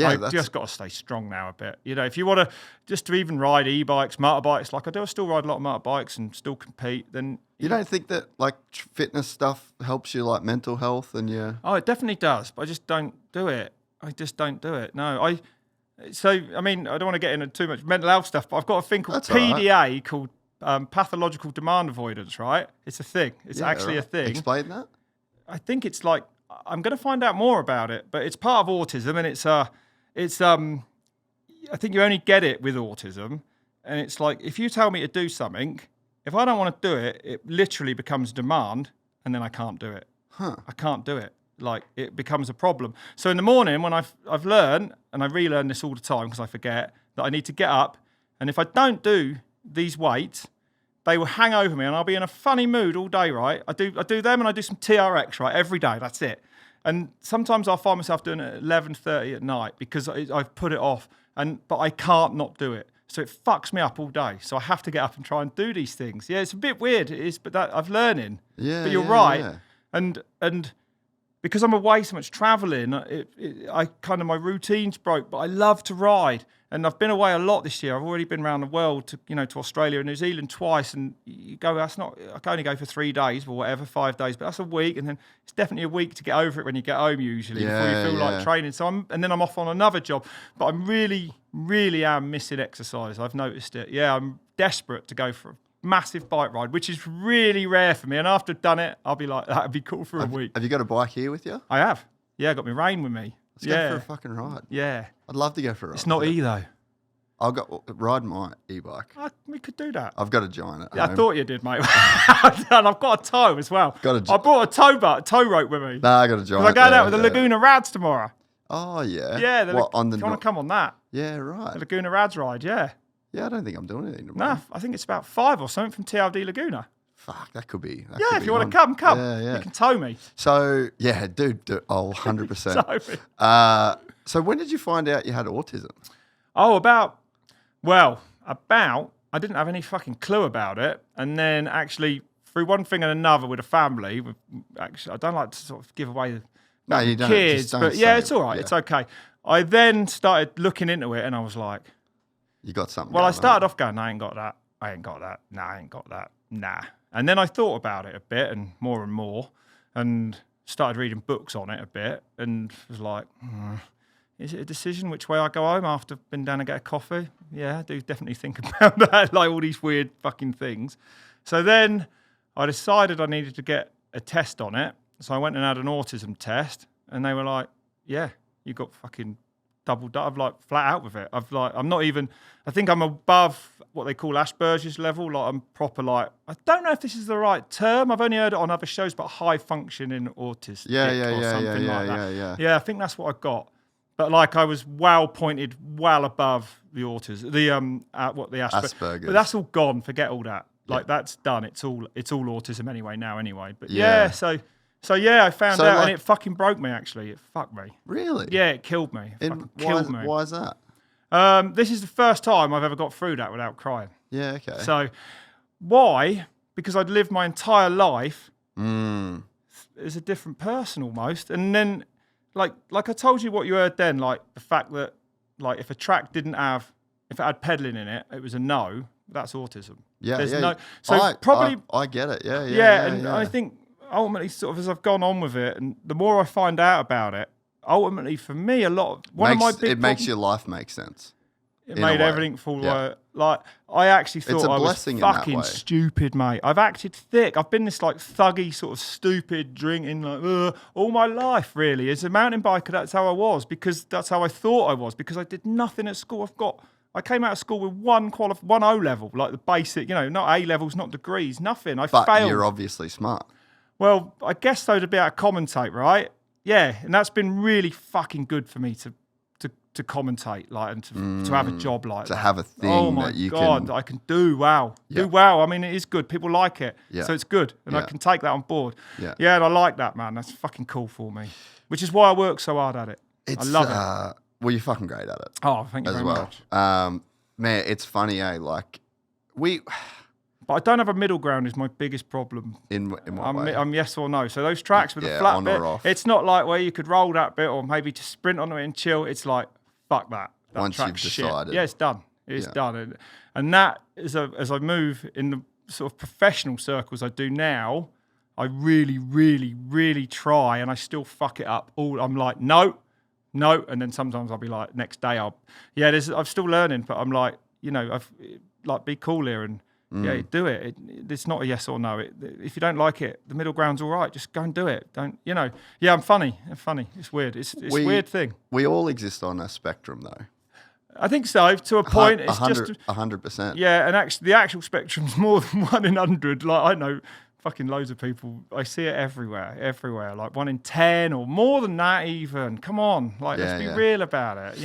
I've just got to stay strong now a bit. If you want to even ride e-bikes, motorbikes, like I do, I still ride a lot of motorbikes and still compete, then... You don't think that like fitness stuff helps you, like mental health and Oh, it definitely does, but I just don't do it. No, I mean, I don't want to get into too much mental health stuff, but I've got a thing called PDA, called pathological demand avoidance, right? It's a thing. It's actually a thing. Explain that. I think it's like, I'm going to find out more about it, but it's part of autism, and I think you only get it with autism, and it's like, if you tell me to do something, if I don't want to do it, it literally becomes demand, and then I can't do it. I can't do it. Like, it becomes a problem. So in the morning, when I've learned, and I relearn this all the time because I forget, that I need to get up, and if I don't do these weights, they will hang over me, and I'll be in a funny mood all day, right? I do them, and I do some TRX, right, every day. That's it. And sometimes I'll find myself doing it at 11:30 at night because I've put it off, but I can't not do it. So it fucks me up all day. So I have to get up and try and do these things. Yeah, it's a bit weird. It is, but I've learning. Yeah, but you're right. Yeah. And because I'm away so much traveling, my routine's broke. But I love to ride, and I've been away a lot this year. I've already been around the world to Australia and New Zealand twice. And you go, I can only go for 3 days or whatever, 5 days, but that's a week, and then it's definitely a week to get over it when you get home usually before you feel like training. So then I'm off on another job. But I'm really, really am missing exercise. I've noticed it. Yeah, I'm desperate to go for a massive bike ride, which is really rare for me. And after I've done it, I'll be like, that'd be cool for a week. Have you got a bike here with you? I have. Yeah, I got my rain with me. Let's go for a fucking ride. Yeah. I'd love to go for a ride. It's not though. I'll go ride my e-bike. We could do that. I've got a giant at home. I thought you did, mate. And I've got a tow as well. I brought a tow rope with me. Nah, I got a giant. I'm going out with the Laguna Rads tomorrow. Oh, yeah. Yeah. Do you want to come on that? Yeah, right. The Laguna Rads ride, yeah. Yeah, I don't think I'm doing anything tomorrow. No, I think it's about 5 or something from TLD Laguna. Fuck, that could be. If you want to come. Yeah. You can tow me. So, yeah, dude, I'll 100%. So when did you find out you had autism? Oh, I didn't have any fucking clue about it. And then actually, through one thing and another with a family, I don't like to sort of give away you don't, kids, but yeah, it's all right. Yeah. It's okay. I then started looking into it, and I was like, you got something. Well, I started off going, I ain't got that. Nah, I ain't got that. Nah. And then I thought about it a bit and more, and started reading books on it a bit, and was like, is it a decision which way I go home after I've been down and get a coffee? Yeah, I do definitely think about that, like all these weird fucking things. So then I decided I needed to get a test on it. So I went and had an autism test, and they were like, yeah, you got fucking I've like flat out with it. I'm not even. I think I'm above what they call Asperger's level. Like I'm proper. Like I don't know if this is the right term. I've only heard it on other shows, but high functioning autistic or something like that. Yeah, I think that's what I got. But like I was pointed well above the autism, the Asperger's. But that's all gone. Forget all that. Like that's done. It's all autism anyway now. Anyway, but So yeah, I found out, and it fucking broke me. Actually, it fucked me. Really? Yeah, it killed me. It fucking killed me. Why is that? This is the first time I've ever got through that without crying. Yeah, okay. So why? Because I'd lived my entire life as a different person almost, and then like I told you what you heard then, like the fact that like if a track if it had pedaling in it, it was a no. That's autism. Yeah, There's yeah. No, so probably I get it. Yeah. I think. Ultimately, sort of as I've gone on with it, and the more I find out about it, ultimately for me, it makes your life make sense. It made everything fall like I actually thought I was fucking stupid, mate. I've acted thick. I've been this like thuggy sort of stupid drinking like all my life. Really, as a mountain biker, that's how I was because that's how I thought I was because I did nothing at school. I came out of school with one O level, like the basic, not A levels, not degrees, nothing. But failed. You're obviously smart. Well, I guess so to be able to commentate, right? Yeah, and that's been really fucking good for me to commentate, like, and to have a job like to that. have a thing oh my that you God, can... I can do well. Yeah. Do well. I mean, it is good. People like it, so it's good, and I can take that on board. Yeah, and I like that, man. That's fucking cool for me, which is why I work so hard at it. I love it. Well, you're fucking great at it. Oh, thank you very much. Man, it's funny, like But I don't have a middle ground is my biggest problem. In what way? I'm yes or no. So those tracks with a flat bit, it's not like where you could roll that bit or maybe just sprint onto it and chill. It's like, fuck that. Once you've decided. Yeah, it's done. It's done. And that, as I move in the sort of professional circles I do now, I really, really, really try and I still fuck it up. I'm like, no. And then sometimes I'll be like, next day I'm still learning, but I'm like, I've like, be cool here and, yeah, do it. It's not a yes or no. If you don't like it, the middle ground's all right. Just go and do it. Don't, Yeah, I'm funny. It's weird. It's a weird thing. We all exist on a spectrum, though. I think so. To a point, it's 100%. Yeah, and actually, the actual spectrum's more than 1 in 100. Like I know, fucking loads of people. I see it everywhere. Like 1 in 10 or more than that, even. Come on, like let's be real about it.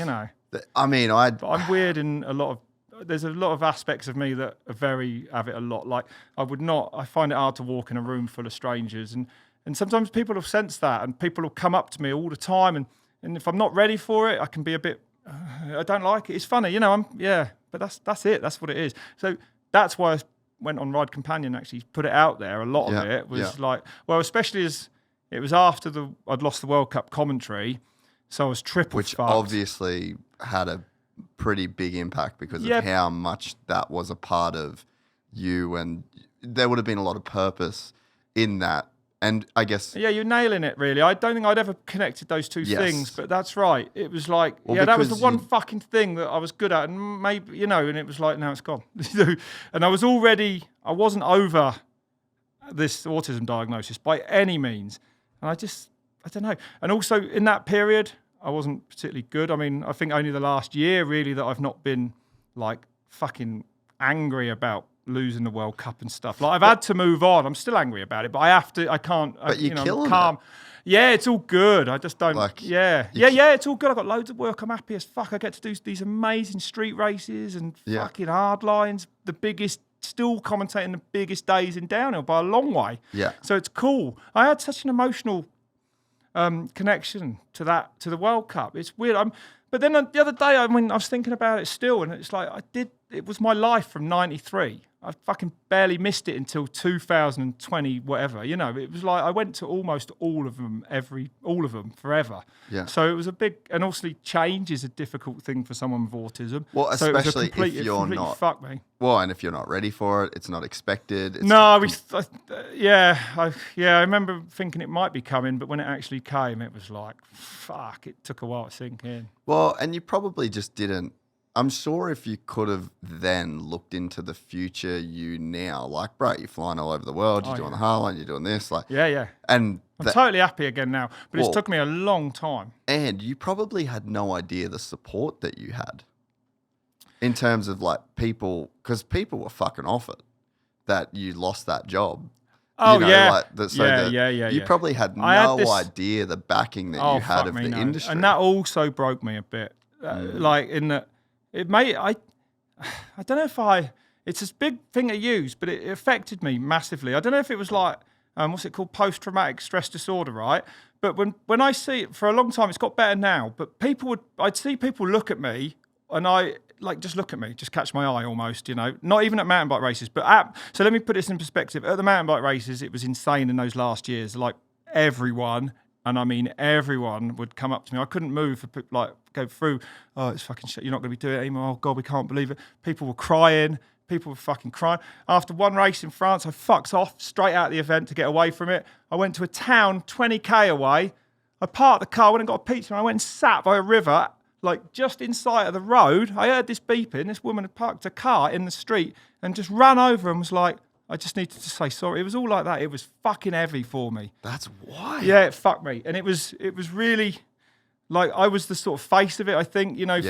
I mean, But I'm weird in a lot of. There's a lot of aspects of me that have it a lot. Like I find it hard to walk in a room full of strangers. And sometimes people have sensed that and people will come up to me all the time. And if I'm not ready for it, I can be a bit, I don't like it. It's funny, but that's it. That's what it is. So that's why I went on Ride Companion, actually put it out there. A lot of it was like, well, especially as it was after I'd lost the World Cup commentary. So I was triple Which fucked. Obviously had a pretty big impact because of how much that was a part of you, and there would have been a lot of purpose in that. And I guess you're nailing it, really. I don't think I'd ever connected those two things, but that's right. It was like, that was the one fucking thing that I was good at, and maybe and it was like, now it's gone. And I wasn't over this autism diagnosis by any means, and I don't know. And also in that period, I wasn't particularly good. I mean, I think only the last year really that I've not been like fucking angry about losing the World Cup and stuff. Like I've had to move on. I'm still angry about it, but I can't. But you're killing calm. it. Yeah, it's all good. I just don't. Like, it's all good. I've got loads of work. I'm happy as fuck. I get to do these amazing street races and fucking hard lines. The biggest, still commentating the biggest days in downhill by a long way. Yeah. So it's cool. I had such an emotional connection to the World Cup. It's weird. But then the other day, I was thinking about it still, and it's like it was my life from '93. I fucking barely missed it until 2020, whatever. It was like I went to almost all of them forever. Yeah. So it was a big, and obviously change is a difficult thing for someone with autism. Well, especially if you're not. Fuck me. Well, and if you're not ready for it, it's not expected. I remember thinking it might be coming, but when it actually came, it was like, fuck, it took a while to sink in. Well, and you probably just didn't. I'm sure if you could have then looked into the future you now, like, bro, you're flying all over the world, you're doing the Hardline, you're doing this, like, yeah, and I'm totally happy again now, but it's Well, took me a long time. And you probably had no idea the support that you had in terms of like people, because people were fucking off it that you lost that job. Oh, You know, yeah. like you probably had no idea the backing that you had of the industry. And that also broke me a bit. Like in that, it made, I don't know if it's a big thing to use, but it affected me massively. I don't know if it was like, what's it called? Post-traumatic stress disorder, right? But when I see it, for a long time, it's got better now, but I'd see people look at me and just look at me, just catch my eye almost, you know, not even at mountain bike races, but so let me put this in perspective. At the mountain bike races, it was insane in those last years. Like everyone, and I mean everyone, would come up to me. I couldn't move, go through, oh, it's fucking shit, you're not going to be doing it anymore. Oh, God, we can't believe it. People were crying. People were fucking crying. After one race in France, I fucked off straight out of the event to get away from it. I went to a town 20k away. I parked the car, went and got a pizza, and I went and sat by a river, like just in sight of the road. I heard this beeping. This woman had parked a car in the street and just ran over and was like, I just needed to say sorry. It was all like that. It was fucking heavy for me. That's why. Yeah, it fucked me. And it was really... Like, I was the sort of face of it, I think, you know,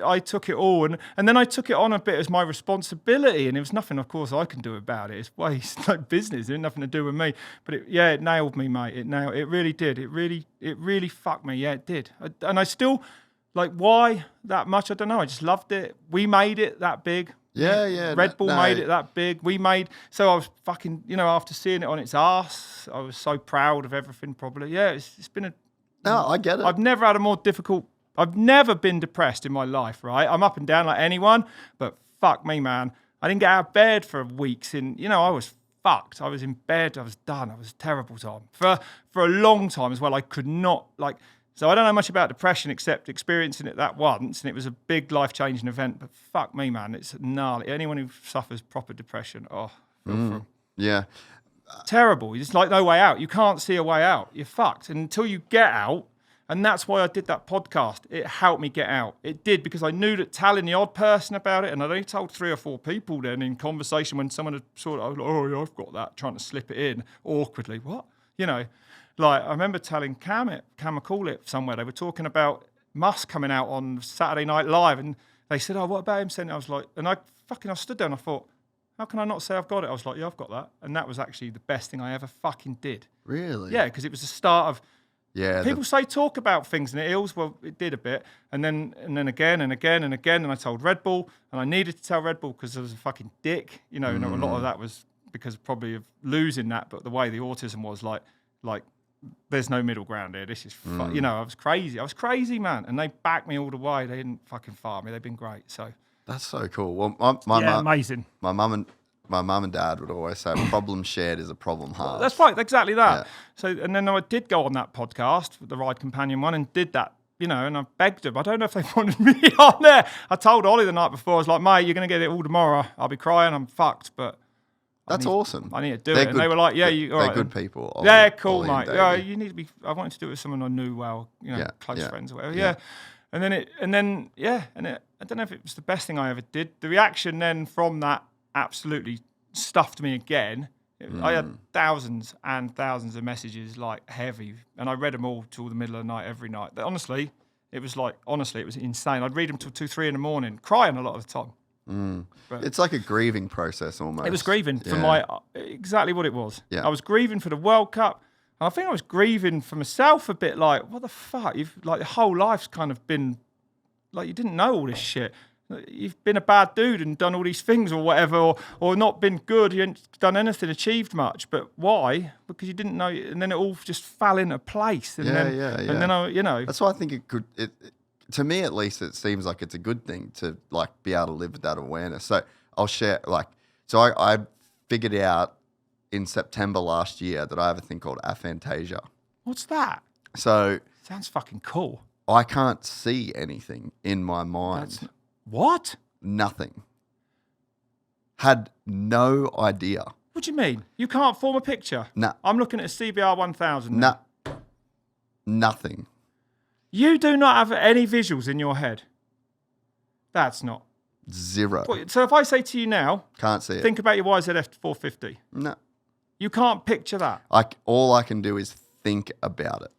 I took it all. And then I took it on a bit as my responsibility. And there was nothing, of course, I can do about it. It's like business. It had nothing to do with me. But it nailed me, mate. It really did. It really fucked me. Yeah, it did. And I still, like, why that much? I don't know. I just loved it. We made it that big. Yeah. RedBull made it that big. So I was fucking, you know, after seeing it on its arse, I was so proud of everything, probably. Yeah, it's been a... No, I get it. I've never been depressed in my life, right? I'm up and down like anyone, but fuck me, man. I didn't get out of bed for weeks I was fucked. I was in bed. I was done. I was a terrible time. For a long time as well, I could not, so I don't know much about depression except experiencing it that once, and it was a big life-changing event, but fuck me, man. It's gnarly. Anyone who suffers proper depression, yeah. Terrible. It's like no way out. You can't see a way out. You're fucked. And until you get out, and that's why I did that podcast. It helped me get out. It did, because I knew that telling the odd person about it, and I'd only told 3 or 4 people then in conversation when someone had sort of, I was like, oh yeah, I've got that, trying to slip it in awkwardly. What? You know, like I remember telling Cam McCall it somewhere. They were talking about Musk coming out on Saturday Night Live, and they said, oh, what about him saying it? I was like, and I stood there and I thought, how can I not say I've got it? I was like, yeah, I've got that. And that was actually the best thing I ever fucking did. Really? Yeah, because it was the start of... Yeah. People say talk about things and it heals. Well, it did a bit. And then again and again and again. And I told RedBull, and I needed to tell RedBull because I was a fucking dick. You know, and a lot of that was because probably of losing that. But the way the autism was like there's no middle ground here. This is, you know, I was crazy, man. And they backed me all the way. They didn't fucking fire me. They've been great. So... That's so cool. Well, amazing. My mum and dad would always say, "Problem shared is a problem halved." That's right, exactly that. Yeah. So, and then I did go on that podcast, the Ride Companion one, and did that. You know, and I begged them. I don't know if they wanted me on there. I told Ollie the night before, I was like, "Mate, you're going to get it all tomorrow. I'll be crying. I'm fucked." But that's awesome. I need to do it. And they were like, "Yeah, they're good people." Yeah, cool, mate. Yeah, you need to be. I wanted to do it with someone I knew well, you know, close friends or whatever. Yeah. And then I don't know if it was the best thing I ever did. The reaction then from that absolutely stuffed me again. I had thousands and thousands of messages, like heavy, and I read them all till the middle of the night every night. Honestly, it was insane. I'd read them till 2, 3 in the morning, crying a lot of the time. But it's like a grieving process almost. It was grieving for exactly what it was. Yeah. I was grieving for the World Cup. And I think I was grieving for myself a bit, like, what the fuck? Your whole life's kind of been, like, you didn't know all this shit. You've been a bad dude and done all these things or whatever, or not been good. You haven't done anything, achieved much. But why? Because you didn't know. And then it all just fell into place. And And then And then That's why I think it could, to me at least, it seems like it's a good thing to, like, be able to live with that awareness. So I'll share, I figured out in September last year that I have a thing called Aphantasia. What's that? So... Sounds fucking cool. I can't see anything in my mind. What? Nothing. Had no idea. What do you mean? You can't form a picture? No. I'm looking at a CBR 1000. No. Nothing. You do not have any visuals in your head? That's not... Zero. So if I say to you now... Can't see it. Think about your YZF 450. No. You can't picture that? All I can do is think about it.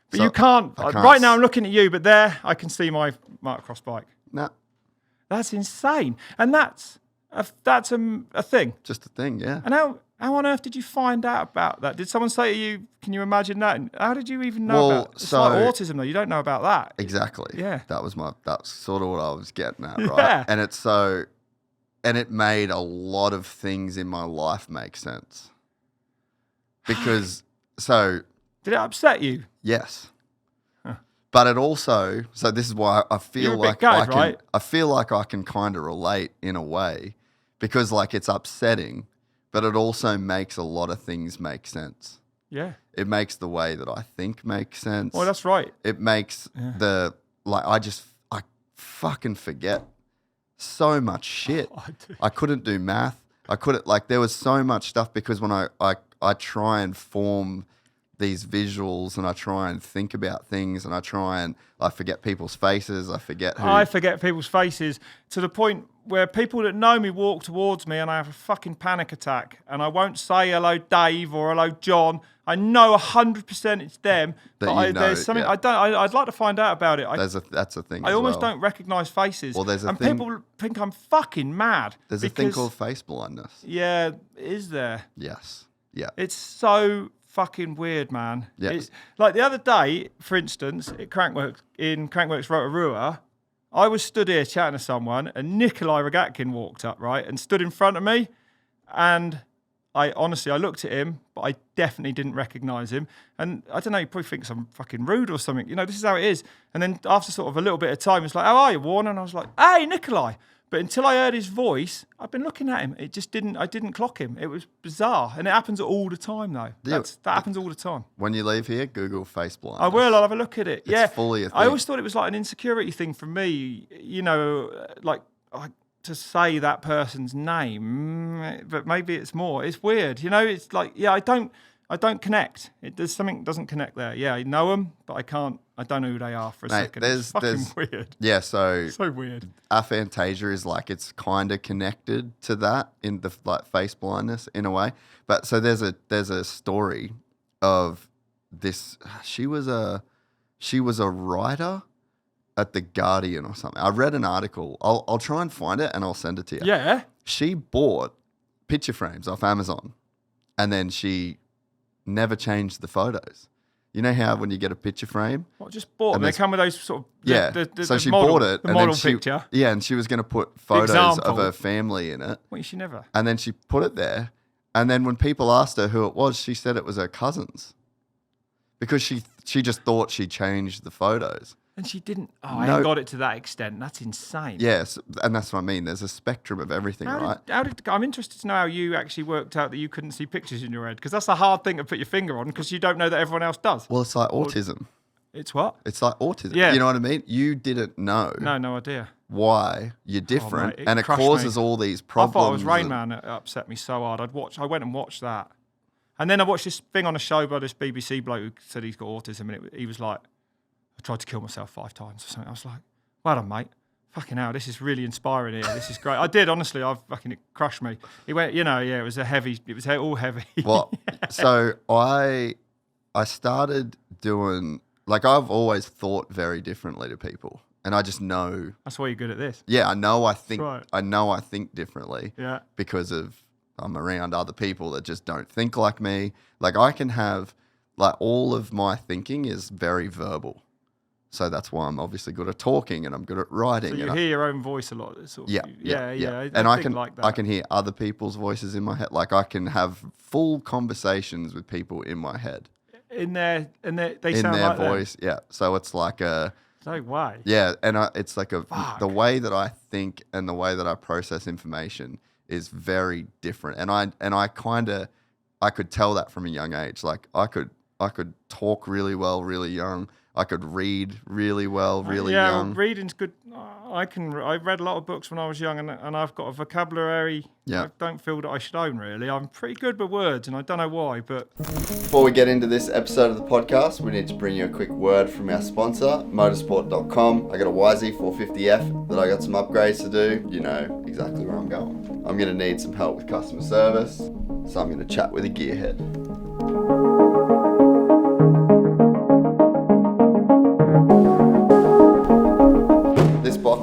But So you can't. I can't Right now I'm looking at you, but there I can see my motocross bike. Nah, That's insane. And that's a thing. just a thing, yeah. And how on earth did you find out about that? Did someone say to you, can you imagine that? And how did you even know about it? It's like autism though, you don't know about that. Exactly. Yeah. That's sort of what I was getting at, right? Yeah. And it made a lot of things in my life make sense. Because, Did it upset you? yes. But it also, so this is why I feel You're a like bit gutted, right? I feel like I can kind of relate in a way, because like it's upsetting, but it also makes a lot of things make sense. Yeah. It makes the way that I think make sense. Well, that's right. It makes I fucking forget so much shit. I do. I couldn't do math. There was so much stuff, because when I try and form these visuals and I try and think about things and I forget people's faces. I forget people's faces to the point where people that know me walk towards me and I have a fucking panic attack and I won't say hello Dave or hello John. I know 100% it's them, there's something I'd like to find out about it. That's a thing. I almost don't recognise faces. Well, people think I'm fucking mad. There's a thing called face blindness. Yeah, is there? Yes. Yeah. It's so fucking weird, man. Yeah. It's, like the other day, for instance, at Crankworks Rotorua, I was stood here chatting to someone and Nikolai Rogatkin walked up, right, and stood in front of me. And I looked at him, but I definitely didn't recognise him. And I don't know, he probably thinks I'm fucking rude or something. You know, this is how it is. And then after sort of a little bit of time, it's like, how are you, Warren? And I was like, hey, Nikolai. But until I heard his voice, I've been looking at him. I didn't clock him. It was bizarre. And it happens all the time, though. That happens all the time. When you leave here, Google face blindness. I will. I'll have a look at it. It's fully a thing. I always thought it was like an insecurity thing for me, you know, to say that person's name. But maybe it's more. It's weird. You know, it's like, yeah, I don't connect. There's something doesn't connect there. Yeah, I know them, but I don't know who they are for a second. It's fucking weird. Yeah, so weird. Aphantasia is like, it's kind of connected to that in the like face blindness in a way. But so there's a story of this. She was a writer at The Guardian or something. I read an article. I'll try and find it and I'll send it to you. Yeah. She bought picture frames off Amazon, and then she never changed the photos. You know how when you get a picture frame? What, just bought them? They come with those sort of... So she bought it. The model picture. Yeah, and she was going to put photos of her family in it. Well, she never. And then she put it there. And then when people asked her who it was, she said it was her cousins. Because she just thought she changed the photos. And she didn't... I ain't got it to that extent. That's insane. Yes, and that's what I mean. There's a spectrum of everything, right? I'm interested to know how you actually worked out that you couldn't see pictures in your head, because that's a hard thing to put your finger on, because you don't know that everyone else does. Well, it's like autism. It's what? It's like autism. Yeah. You know what I mean? You didn't know. No idea. Why you're different, mate, and it causes all these problems. I thought it was Rain Man. It upset me so hard. I went and watched that. And then I watched this thing on a show by this BBC bloke who said he's got autism, and he was like, I tried to kill myself 5 times or something. I was like, well done, mate. Fucking hell, this is really inspiring here. This is great. I did, honestly. It crushed me. He went, it was all heavy. Well, so I started doing, like, I've always thought very differently to people. And I just know. That's why you're good at this. Yeah, I know I think differently. Yeah. Because I'm around other people that just don't think like me. Like, I can have, like, all of my thinking is very verbal. So that's why I'm obviously good at talking and I'm good at writing. So you hear your own voice a lot. Yeah. I can like that. I can hear other people's voices in my head. Like, I can have full conversations with people in my head. They sound like their voice. Them. Yeah. So it's like a. No way. Yeah, and it's like the way that I think and the way that I process information is very different. And I could tell that from a young age. Like, I could talk really well, really young. I could read really well, really young. Yeah, reading's good. I read a lot of books when I was young, and I've got a vocabulary I don't feel that I should own, really. I'm pretty good with words, and I don't know why, but... Before we get into this episode of the podcast, we need to bring you a quick word from our sponsor, Motosport.com. I got a YZ450F that I got some upgrades to do. You know exactly where I'm going. I'm going to need some help with customer service, so I'm going to chat with a gearhead.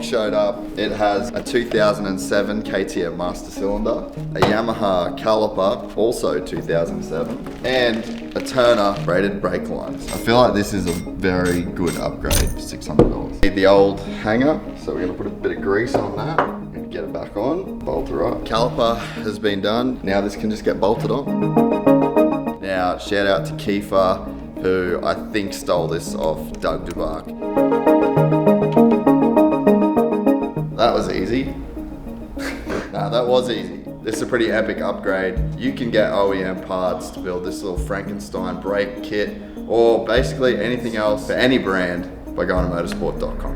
box showed up. It has a 2007 KTM master cylinder, a Yamaha caliper, also 2007, and a Turner braided brake lines. I feel like this is a very good upgrade for $600. Need the old hanger, so we're gonna put a bit of grease on that and get it back on, bolt her up. Caliper has been done. Now this can just get bolted on. Now, shout out to Kiefer, who I think stole this off Doug Dubac. That was easy. Nah, that was easy. This is a pretty epic upgrade. You can get OEM parts to build this little Frankenstein brake kit, or basically anything else for any brand by going to motosport.com.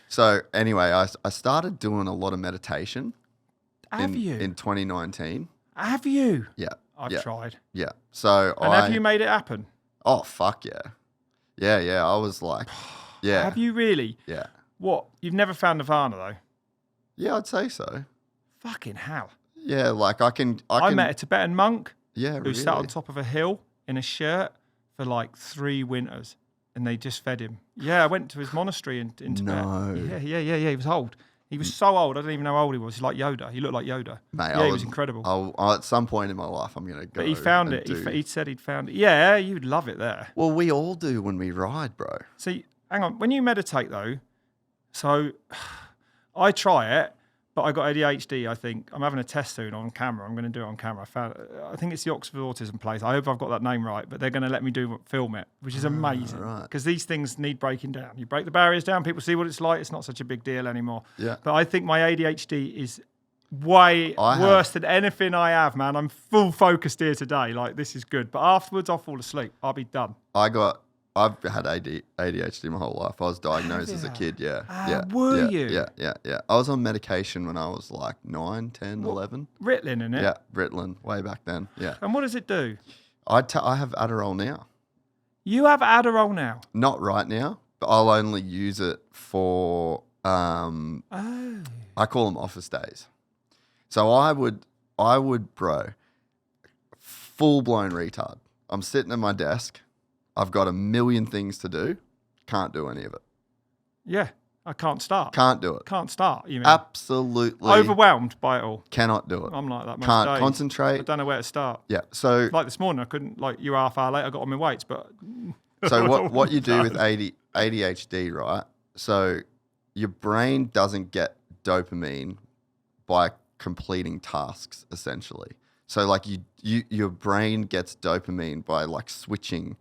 So anyway, I started doing a lot of meditation. Have you? In 2019. Have you? Yeah. I've tried. Yeah. So And have you made it happen? Oh, fuck yeah. Yeah. I was like, yeah. Have you really? Yeah. What? You've never found Nirvana though? Yeah, I'd say so. Fucking hell. Yeah, like I can. I met a Tibetan monk Yeah, who sat on top of a hill in a shirt for like 3 winters, and they just fed him. Yeah, I went to his monastery in Tibet. No. Yeah. He was old. He was so old, I don't even know how old he was. He's like Yoda. He looked like Yoda. Mate, yeah, he was incredible. I'll, at some point in my life, I'm going to go. But he found it. He said he'd found it. Yeah, you'd love it there. Well, we all do when we ride, bro. See, hang on. When you meditate, though, so I try it, but I got ADHD, I think. I'm having a test soon on camera. I'm going to do it on camera. I think it's the Oxford Autism place. I hope I've got that name right, but they're going to let me film it, which is amazing. Because these things need breaking down. You break the barriers down, people see what it's like. It's not such a big deal anymore. Yeah. But I think my ADHD is way worse than anything I have, man. I'm full focused here today. Like, this is good. But afterwards, I'll fall asleep. I'll be done. I've had ADHD my whole life. I was diagnosed as a kid, yeah. Were you? Yeah. I was on medication when I was like 9, 10, 11. Ritalin, innit? Yeah, Ritalin, way back then, yeah. And what does it do? I have Adderall now. You have Adderall now? Not right now, but I'll only use it for, I call them office days. So I would, bro, full-blown retard. I'm sitting at my desk. I've got a million things to do. Can't do any of it. Yeah, I can't start. Can't do it. Can't start, you mean? Absolutely. Overwhelmed by it all. Cannot do it. I'm like that most Can't days. concentrate. I don't know where to start. Yeah, so... Like this morning, I couldn't, like you were half hour late, I got on my weights, but... So what you do with ADHD, right? So your brain doesn't get dopamine by completing tasks, essentially. So like your brain gets dopamine by like switching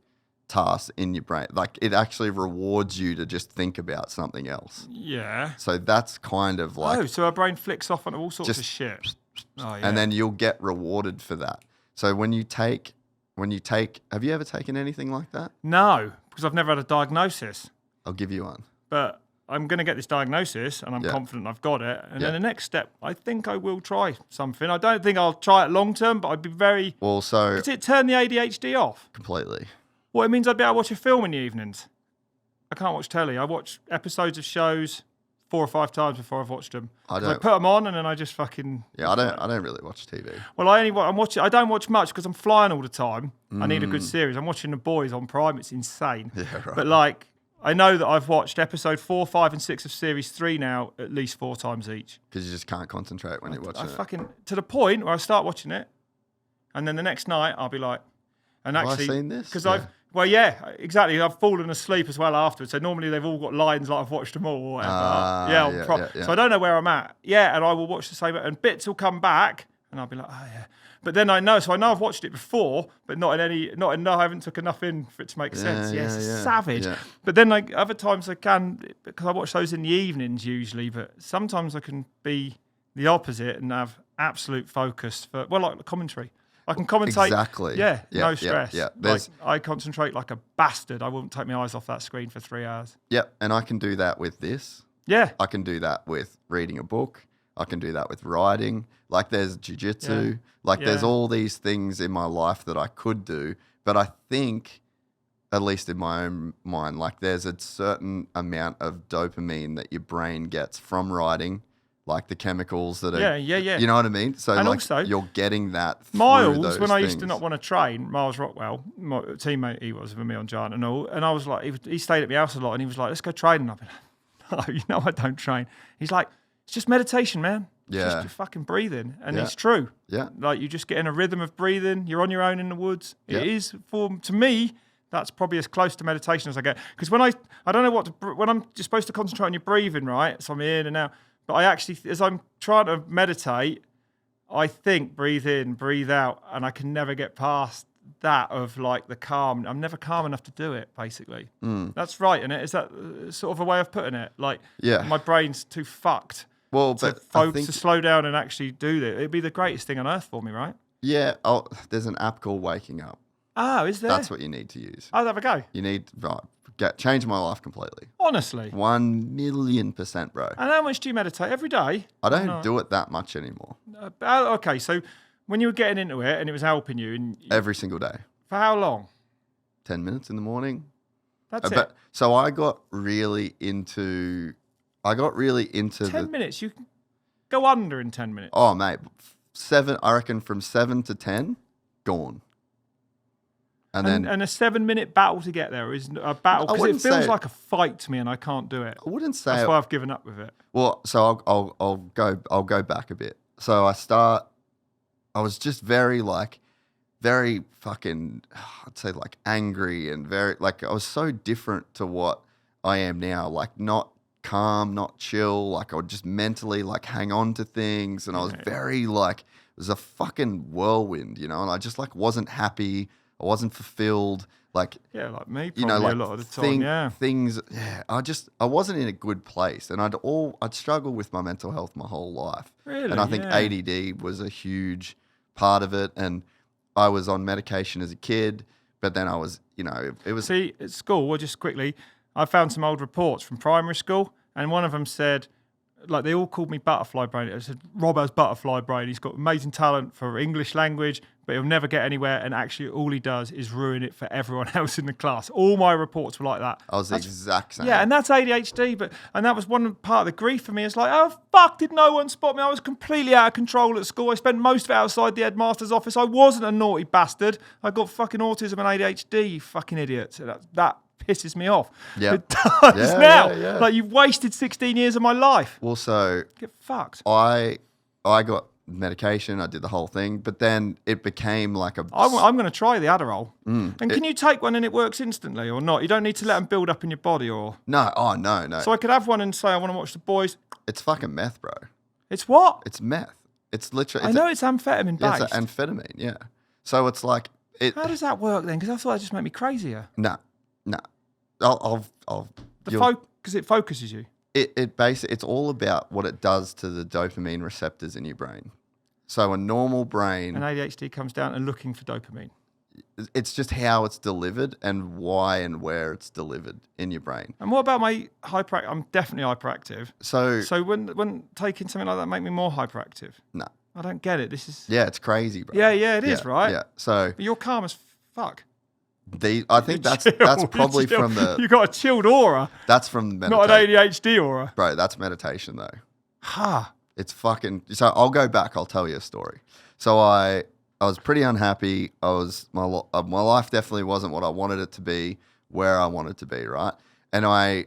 tasks in your brain. Like it actually rewards you to just think about something else. Yeah. So that's kind of like... Oh, so our brain flicks off on all sorts of shit. Oh, yeah. And then you'll get rewarded for that. So when you take, have you ever taken anything like that? No, because I've never had a diagnosis. I'll give you one. But I'm going to get this diagnosis and I'm confident I've got it. And then the next step, I think I will try something. I don't think I'll try it long term, but I'd be very... Well, so... Does it turn the ADHD off? Completely. Well, it means I'd be able to watch a film in the evenings. I can't watch telly. I watch episodes of shows 4 or 5 times before I've watched them. I put them on and then I just fucking... Yeah, I don't really watch TV. Well, I don't watch much because I'm flying all the time. I need a good series. I'm watching The Boys on Prime. It's insane. Yeah, right. But like, I know that I've watched episode 4, 5 and 6 of series 3 now at least 4 times each. Because you just can't concentrate when you're watching it. To the point where I start watching it and then the next night I'll be like... And have actually, I seen this? Because Well, yeah, exactly. I've fallen asleep as well afterwards. So normally they've all got lines like I've watched them all or whatever. So I don't know where I'm at. Yeah, and I will watch the same, and bits will come back, and I'll be like, oh yeah. But then I know I've watched it before, but I haven't took enough in for it to make sense. Yes, savage. Yeah. But then like other times I can, because I watch those in the evenings usually, but sometimes I can be the opposite and have absolute focus for, like the commentary. I can commentate. Exactly. Yeah, no stress. Yeah. Like, I concentrate like a bastard. I wouldn't take my eyes off that screen for 3 hours. Yep, and I can do that with this. Yeah. I can do that with reading a book. I can do that with writing. Like there's jiu-jitsu. Yeah. Like there's all these things in my life that I could do. But I think, at least in my own mind, like there's a certain amount of dopamine that your brain gets from writing, like the chemicals that are. Yeah. You know what I mean? So And like also, you're getting that through Miles, those when I used to things. not want to train, Miles Rockwell, my teammate he was with me on Giant and all, and I was like, he stayed at my house a lot, and he was like, let's go train. And I've been like, no, you know I don't train. He's like, it's just meditation, man. It's Yeah. just fucking breathing. And Yeah. it's true. Yeah. Like, you just get in a rhythm of breathing. You're on your own in the woods. Yeah. It is, to me, that's probably as close to meditation as I get. Because when I don't know when I'm just supposed to concentrate on your breathing, right? So I'm in and out. But I actually, as I'm trying to meditate, I think breathe in, breathe out. And I can never get past that of like the calm. I'm never calm enough to do it, basically. That's right, isn't it? Is that sort of a way of putting it? Like, my brain's too fucked. Well, To but I think to slow down and actually do that. It'd be the greatest thing on earth for me, right? yeah. There's an app called Waking Up. Oh, is there? That's what you need to use. I'll have a go. You need change my life completely. Honestly. 1,000,000%, bro. And how much do you meditate? Every day? I don't do it that much anymore. Okay, so when you were getting into it and it was helping you, and Every single day. for how long? 10 minutes in the morning. That's it. So I got really into 10 minutes. You can go under in 10 minutes. Oh, mate. I reckon from 7 to 10, gone. And then And a 7-minute battle to get there is a battle I because it wouldn't feels say- like a fight to me, and I can't do it. I wouldn't say That's why I've given up with it. Well, so I'll go back a bit. So I was just very fucking, I'd say like angry and very, like I was so different to what I am now. Like not calm, not chill. Like I would just mentally like hang on to things. And I was very like, it was a fucking whirlwind, you know, and I just like wasn't happy. I wasn't fulfilled. Like, Yeah, like me, probably you know, like a lot of the time. things. Yeah, I wasn't in a good place, and I'd struggled with my mental health my whole life. Really? And I think Yeah. ADD was a huge part of it. And I was on medication as a kid, but then I was, you know, it was. See, at school, well, just quickly, I found some old reports from primary school, and one of them said, like, they all called me butterfly brain. It said, Rob has butterfly brain. He's got amazing talent for English language, but he'll never get anywhere. And actually, all he does is ruin it for everyone else in the class. All my reports were like that. I was the exact same. Yeah, and that's ADHD, and that was one part of the grief for me. It's like, oh, fuck, did no one spot me? I was completely out of control at school. I spent most of it outside the headmaster's office. I wasn't a naughty bastard. I got fucking autism and ADHD, you fucking idiot. So that pisses me off. Yeah. It does now. Yeah. Like, you've wasted 16 years of my life. Also, Get fucked. I got medication. I did the whole thing, but then it became like a. I'm going to try the Adderall. And can you take one and it works instantly or not? You don't need to let them build up in your body or... No, oh no. So I could have one and say, I want to watch the boys. It's fucking meth, bro. It's what? It's meth. It's literally. I know it's amphetamine Yeah, based. it's amphetamine. Yeah. So it's like it. How does that work then? Because I thought it just made me crazier. No. I'll. Because it focuses you. It basically, it's all about what it does to the dopamine receptors in your brain. So a normal brain, And ADHD comes down and looking for dopamine. it's just how it's delivered and why and where it's delivered in your brain. And what about my hyperactive? I'm definitely hyperactive. So when taking something like that make me more hyperactive? no. I don't get it. This is... Yeah, it's crazy, bro. Yeah, it is, right? Yeah. So But you're calm as fuck. I think that's Chill. probably You're from chill. the You got a chilled aura, that's from not an ADHD aura. Bro, that's meditation though. Ha. It's fucking. So I'll go back. I'll tell you a story. So I was pretty unhappy. My life definitely wasn't what I wanted it to be, where I wanted to be, right? And I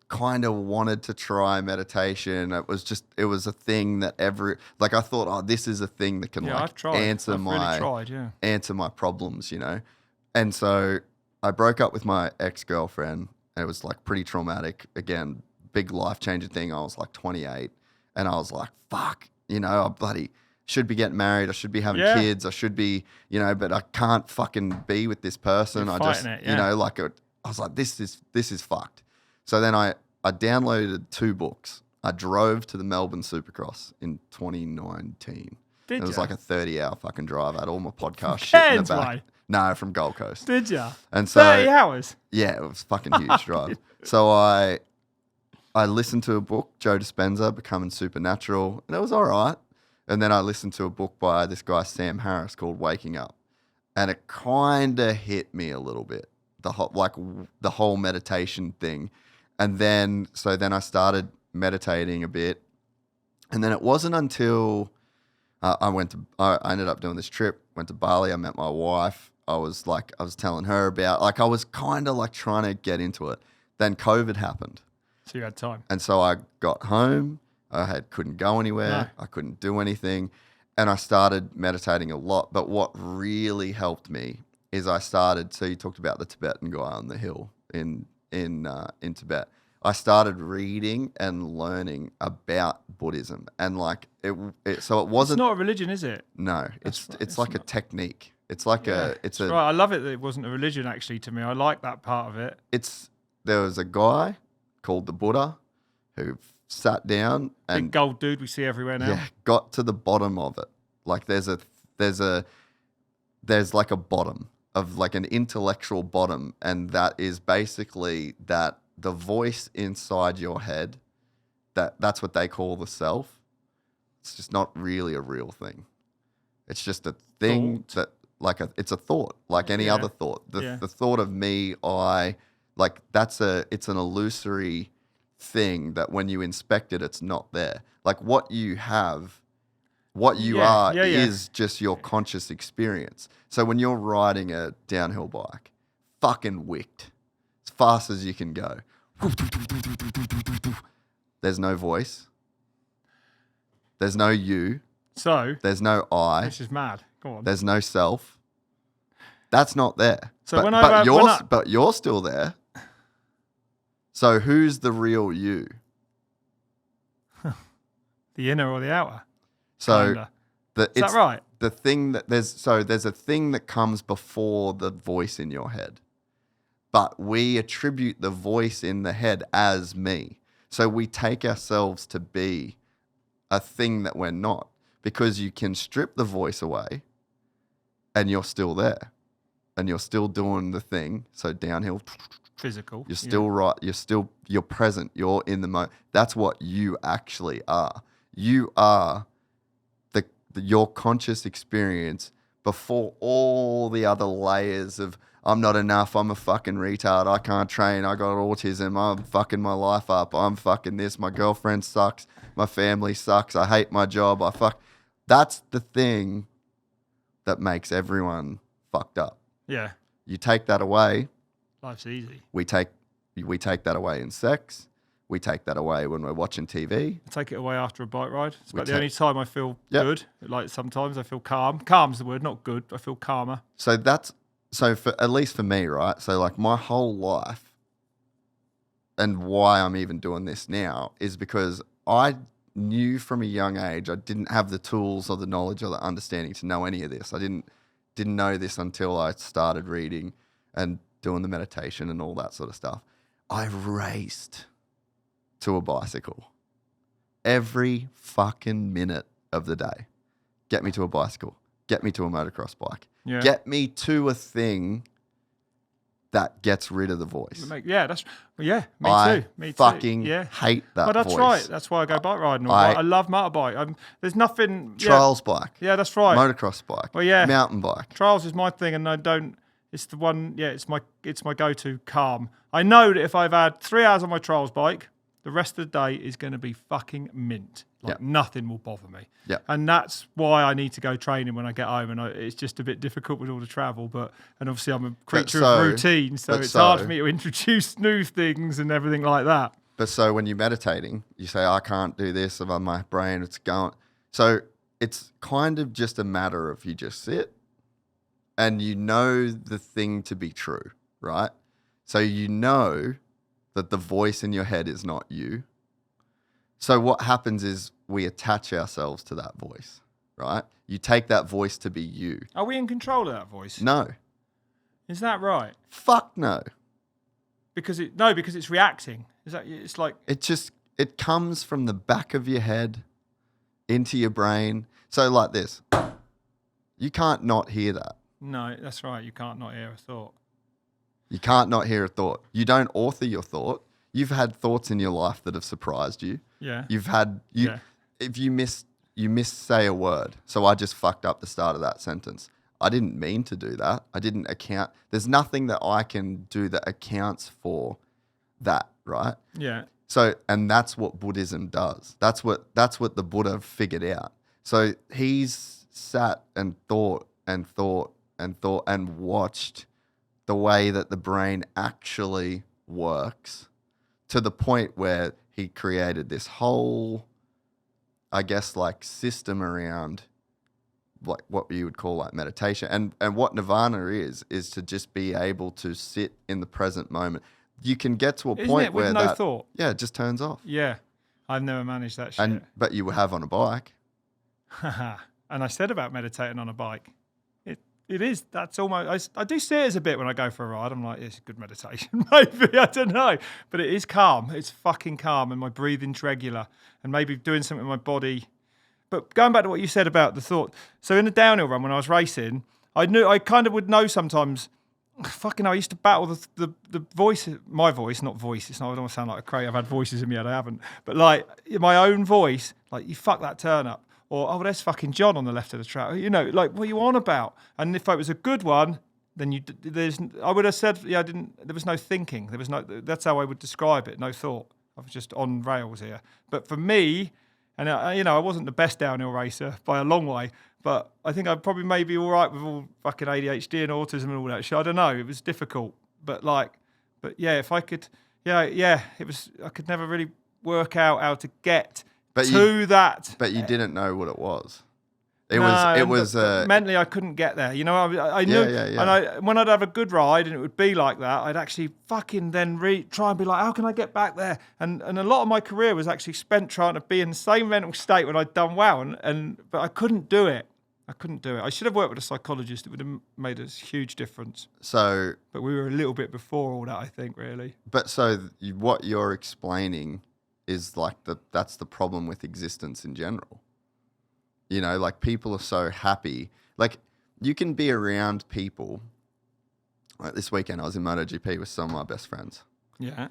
kind of wanted to try meditation. It was a thing that I thought, oh, this is a thing that can I've tried. answer I've really tried, answer my problems, you know. And so I broke up with my ex-girlfriend. It was like pretty traumatic. Again, big life-changing thing. I was like 28 and I was like, fuck, you know, I bloody should be getting married. I should be having kids. I should be, you know, but I can't fucking be with this person. You're I just, fighting it, you know, like I was like, this is fucked. So then I downloaded 2 books. I drove to the Melbourne Supercross in 2019. It was like a 30-hour fucking drive. I had all my podcast shit in the back. Way. No, from Gold Coast. Did ya? And so 30 hours? Yeah, it was fucking huge drive. So I listened to a book, Joe Dispenza, Becoming Supernatural, and it was all right. And then I listened to a book by this guy, Sam Harris, called Waking Up. And it kind of hit me a little bit, the whole meditation thing. And then I started meditating a bit. And then it wasn't until I ended up doing this trip, went to Bali, I met my wife. I was telling her about, like, I was kind of like trying to get into it. Then COVID happened. So you had time. And so I got home, couldn't go anywhere, No. I couldn't do anything. And I started meditating a lot. But what really helped me is so you talked about the Tibetan guy on the hill in Tibet. I started reading and learning about Buddhism, and like it wasn't. It's not a religion, is it? No, it's like a technique. It's like Right. I love it that it wasn't a religion actually to me. I like that part of it. There was a guy called the Buddha who sat down and Big gold dude we see everywhere now. got to the bottom of it. Like there's like a bottom of like an intellectual bottom, and that is basically that the voice inside your head, that's what they call the self. It's just not really a real thing. It's just a thing it's a thought, like any other thought. The thought of me, it's an illusory thing that when you inspect it, it's not there. Like what you have, what you are is just your conscious experience. So when you're riding a downhill bike, fucking wicked, as fast as you can go, there's no voice, there's no you, So there's no I, this is mad. Go on. there's no self. That's not there. So but you're still there. So who's the real you? The inner or the outer? So Kinda. Is that right? The thing that there's a thing that comes before the voice in your head, but we attribute the voice in the head as me. So we take ourselves to be a thing that we're not, because you can strip the voice away and you're still there and you're still doing the thing. So downhill, Physical. you're still right. You're present. You're in the moment. That's what you actually are. You are your conscious experience before all the other layers of I'm not enough, I'm a fucking retard, I can't train, I got autism, I'm fucking my life up, I'm fucking this, my girlfriend sucks, my family sucks, I hate my job, That's the thing that makes everyone fucked up. Yeah. You take that away. Life's easy. We take that away in sex. We take that away when we're watching TV. I take it away after a bike ride. It's about the only time I feel good. Like sometimes I feel calm. Calm's the word, not good. I feel calmer. So for at least for me, right? So like my whole life, and why I'm even doing this now is because I knew from a young age I didn't have the tools or the knowledge or the understanding to know any of this. I didn't know this until I started reading and doing the meditation and all that sort of stuff. I raced to a bicycle every fucking minute of the day. Get me to a bicycle. Get me to a motocross bike. Yeah. Get me to a thing that gets rid of the voice. Me too. I fucking hate that Well, that's voice. right. That's why I go bike riding. I love motorbike. There's nothing. Trials bike. Yeah, that's right. Motocross bike. Well, yeah. Mountain bike. Trials is my thing, and I don't. It's the one. Yeah, it's my go-to calm. I know that if I've had 3 hours on my trials bike, the rest of the day is going to be fucking mint. Like nothing will bother me. Yeah. And that's why I need to go training when I get home. And it's just a bit difficult with all the travel. And obviously I'm a creature of routine. So it's hard for me to introduce new things and everything like that. But so when you're meditating, you say, I can't do this, or my brain, it's going. So it's kind of just a matter of you just sit and you know the thing to be true, right? So you know that the voice in your head is not you. So what happens is we attach ourselves to that voice, right? You take that voice to be you. Are we in control of that voice? No. Is that right? Fuck no. Because it's reacting. It's like it comes from the back of your head into your brain. So like this. You can't not hear that. No, that's right. You can't not hear a thought. You can't not hear a thought. You don't author your thought. You've had thoughts in your life that have surprised you. Yeah. You've had if you miss say a word. So I just fucked up the start of that sentence. I didn't mean to do that. I didn't account. There's nothing that I can do that accounts for that, right? Yeah. So, and that's what Buddhism does. That's what the Buddha figured out. So he's sat and thought and thought and thought and watched the way that the brain actually works to the point where he created this whole, I guess, like system around like what you would call like meditation. And what nirvana is to just be able to sit in the present moment. You can get to a point where no thought. Yeah, it just turns off. Yeah. I've never managed that shit. But you have on a bike. And I said about meditating on a bike. It is. That's almost. I do see it as a bit when I go for a ride. I'm like, it's good meditation, maybe. I don't know, but it is calm. It's fucking calm, and my breathing's regular, and maybe doing something in my body. But going back to what you said about the thought. So in the downhill run when I was racing, I kind of would know sometimes. Fucking hell, I used to battle the voice, my voice, not voice. It's not. I don't want to sound like a crate. I've had voices in me, and I haven't. But like my own voice, like you fuck that turn up. Or, oh, there's fucking John on the left of the track. You know, like, what are you on about? And if it was a good one, then I would have said, yeah, there was no thinking. That's how I would describe it, no thought. I was just on rails here. But for me, and I wasn't the best downhill racer by a long way, but I think I'd probably maybe all right with all fucking ADHD and autism and all that shit. I don't know. It was difficult. But yeah, if I could, it was, I could never really work out how to get that. But you didn't know what it was. Mentally I couldn't get there. You know, I knew. And when I'd have a good ride and it would be like that, I'd actually fucking then try and be like, how can I get back there? And a lot of my career was actually spent trying to be in the same mental state when I'd done well, but I couldn't do it. I should have worked with a psychologist. It would have made a huge difference. But we were a little bit before all that, I think, really. But what you're explaining is like that's the problem with existence in general. You know, like people are so happy. Like you can be around people. Like this weekend I was in MotoGP with some of my best friends. Yeah.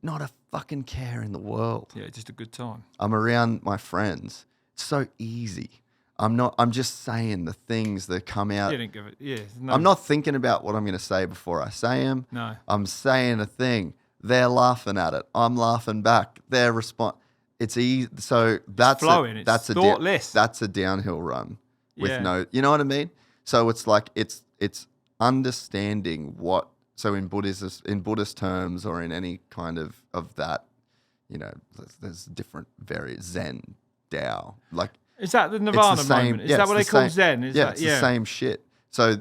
Not a fucking care in the world. Yeah, just a good time. I'm around my friends. It's so easy. I'm just saying the things that come out. You didn't give it. Yeah. I'm not thinking about what I'm going to say before I say them. No. I'm saying a thing. They're laughing at it. I'm laughing back. Their response. It's easy. So that's flowing. It's thoughtless. That's a downhill run with no. You know what I mean? So it's like it's understanding what. So in Buddhist terms, or in any kind of that, you know, there's different various Zen, Tao. Like is that the Nirvana moment? Is that what they call Zen? It's the same shit. So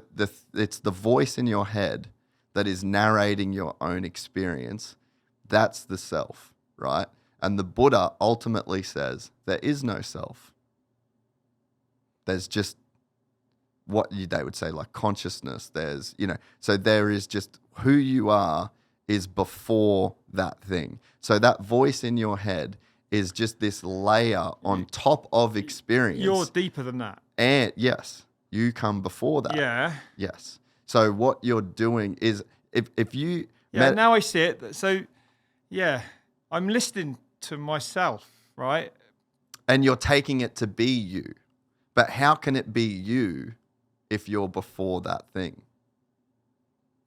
it's the voice in your head that is narrating your own experience. That's the self, right? And the Buddha ultimately says there is no self. There's just what they would say like consciousness. There's, you know, so there is just who you are is before that thing. So that voice in your head is just this layer on top of experience. You're deeper than that. And yes, you come before that. Yeah. Yes. So what you're doing is if you... Yeah, now I see it. So, yeah, I'm listening to myself, right? And you're taking it to be you. But how can it be you if you're before that thing?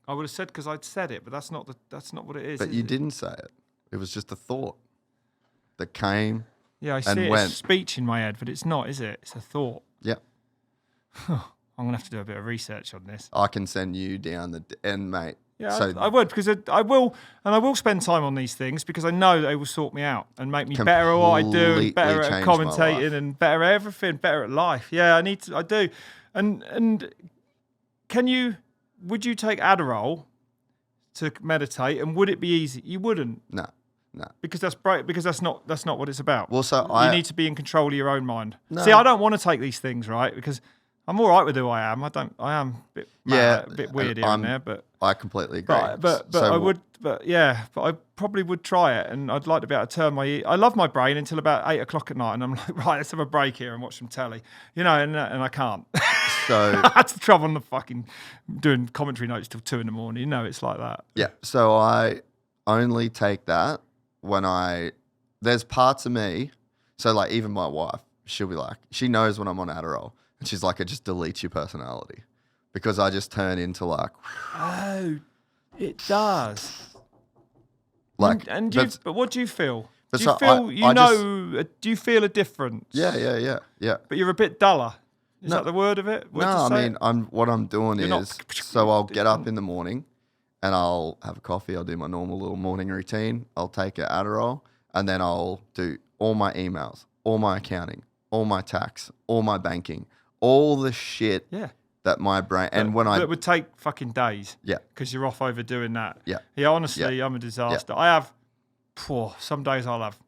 I would have said because I'd said it, but that's not what it is. But you didn't say it. It was just a thought that came. Yeah, I see it as speech in my head, but it's not, is it? It's a thought. Yeah. I'm gonna have to do a bit of research on this. I can send you down the end, mate. Yeah, so I would, because I will spend time on these things because I know they will sort me out and make me better at what I do, and better at commentating, and better at everything, better at life. Yeah, I do. And would you take Adderall to meditate, and would it be easy? You wouldn't. No. Because that's not what it's about. Well, so you need to be in control of your own mind. No. See, I don't want to take these things, right? Because I'm all right with who I am. I am a bit weird here and there, but I completely agree. But I probably would try it, and I'd like to be able to turn I love my brain until about 8 o'clock at night, and I'm like, right, let's have a break here and watch some telly, you know, and I can't. So that's the trouble on the fucking doing commentary notes till 2 a.m. You know, it's like that. Yeah. So I only take that when there's parts of me. So like even my wife, she'll be like, she knows when I'm on Adderall. And she's like, it just deletes your personality because I just turn into like... Oh, it does. Like, but what do you feel? But Do you so feel do you feel a difference? Yeah. But you're a bit duller. Is that the word of it? What I'm doing You're is, so I'll get up in the morning and I'll have a coffee. I'll do my normal little morning routine. I'll take an Adderall and then I'll do all my emails, all my accounting, all my tax, all my banking, all the shit that my brain... And it would take fucking days. Yeah. Because you're off overdoing that. Yeah. Yeah, honestly, I'm a disaster. I have... some days I'll have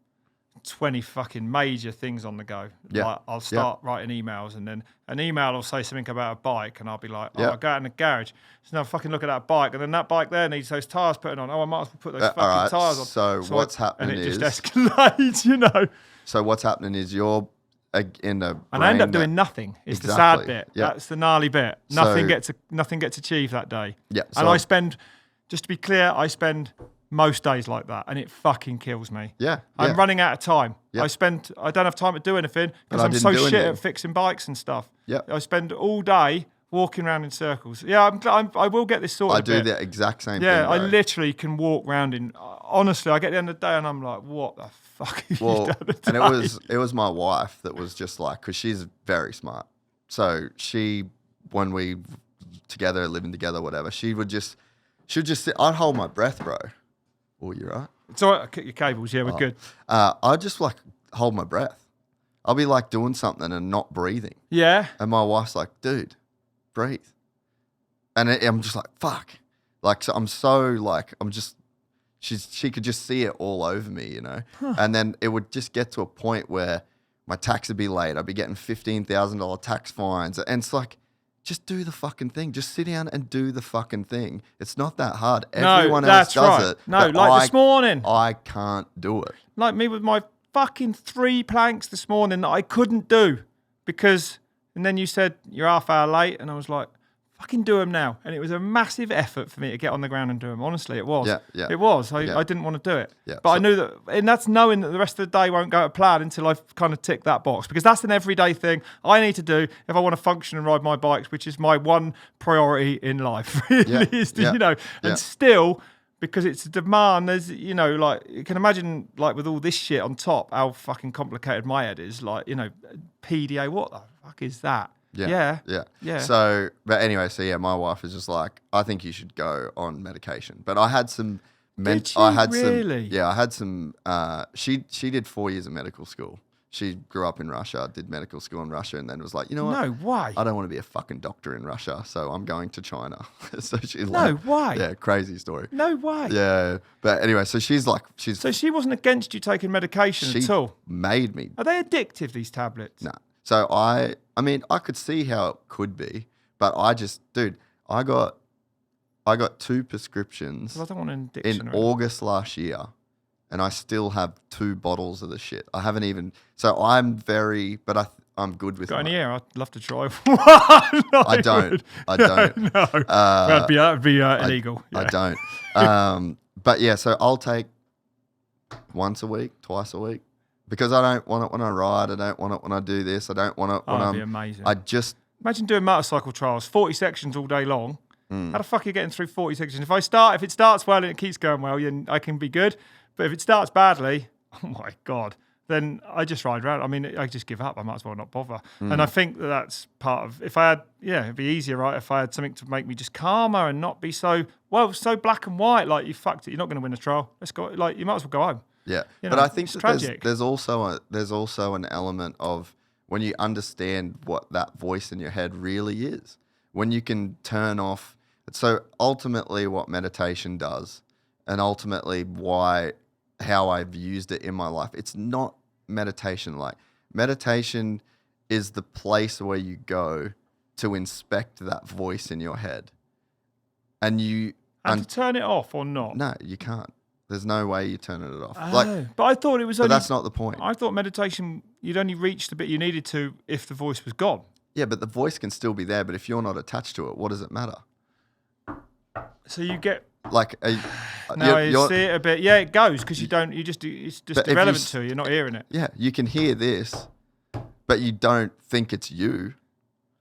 20 fucking major things on the go. Yeah. Like I'll start writing emails and then an email will say something about a bike and I'll be like, I go out in the garage. So now fucking look at that bike and then that bike there needs those tyres putting on. I might as well put those fucking tyres on. So what's happening and it just escalates, So what's happening is you're in the brain... And I end up doing nothing. It's the sad bit. Yeah. That's the gnarly bit. Nothing gets achieved that day. Yeah. And I spend, just to be clear, most days like that, and it fucking kills me. Yeah. I'm running out of time. Yeah. I don't have time to do anything because I'm so shit at fixing bikes and stuff. Yeah. I spend all day walking around in circles. Yeah, I will get this sorted. I do the exact same thing. Yeah, I literally can walk around in. Honestly, I get to the end of the day and I'm like, what the fuck have you done today? And it was my wife that was just like, because she's very smart. So when we living together, whatever, she'd just sit. I'd hold my breath, bro. Oh, you're right. It's all right. I cut your cables. Yeah, we're good. I'd just like hold my breath. I'll be like doing something and not breathing. Yeah. And my wife's like, dude, breathe. And I'm just like, fuck. Like, so I'm so like, she could just see it all over me, you know? Huh. And then it would just get to a point where my tax would be late. I'd be getting $15,000 tax fines. And it's like, just do the fucking thing. Just sit down and do the fucking thing. It's not that hard. Everyone else does it. No, like this morning. I can't do it. Like me with my fucking 3 planks this morning that I couldn't do because, and then you said you're half hour late and I was like, fucking do them now. And it was a massive effort for me to get on the ground and do them. Honestly, it was. Yeah. It was. I didn't want to do it. Yeah. But I knew that, and that's knowing that the rest of the day won't go to plan until I've kind of ticked that box because that's an everyday thing I need to do if I want to function and ride my bikes, which is my one priority in life, really, is to, and still, because it's a demand, there's, like, you can imagine, like, with all this shit on top, how fucking complicated my head is. Like, PDA, what the fuck is that? Yeah. So, but anyway, my wife is just like, I think you should go on medication. But I had some... She did 4 years of medical school. She grew up in Russia, did medical school in Russia, and then was like, you know what? No way. I don't want to be a fucking doctor in Russia, so I'm going to China. So she's no way. Yeah, crazy story. No way. Yeah. But anyway, so So she wasn't against you taking medication at all? She made me. Are they addictive, these tablets? No. So I could see how it could be, but I got 2 prescriptions I don't want an addiction in August last year, and I still have 2 bottles of the shit. I haven't even. So I'm I'm good with. Got any here? I'd love to try. I don't. No, that'd be illegal. I don't. But yeah, so I'll take once a week, twice a week. Because I don't want it when I ride. I don't want it when I do this. I don't want it when that'd be amazing. Imagine doing motorcycle trials, 40 sections all day long. How the fuck are you getting through 40 sections? If it starts well and it keeps going well, I can be good. But if it starts badly, oh my God, then I just ride around. I mean, I just give up. I might as well not bother. And I think that's part of, it'd be easier, right? If I had something to make me just calmer and not be so black and white. Like, you fucked it. You're not going to win a trial. Let's go. Like, you might as well go home. Yeah, but I think that there's also an element of when you understand what that voice in your head really is, when you can turn off. So ultimately, what meditation does, and ultimately how I've used it in my life, it's not meditation. Like, meditation is the place where you go to inspect that voice in your head, and to turn it off or not. No, you can't. There's no way you turn it off. But I thought it was only... But that's not the point. I thought meditation, you'd only reach the bit you needed to if the voice was gone. Yeah, but the voice can still be there, but if you're not attached to it, what does it matter? So you get... Like... I see it a bit. Yeah, it goes, because it's just irrelevant to you. You're not hearing it. Yeah, you can hear this, but you don't think it's you.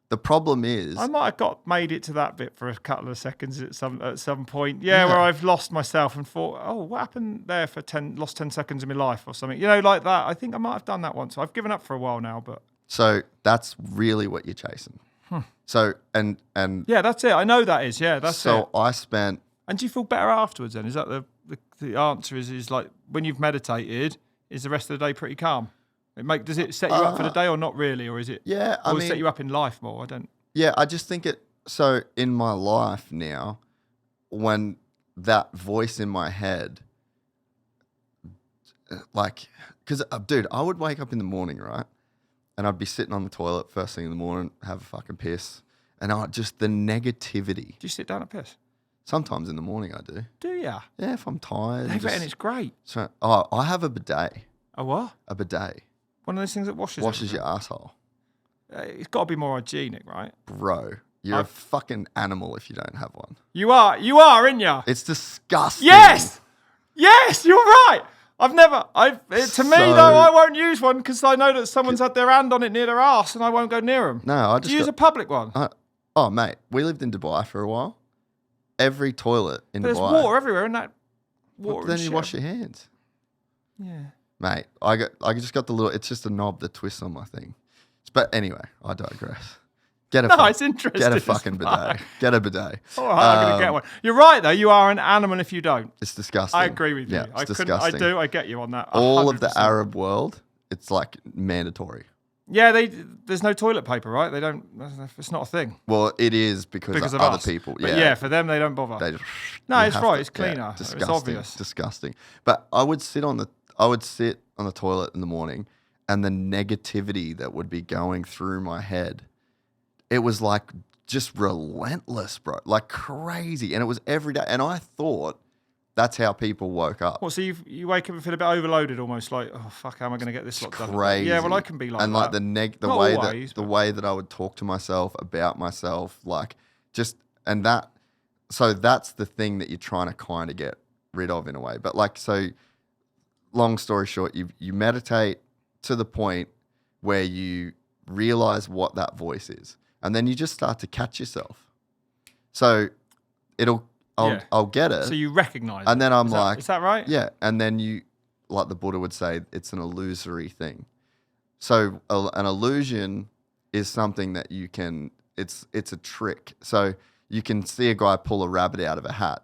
The problem is, I might have made it to that bit for a couple of seconds at some point. Yeah, where I've lost myself and thought, oh, what happened there for lost 10 seconds of my life or something? You know, like that. I think I might have done that once. I've given up for a while now, but. So that's really what you're chasing. So, and. Yeah, that's it. I know that is. Yeah, that's it. So I spent. And do you feel better afterwards then? Is that the answer is like when you've meditated, is the rest of the day pretty calm? Does it set you up for the day or not really? Or is it? Yeah, I mean, set you up in life more? I don't. Yeah, I just think it. So in my life now, when that voice in my head, like, because dude, I would wake up in the morning, right, and I'd be sitting on the toilet first thing in the morning, have a fucking piss, and the negativity. Do you sit down and piss? Sometimes in the morning I do. Do ya? Yeah, if I'm tired. And it's great. So, I have a bidet. A what? A bidet. One of those things that washes your asshole. It's got to be more hygienic, right? Bro, you're a fucking animal if you don't have one. You are, aren't you? It's disgusting. Yes, you're right. To me though, I won't use one because I know that someone's had their hand on it near their arse and I won't go near them. No, I just use a public one. Oh, mate, we lived in Dubai for a while. Every toilet in Dubai. There's water everywhere, and that water. Then you wash your hands. Yeah. Mate, I just got the little. It's just a knob that twists on my thing. But anyway, I digress. It's interesting. Get a fucking bidet. Get a bidet. All right, I'm gonna get one. You're right though. You are an animal if you don't. It's disgusting. I agree with you. It's disgusting. I get you on that. 100%. All of the Arab world, it's like mandatory. Yeah, there's no toilet paper, right? They don't. It's not a thing. Well, it is because of other us. people. But yeah, for them they don't bother. They just, it's right. It's cleaner. Disgusting. It's obvious. Disgusting. But I would sit on the toilet in the morning, and the negativity that would be going through my head, it was like just relentless, bro, like crazy, and it was every day. And I thought that's how people woke up. Well, so you wake up and feel a bit overloaded, almost like, oh fuck, how am I going to get this lot done? Crazy. Yeah, well, I can be like and that. like the way that I would talk to myself about myself, like so that's the thing that you're trying to kind of get rid of in a way. But like, so long story short, you meditate to the point where you realize what that voice is, and then you just start to catch yourself. So I'll get it. So you recognize and then I'm is that right? Yeah. And then you, like the Buddha would say, it's an illusory thing. So an illusion is something that you can, it's a trick. So you can see a guy pull a rabbit out of a hat,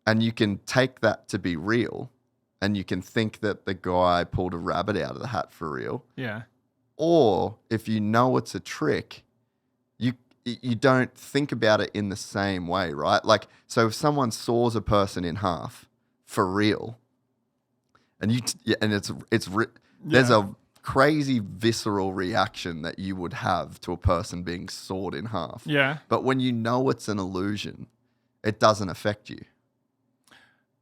and you can take that to be real, and you can think that the guy pulled a rabbit out of the hat for real. Yeah. Or if you know it's a trick, you don't think about it in the same way, right? Like, so if someone saws a person in half for real, and there's a crazy visceral reaction that you would have to a person being sawed in half. Yeah. But when you know it's an illusion, it doesn't affect you.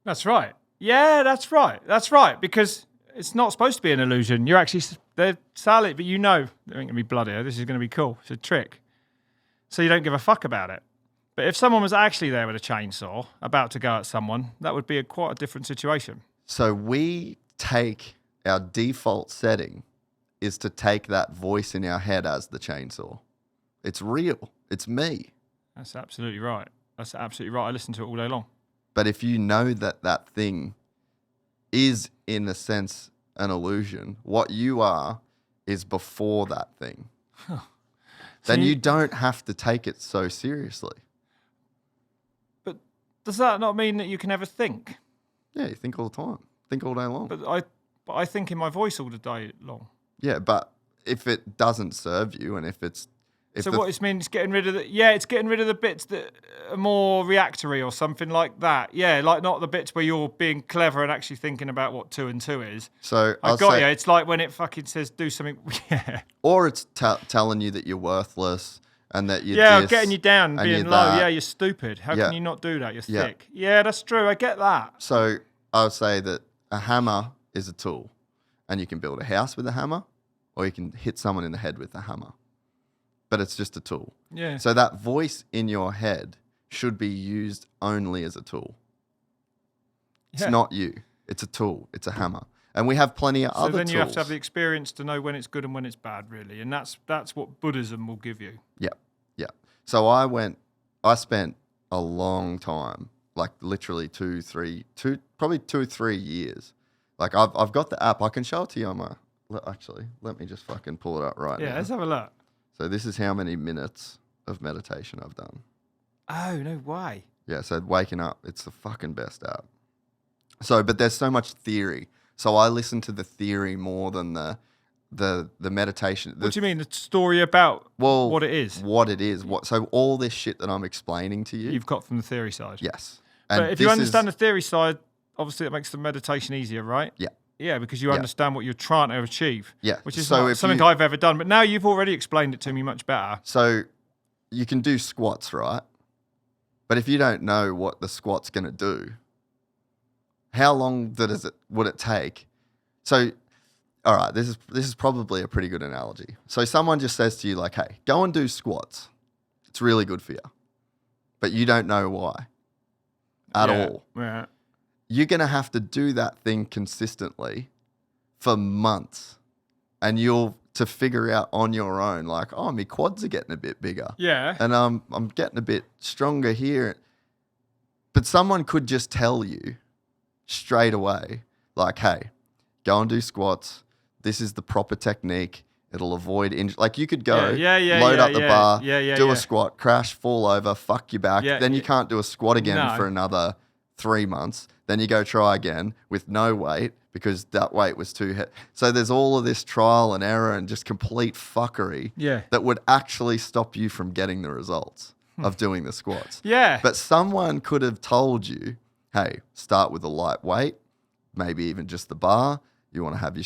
That's right. Yeah, that's right. Because it's not supposed to be an illusion. They're solid, but you know, there ain't going to be blood here. This is going to be cool. It's a trick. So you don't give a fuck about it. But if someone was actually there with a chainsaw about to go at someone, that would be quite a different situation. So we take our default setting is to take that voice in our head as the chainsaw. It's real. It's me. That's absolutely right. I listen to it all day long. But if you know that thing is, in a sense, an illusion, what you are is before that thing. Then you don't have to take it so seriously. But does that not mean that you can ever think? Yeah, you think all the time. Think all day long. But I think in my voice all the day long. Yeah, but if it doesn't serve you, and if it's... what it means, getting rid of it's getting rid of the bits that are more reactory or something like that. Yeah, like not the bits where you're being clever and actually thinking about what 2 and 2 is. So I got you. It's like when it fucking says do something. Yeah. Or it's telling you that you're worthless and that you're getting you down, being low. That. Yeah, you're stupid. How can you not do that? You're thick. Yeah, that's true. I get that. So I would say that a hammer is a tool, and you can build a house with a hammer, or you can hit someone in the head with a hammer. But it's just a tool. Yeah. So that voice in your head should be used only as a tool. It's not you. It's a tool. It's a hammer. And we have plenty of other tools. So then you have to have the experience to know when it's good and when it's bad, really. And that's what Buddhism will give you. Yep. So I spent a long time, like literally 2-3 years. Like I've got the app. I can show it to you on my, actually, let me just fucking pull it up right now. Yeah, let's have a look. So this is how many minutes of meditation I've done. Oh, no way. Yeah, so waking up, it's the fucking best app. So, but there's so much theory. So I listen to the theory more than the meditation. What do you mean? The story about what it is? What it is. So all this shit that I'm explaining to you. You've got from the theory side. Yes. But if you understand the theory side, obviously it makes the meditation easier, right? Yeah. Yeah, because you understand what you're trying to achieve. Yeah. Which is not something I've ever done. But now you've already explained it to me much better. So you can do squats, right? But if you don't know what the squat's going to do, how long would it take? So, all right, this is probably a pretty good analogy. So someone just says to you like, hey, go and do squats. It's really good for you. But you don't know why at all. Yeah. You're going to have to do that thing consistently for months. And to figure out on your own, like, oh, my quads are getting a bit bigger. Yeah. And I'm getting a bit stronger here. But someone could just tell you straight away, like, hey, go and do squats. This is the proper technique. It'll avoid injury. Like you could go load up the bar, do a squat, crash, fall over, fuck your back. Then you can't do a squat again for another 3 months. Then you go try again with no weight because that weight was too heavy. So there's all of this trial and error and just complete fuckery that would actually stop you from getting the results of doing the squats. Yeah. But someone could have told you, hey, start with a light weight, maybe even just the bar. You want to have your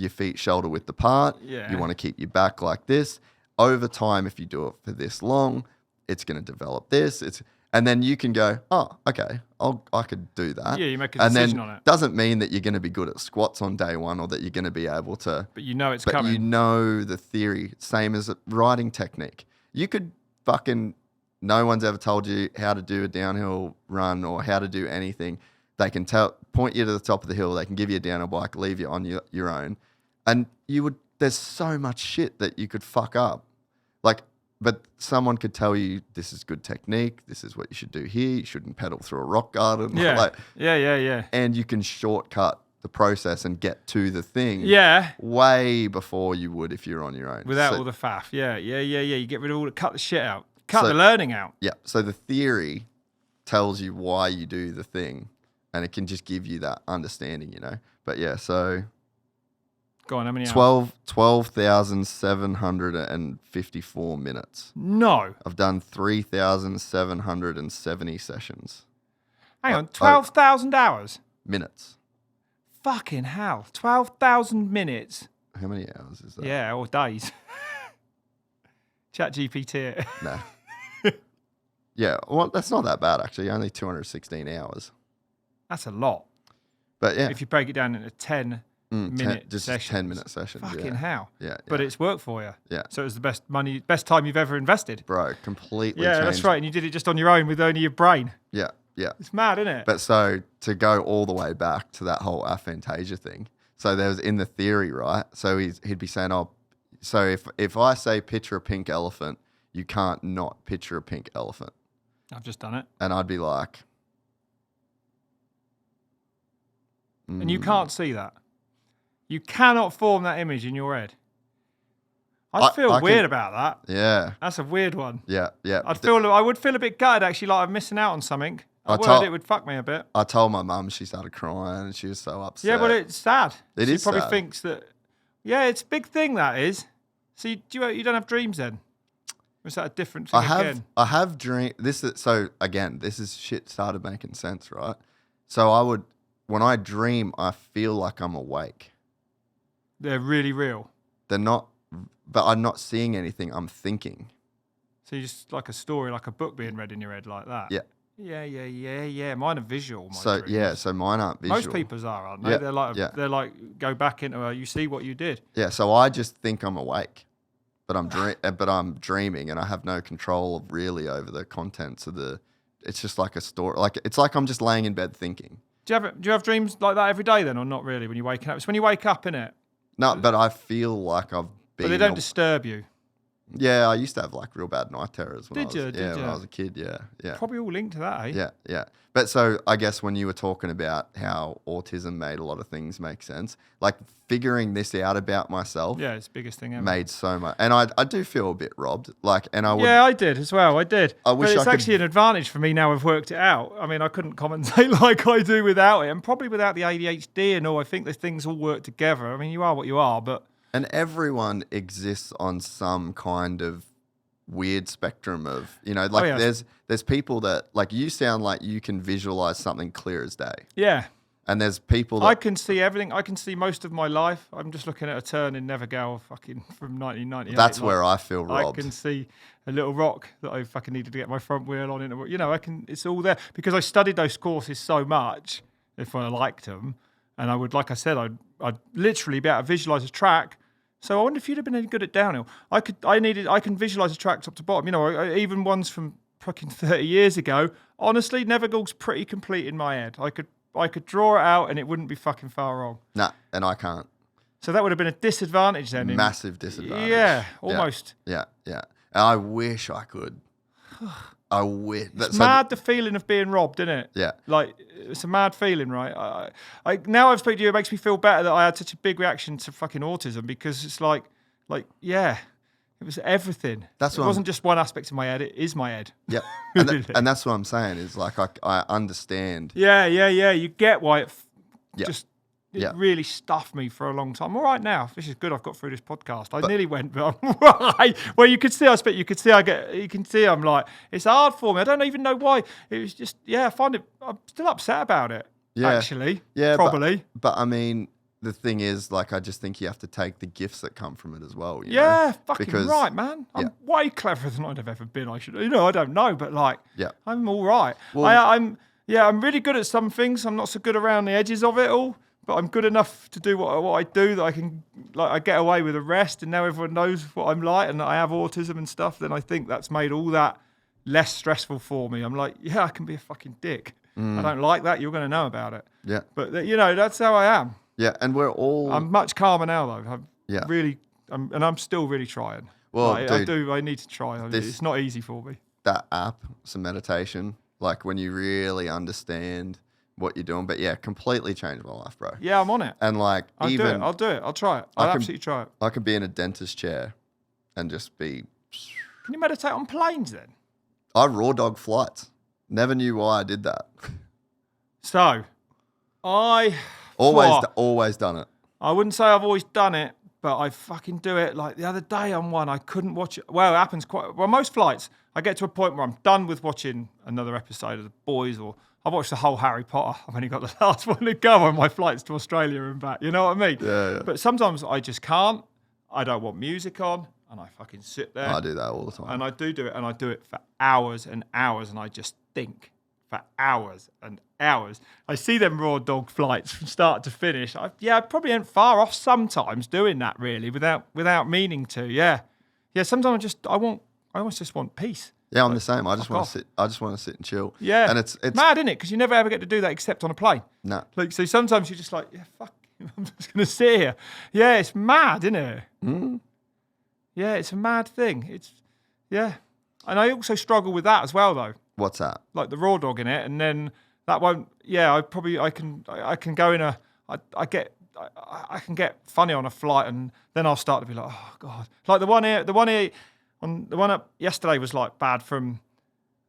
feet shoulder width apart. Yeah. You want to keep your back like this. Over time, if you do it for this long, it's going to develop this. And then you can go, oh, okay, I could do that. Yeah, you make a decision on it. Doesn't mean that you're going to be good at squats on day one or that you're going to be able to. But you know it's coming. But you know the theory, same as riding technique. You could no one's ever told you how to do a downhill run or how to do anything. They can point you to the top of the hill. They can give you a downhill bike, leave you on your own. And there's so much shit that you could fuck up. But someone could tell you this is good technique. This is what you should do here. You shouldn't pedal through a rock garden. Yeah. And you can shortcut the process and get to the thing. Yeah. Way before you would if you're on your own. Without all the faff. Yeah. You get rid of cut the shit out. Cut the learning out. Yeah. So the theory tells you why you do the thing. And it can just give you that understanding, But yeah, so... Go on, how many hours? 12,754 minutes. No. I've done 3,770 sessions. Hang on, 12,000 hours? Minutes. Fucking hell. 12,000 minutes. How many hours is that? Yeah, or days. Chat GPT it. No. Yeah, well, that's not that bad, actually. Only 216 hours. That's a lot. But yeah. If you break it down into 10 minute just sessions. 10-minute sessions. Fucking hell. Yeah. But it's worked for you. Yeah. So it was the best time you've ever invested. Bro, completely Yeah, changed. that's right. And you did it just on your own with only your brain. Yeah. It's mad, isn't it? But so to go all the way back to that whole Aphantasia thing. So there was in the theory, right? So he'd be saying, so if I say picture a pink elephant, you can't not picture a pink elephant. I've just done it. And I'd be like... And you can't see that. You cannot form that image in your head. I feel weird about that. Yeah. That's a weird one. Yeah. I would feel a bit gutted, actually, like I'm missing out on something. It would fuck me a bit. I told my mum, she started crying and she was so upset. Yeah, but it's sad. She probably sad. Thinks that, yeah, it's a big thing, that is. So you don't have dreams then? Or is that a different thing again? I have dreams. This is shit started making sense, right? So when I dream, I feel like I'm awake. They're really real. They're not, but I'm not seeing anything. I'm thinking. So you just like a story, like a book being read in your head like that? Yeah. Yeah. Mine are visual. So mine aren't visual. Most people's are, aren't they? Yeah. They're like go back into you see what you did. Yeah. So I just think I'm awake, but I'm dreaming, and I have no control really over the contents of the. It's just like a story. It's like I'm just laying in bed thinking. Do you have dreams like that every day then, or not really? When you're waking up, it's when you wake up, innit? No, but I feel like I've been. But they don't disturb you. Yeah, I used to have like real bad night terrors when Did you? when I was a kid. Yeah. Probably all linked to that, eh? Yeah. But so I guess when you were talking about how autism made a lot of things make sense, like figuring this out about myself, Yeah, it's the biggest thing ever. made so much. And I do feel a bit robbed. Like, and I would. Yeah, I did as well. I did. I wish but it's I could- actually an advantage for me now I've worked it out. I mean, I couldn't commentate like I do without it, and probably without the ADHD and all. I think the things all work together. I mean, you are what you are, but And everyone exists on some kind of weird spectrum of, like yeah. there's people that, like, you sound like you can visualize something clear as day. yeah. And there's people that I can see everything. I can see most of my life. I'm just looking at a turn in Nevergale fucking from 1998. that's like, where I feel I robbed. can see a little rock that I fucking needed to get my front wheel on. It's all there because I studied those courses so much if I liked them. And I would, like I said, I'd literally be able to visualize a track. So I wonder if you'd have been any good at downhill. I can visualize a track top to bottom. Even ones from fucking 30 years ago. Honestly, Nevergale's pretty complete in my head. I could draw it out and it wouldn't be fucking far wrong. Nah, and I can't. So that would have been a disadvantage then. Massive disadvantage. Yeah, almost. Yeah. And I wish I could. I wish. It's mad the feeling of being robbed, isn't it? Yeah. Like, it's a mad feeling, right? Now I've spoken to you, it makes me feel better that I had such a big reaction to fucking autism because it's like, yeah, it was everything. That's it what wasn't just one aspect of my head, it is my head. Yeah. And that's what I'm saying is like, I understand. Yeah. You get why it Yeah. just... Yeah. It really stuffed me for a long time. I'm all right now. This is good. I've got through this podcast. I nearly went, but I'm all right. Well, you can see I'm like, it's hard for me. I don't even know why. It was just, I find it, I'm still upset about it, actually. Yeah. Probably. But I mean, the thing is, like, I just think you have to take the gifts that come from it as well. You Yeah, know? fucking Because- right, man. I'm way cleverer than I'd have ever been. I don't know, but like, Yeah. I'm all right. Well- I'm really good at some things. I'm not so good around the edges of it all. But I'm good enough to do what I do that I can, I get away with the rest. And now everyone knows what I'm like and that I have autism and stuff. Then I think that's made all that less stressful for me. I'm like, I can be a fucking dick. I don't like that. You're going to know about it. Yeah. But that's how I am. Yeah. And we're all. I'm much calmer now though. Yeah. I'm still really trying. Well, I need to try. It's not easy for me. that app, some meditation, like when you really understand what you're doing. But yeah, completely changed my life, bro. Yeah, I'm on it. And like, I'll do it. I'll try it. I'll absolutely try it. I could be in a dentist chair and just be. Can you meditate on planes then? I raw dog flights. Never knew why I did that. So, Always done it. I wouldn't say I've always done it, but I fucking do it. Like the other day on one, I couldn't watch it. Well, it happens most flights, I get to a point where I'm done with watching another episode of The Boys, or I've watched the whole Harry Potter. I've only got the last one to go on my flights to Australia and back. You know what I mean? Yeah. But sometimes I just can't. I don't want music on, and I fucking sit there. I do that all the time. And I do it, and I do it for hours and hours, and I just think for hours and hours. I see them raw dog flights from start to finish. I probably ain't far off sometimes doing that, really, without meaning to. Yeah. Sometimes I almost just want peace. Yeah, I'm the same. I just want off. to sit. I just want to sit and chill. Yeah. And it's mad, isn't it? Because you never ever get to do that except on a plane. No. Like, so sometimes you're just like, fuck, I'm just going to sit here. Yeah, it's mad, isn't it? Mm. Yeah, it's a mad thing. And I also struggle with that as well, though. What's that? Like the raw dog in it, and then that won't. Yeah, I can go in I can get funny on a flight, and then I'll start to be like, oh god. Like the one up yesterday was like bad from.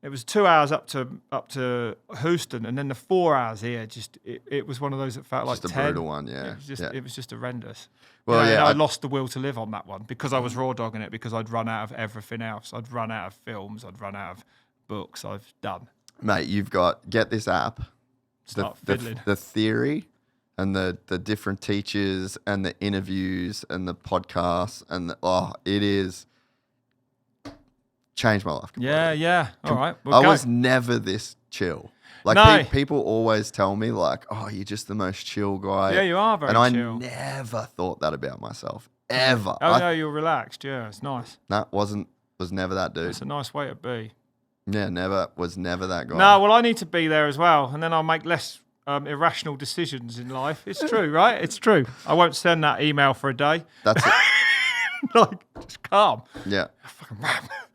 It was 2 hours up to Houston, and then the 4 hours here. It was one of those that felt like Just a 10. brutal one, yeah. It was just horrendous. Well, I lost the will to live on that one because I was raw dogging it, because I'd run out of everything else. I'd run out of films. I'd run out of books. I've done. Mate, get this app. Start fiddling. The theory and the different teachers and the interviews and the podcasts and it is changed my life completely. Yeah. All right. I was never this chill. Like No. people always tell me like, oh, you're just the most chill guy. Yeah, you are very and chill. I never thought that about myself. Ever. Oh, no, you're relaxed. Yeah, it's nice. Was never that dude. It's a nice way to be. Yeah, was never that guy. No, well, I need to be there as well, and then I'll make less irrational decisions in life. It's true, right? It's true. I won't send that email for a day. That's it. like, just calm. Yeah. Fucking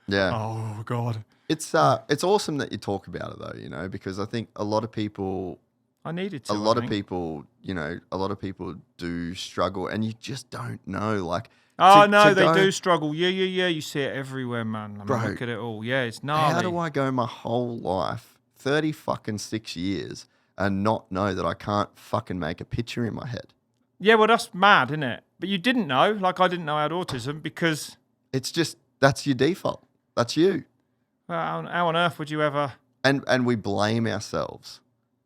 Yeah. Oh, God. It's awesome that you talk about it though, you know, because I think a lot of people I needed to. a lot of people do struggle and you just don't know. Like, they do struggle. Yeah. You see it everywhere, man. I mean, Bro, look at it all. Yeah, it's gnarly. how do I go my whole life, 36 years, and not know that I can't fucking make a picture in my head? Yeah, well, that's mad, isn't it? But you didn't know. Like, I didn't know I had autism because... It's just, that's your default. That's you. Well, how on earth would you ever... And we blame ourselves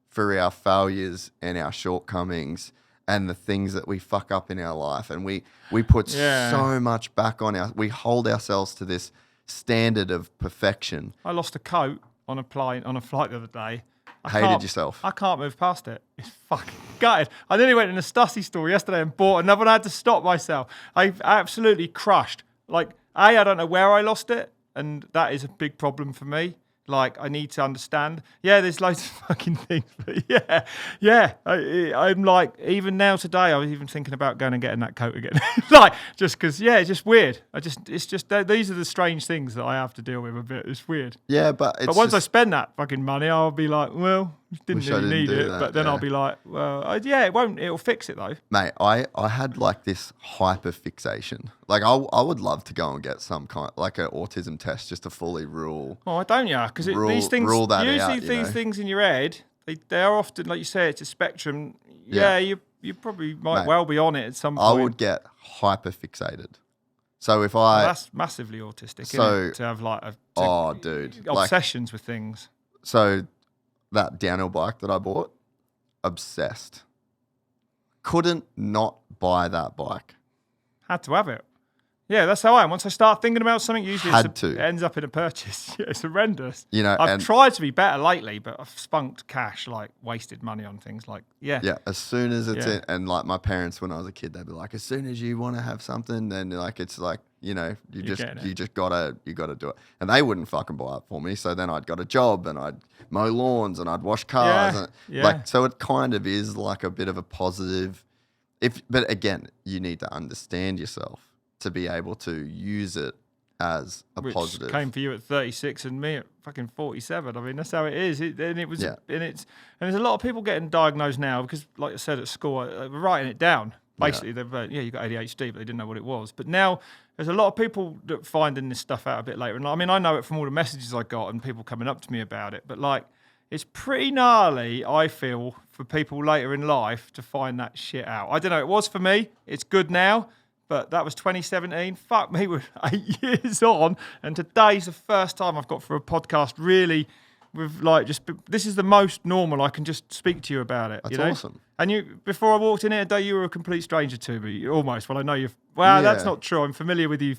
for our failures and our shortcomings and the things that we fuck up in our life. And we put so much back on we hold ourselves to this standard of perfection. I lost a coat on a flight the other day. Hated yourself. I can't move past it. It's fucking gutted. I nearly went in a Stussy store yesterday and bought another one. I had to stop myself. I absolutely crushed. Like, I don't know where I lost it, and that is a big problem for me. Like, I need to understand. Yeah, there's loads of fucking things. But yeah. I'm like, even now today, I was even thinking about going and getting that coat again. Like, just because, it's just weird. These are the strange things that I have to deal with a bit. It's weird. Yeah, but once I spend that fucking money, I'll be like, well, didn't really need it. But then I'll be like, well, it won't. It'll fix it though. Mate, I had like this hyper fixation. Like, I would love to go and get some kind, like an autism test just to fully rule. Oh, don't you? Because these things, rule that usually out, these things in your head, they are often, like you say, it's a spectrum. Yeah, you probably might well be on it at some point. I would get hyper fixated. So if that's massively autistic, isn't it? To have like obsessions with things. So that downhill bike that I bought, obsessed. Couldn't not buy that bike. Had to have it. Yeah, that's how I am. Once I start thinking about something, usually it ends up in a purchase. Yeah, it's horrendous. You know, I've tried to be better lately, but I've spunked cash, like wasted money on things like, Yeah, as soon as it's in, and like my parents, when I was a kid, they'd be like, as soon as you want to have something, then like, it's like, you know, you just gotta do it. And they wouldn't fucking buy it for me. So then I'd got a job and I'd mow lawns and I'd wash cars. Like, so it kind of is like a bit of a positive, but again, you need to understand yourself to be able to use it as a positive. Which came for you at 36 and me at fucking 47. I mean, that's how it is. And there's a lot of people getting diagnosed now because, like I said at school, we're writing it down. Basically, you got ADHD, but they didn't know what it was. But now there's a lot of people that finding this stuff out a bit later. And I mean, I know it from all the messages I got and people coming up to me about it. But like, it's pretty gnarly, I feel, for people later in life to find that shit out. I don't know. It was for me. It's good now. But that was 2017. Fuck me, we're 8 years on. And today's the first time I've got for a podcast really with like this is the most normal I can just speak to you about it. That's awesome. And before I walked in here today, you were a complete stranger to me, almost. Well, I know you've... Well, that's not true. I'm familiar with you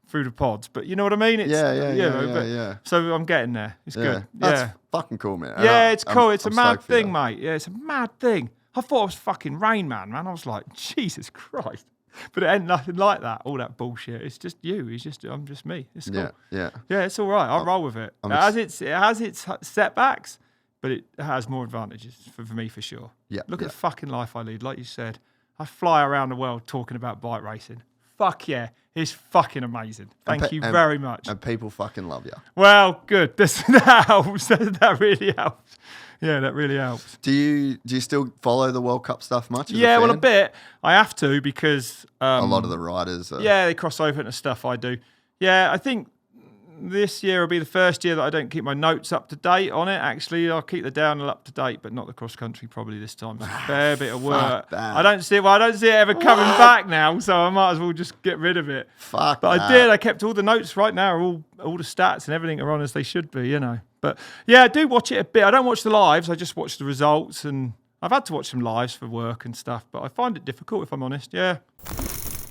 through the pods. But you know what I mean? It's, yeah. So I'm getting there. It's good. That's fucking cool, man. Yeah, it's cool. It's a mad thing, mate. Yeah, it's a mad thing. I thought it was fucking Rain Man. I was like, Jesus Christ. But it ain't nothing like that. All that bullshit. It's just you. I'm just me. It's cool. Yeah. It's all right. I'll roll with it. It has its setbacks, but it has more advantages for me for sure. Yeah. Look at the fucking life I lead. Like you said, I fly around the world talking about bike racing. Fuck yeah. It's fucking amazing. Thank you very much. And people fucking love you. Well, good. That helps. That really helps. Yeah, that really helps. Do you still follow the World Cup stuff much? Well, a bit. I have to because... a lot of the riders... they cross over into stuff I do. Yeah, I think this year will be the first year that I don't keep my notes up to date on it. Actually, I'll keep the downhill up to date, but not the cross country probably this time. It's a fair bit of work. I don't see it ever coming back now, so I might as well just get rid of it. But I did. I kept all the notes right now. All the stats and everything are on as they should be, you know. But yeah, I do watch it a bit. I don't watch the lives. I just watch the results, and I've had to watch some lives for work and stuff, but I find it difficult if I'm honest. Yeah.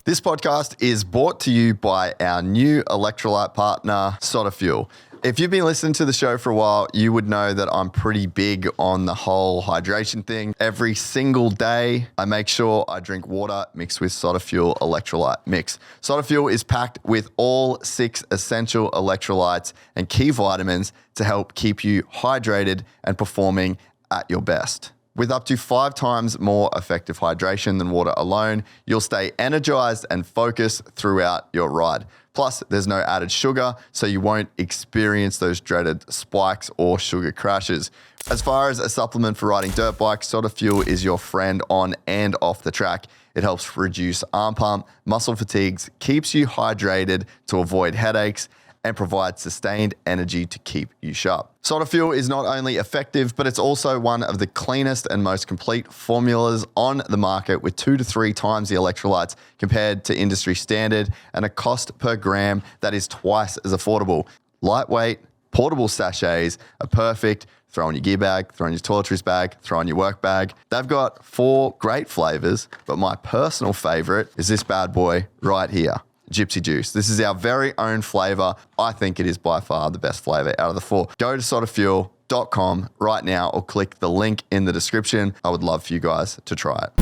This podcast is brought to you by our new electrolyte partner, SOTA Fuel. If you've been listening to the show for a while, you would know that I'm pretty big on the whole hydration thing. Every single day, I make sure I drink water mixed with SOTA Fuel electrolyte mix. SOTA Fuel is packed with all 6 essential electrolytes and key vitamins to help keep you hydrated and performing at your best. With up to 5 times more effective hydration than water alone, you'll stay energized and focused throughout your ride. Plus, there's no added sugar, so you won't experience those dreaded spikes or sugar crashes. As far as a supplement for riding dirt bikes, SOTA Fuel is your friend on and off the track. It helps reduce arm pump, muscle fatigues, keeps you hydrated to avoid headaches, and provides sustained energy to keep you sharp. SOTA Fuel is not only effective, but it's also one of the cleanest and most complete formulas on the market, with 2 to 3 times the electrolytes compared to industry standard and a cost per gram that is twice as affordable. Lightweight, portable sachets are perfect. Throw in your gear bag, throw in your toiletries bag, throw in your work bag. They've got 4 great flavors, but my personal favorite is this bad boy right here. Gypsy juice. This is our very own flavor. I think it is by far the best flavor out of the 4. Go to sotafuel.com right now or click the link in the description. I would love for you guys to try it.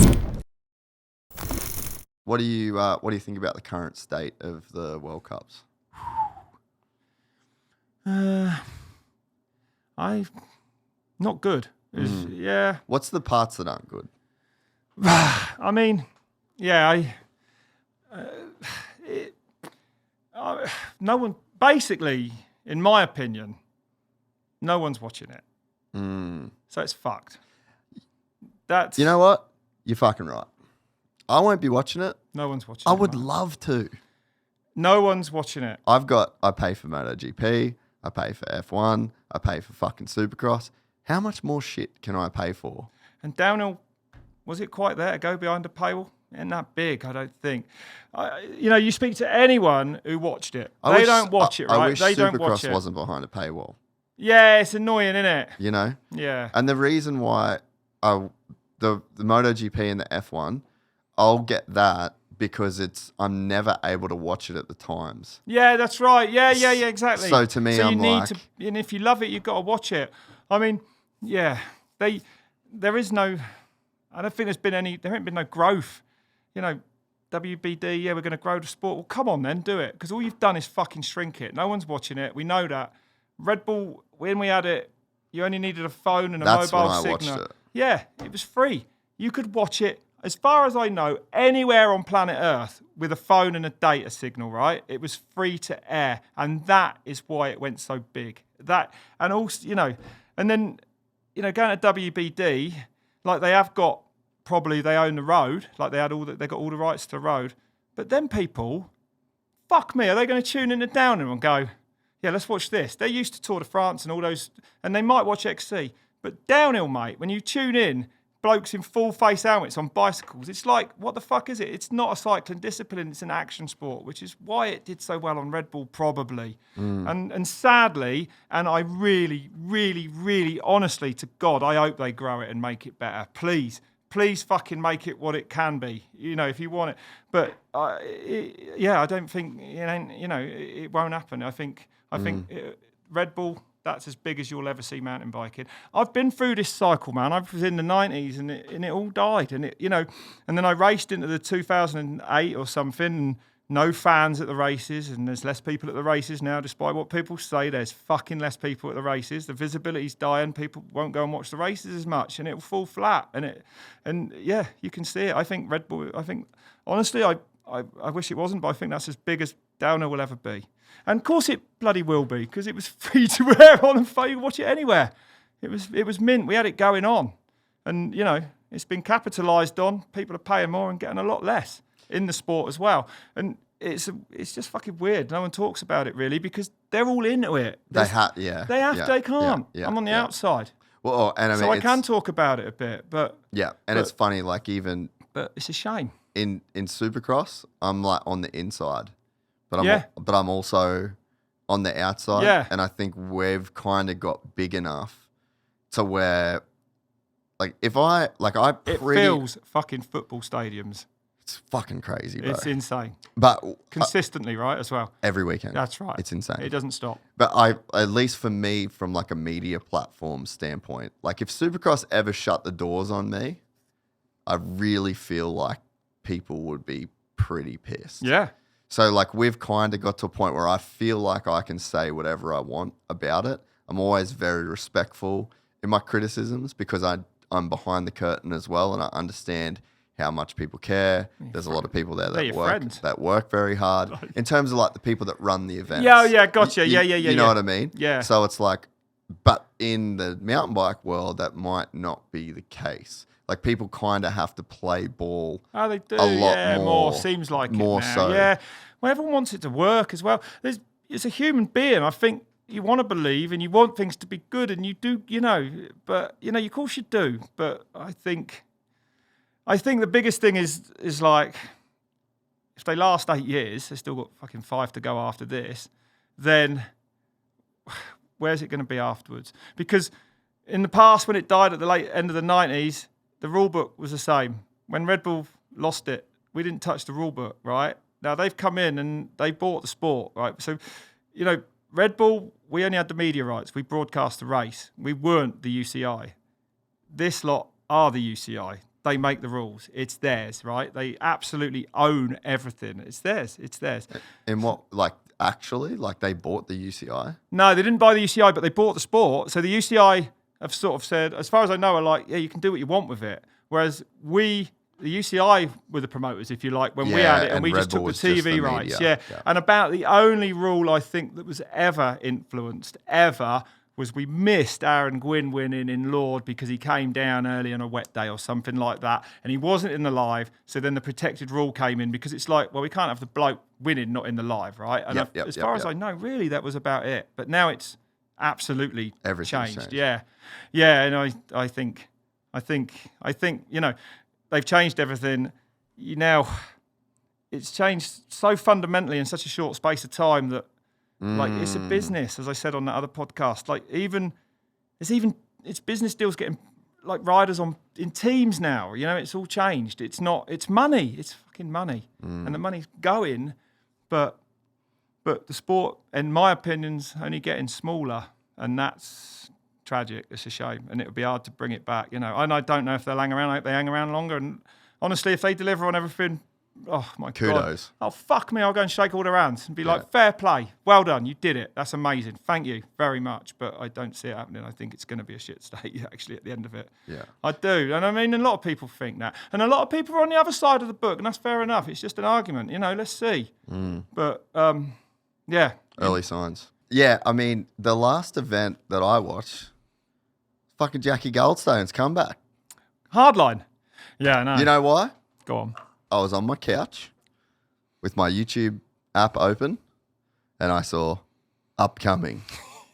What do you think about the current state of the World Cups? Not good. Yeah. What's the parts that aren't good? I mean, yeah, no one, basically, in my opinion, no one's watching it. So it's fucked. You know what? You're fucking right. I won't be watching it. No one's watching I it. would love to. No one's watching it. I pay for MotoGP. I pay for F1. I pay for fucking Supercross. How much more shit can I pay for? And downhill, was it quite there to go behind the paywall? Isn't that big? I don't think. You speak to anyone who watched it. They don't watch it, right? I wish they don't watch Supercross it. wasn't behind a paywall. Yeah, it's annoying, isn't it? You know? Yeah. And the reason why the MotoGP and the F1, I'll get that because I'm never able to watch it at the times. Yeah, that's right. Yeah, exactly. So to me, I'm like... and if you love it, you've got to watch it. I mean, yeah, there is no... I don't think there ain't been no growth. WBD, yeah, we're going to grow the sport. Well, come on then, do it. Because all you've done is fucking shrink it. No one's watching it. We know that. Red Bull, when we had it, you only needed a phone and a mobile signal. That's when I watched it. Yeah, it was free. You could watch it, as far as I know, anywhere on planet Earth with a phone and a data signal, right? It was free to air. And that is why it went so big. That, and also, and then, going to WBD, like they have got, probably they own the road, like they got all the rights to the road. But then people, fuck me, are they going to tune into downhill and go, yeah, let's watch this? They're used to Tour de France and all those, and they might watch XC. But downhill, mate, when you tune in, blokes in full face helmets on bicycles, it's like, what the fuck is it? It's not a cycling discipline, it's an action sport, which is why it did so well on Red Bull, probably. And sadly, and I really, really, really, honestly to God, I hope they grow it and make it better. Please fucking make it what it can be, if you want it. But I don't think, it won't happen. I think Red Bull, that's as big as you'll ever see mountain biking. I've been through this cycle, man. I was in the 90s and it all died. And and then I raced into the 2008 or something, and no fans at the races, and there's less people at the races now, despite what people say. There's fucking less people at the races. The visibility's dying. People won't go and watch the races as much, and it'll fall flat. And you can see it. I think Red Bull. Honestly, I wish it wasn't, but I think that's as big as downhill will ever be. And of course, it bloody will be, because it was free to wear on and you watch it anywhere. It was mint. We had it going on, and it's been capitalised on. People are paying more and getting a lot less in the sport as well. And it's just fucking weird. No one talks about it really, because they're all into it. They can't. I'm on the outside. Well, and I can talk about it a bit, but it's funny, like but it's a shame. In Supercross, I'm like on the inside, but I'm also on the outside. Yeah. And I think we've kind of got big enough to where, like, it fills fucking football stadiums. It's fucking crazy, bro. It's insane. But consistently, right, as well. Every weekend. That's right. It's insane. It doesn't stop. But at least for me, from like a media platform standpoint, like if Supercross ever shut the doors on me, I really feel like people would be pretty pissed. Yeah. So like we've kind of got to a point where I feel like I can say whatever I want about it. I'm always very respectful in my criticisms, because I I'm behind the curtain as well, and I understand how much people care. There's a lot of people there that work very hard in terms of like the people that run the events. Yeah, gotcha. You know what I mean? Yeah. So it's like, but in the mountain bike world, that might not be the case. Like people kind of have to play ball. Oh, they do. A lot more. Seems like more it now. so. Yeah. Well, everyone wants it to work as well. It's a human being. I think you want to believe and you want things to be good, and you do, but of course you do. But I think the biggest thing is like, if they last 8 years, they've still got fucking 5 to go after this, then where's it going to be afterwards? Because in the past, when it died at the late end of the 90s, the rule book was the same. When Red Bull lost it, we didn't touch the rule book, right? Now they've come in and they bought the sport, right? So, Red Bull, we only had the media rights. We broadcast the race. We weren't the UCI. This lot are the UCI. They make the rules. It's theirs, right? They absolutely own everything. It's theirs. It's theirs. In what, actually, they bought the UCI? No, they didn't buy the UCI, but they bought the sport. So the UCI have sort of said, as far as I know, are like, yeah, you can do what you want with it. Whereas the UCI were the promoters, if you like, when we had it, and we just took the TV rights. Yeah. And about the only rule I think that was ever influenced, was we missed Aaron Gwynn winning in Lord because he came down early on a wet day or something like that, and he wasn't in the live. So then the protected rule came in, because it's like, well, we can't have the bloke winning not in the live, right? And as far as I know, really, that was about it. But now it's absolutely changed. Yeah, and I think they've changed everything. It's changed so fundamentally in such a short space of time that. It's a business, as I said on that other podcast. It's business deals getting riders in teams now. It's all changed. It's money. It's fucking money, and the money's going, but the sport, in my opinion's only getting smaller, and that's tragic. It's a shame, and it would be hard to bring it back. And I don't know if they'll hang around. I hope they hang around longer. And honestly, if they deliver on everything. Oh, my Kudos. God. Oh, fuck me. I'll go and shake all their hands and be like, fair play. Well done. You did it. That's amazing. Thank you very much. But I don't see it happening. I think it's going to be a shit state, actually, at the end of it. Yeah. I do. And I mean, a lot of people think that. And a lot of people are on the other side of the book, and that's fair enough. It's just an argument. Let's see. But, yeah. Early signs. Yeah, I mean, the last event that I watched, fucking Jackie Goldstone's comeback. Hardline. Yeah, I know. You know why? Go on. I was on my couch with my YouTube app open, and I saw upcoming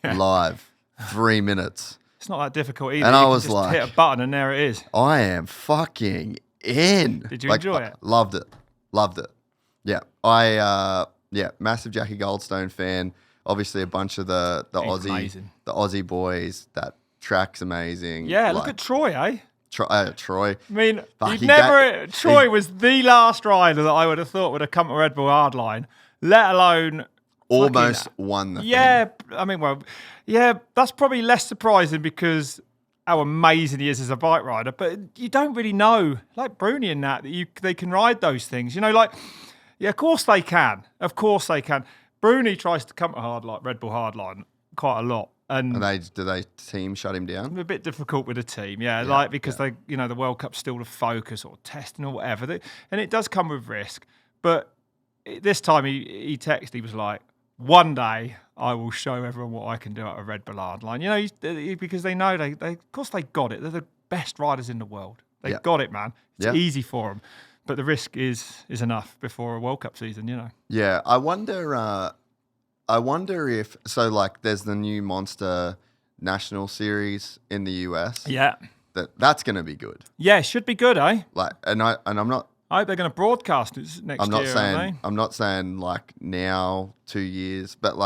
live 3 minutes. It's not that difficult either. And you I can was just like, hit a button and there it is. I am fucking in. Did you enjoy it? Loved it. Yeah. Massive Jackie Goldstone fan. Obviously a bunch of the Aussie boys. That track's amazing. Yeah, look at Troy, eh? Troy. I mean, Troy was the last rider that I would have thought would have come to RedBull Hardline, let alone almost won the thing. I mean, that's probably less surprising because how amazing he is as a bike rider, but you don't really know, like Bruni and that they can ride those things. Of course they can. Of course they can. Bruni tries to come to RedBull Hardline quite a lot. And do they team shut him down? A bit difficult with a team, because they, the World Cup's still the focus or testing or whatever, and it does come with risk. But this time he texted, he was like, "One day I will show everyone what I can do at a RedBull Hardline." Because they know they of course they got it. They're the best riders in the world. They got it, man. It's easy for them, but the risk is enough before a World Cup season. Yeah, I wonder if there's the new Monster National Series in the US. Yeah, that's going to be good. Yeah, it should be good, eh? I'm not. I hope they're going to broadcast it next year. I'm not saying now 2 years, but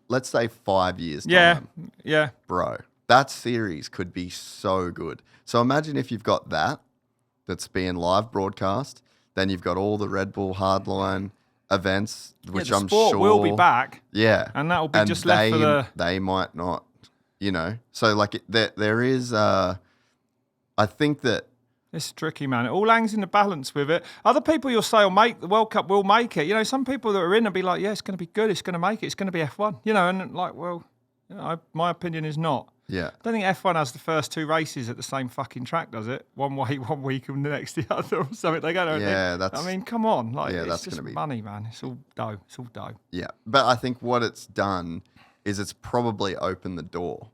let's say 5 years time. Yeah, bro, that series could be so good. So imagine if you've got that's being live broadcast, then you've got all the RedBull Hardline events, which I'm sure will be back. Yeah, and that will be just left for the. They might not, So there is. I think that it's tricky, man. It all hangs in the balance with it. Other people you'll say will make the World Cup will make it. Some people that are in will be like, yeah, it's going to be good. It's going to make it. It's going to be F1. And My opinion is not. Yeah. I don't think F1 has the first 2 races at the same fucking track, does it? One way, 1 week, and the next the other, or something. They go, don't Yeah, they? I mean, come on. Like, yeah, it's that's just gonna be money, man. It's all dough. It's all dough. Yeah, but I think what it's done is it's probably opened the door.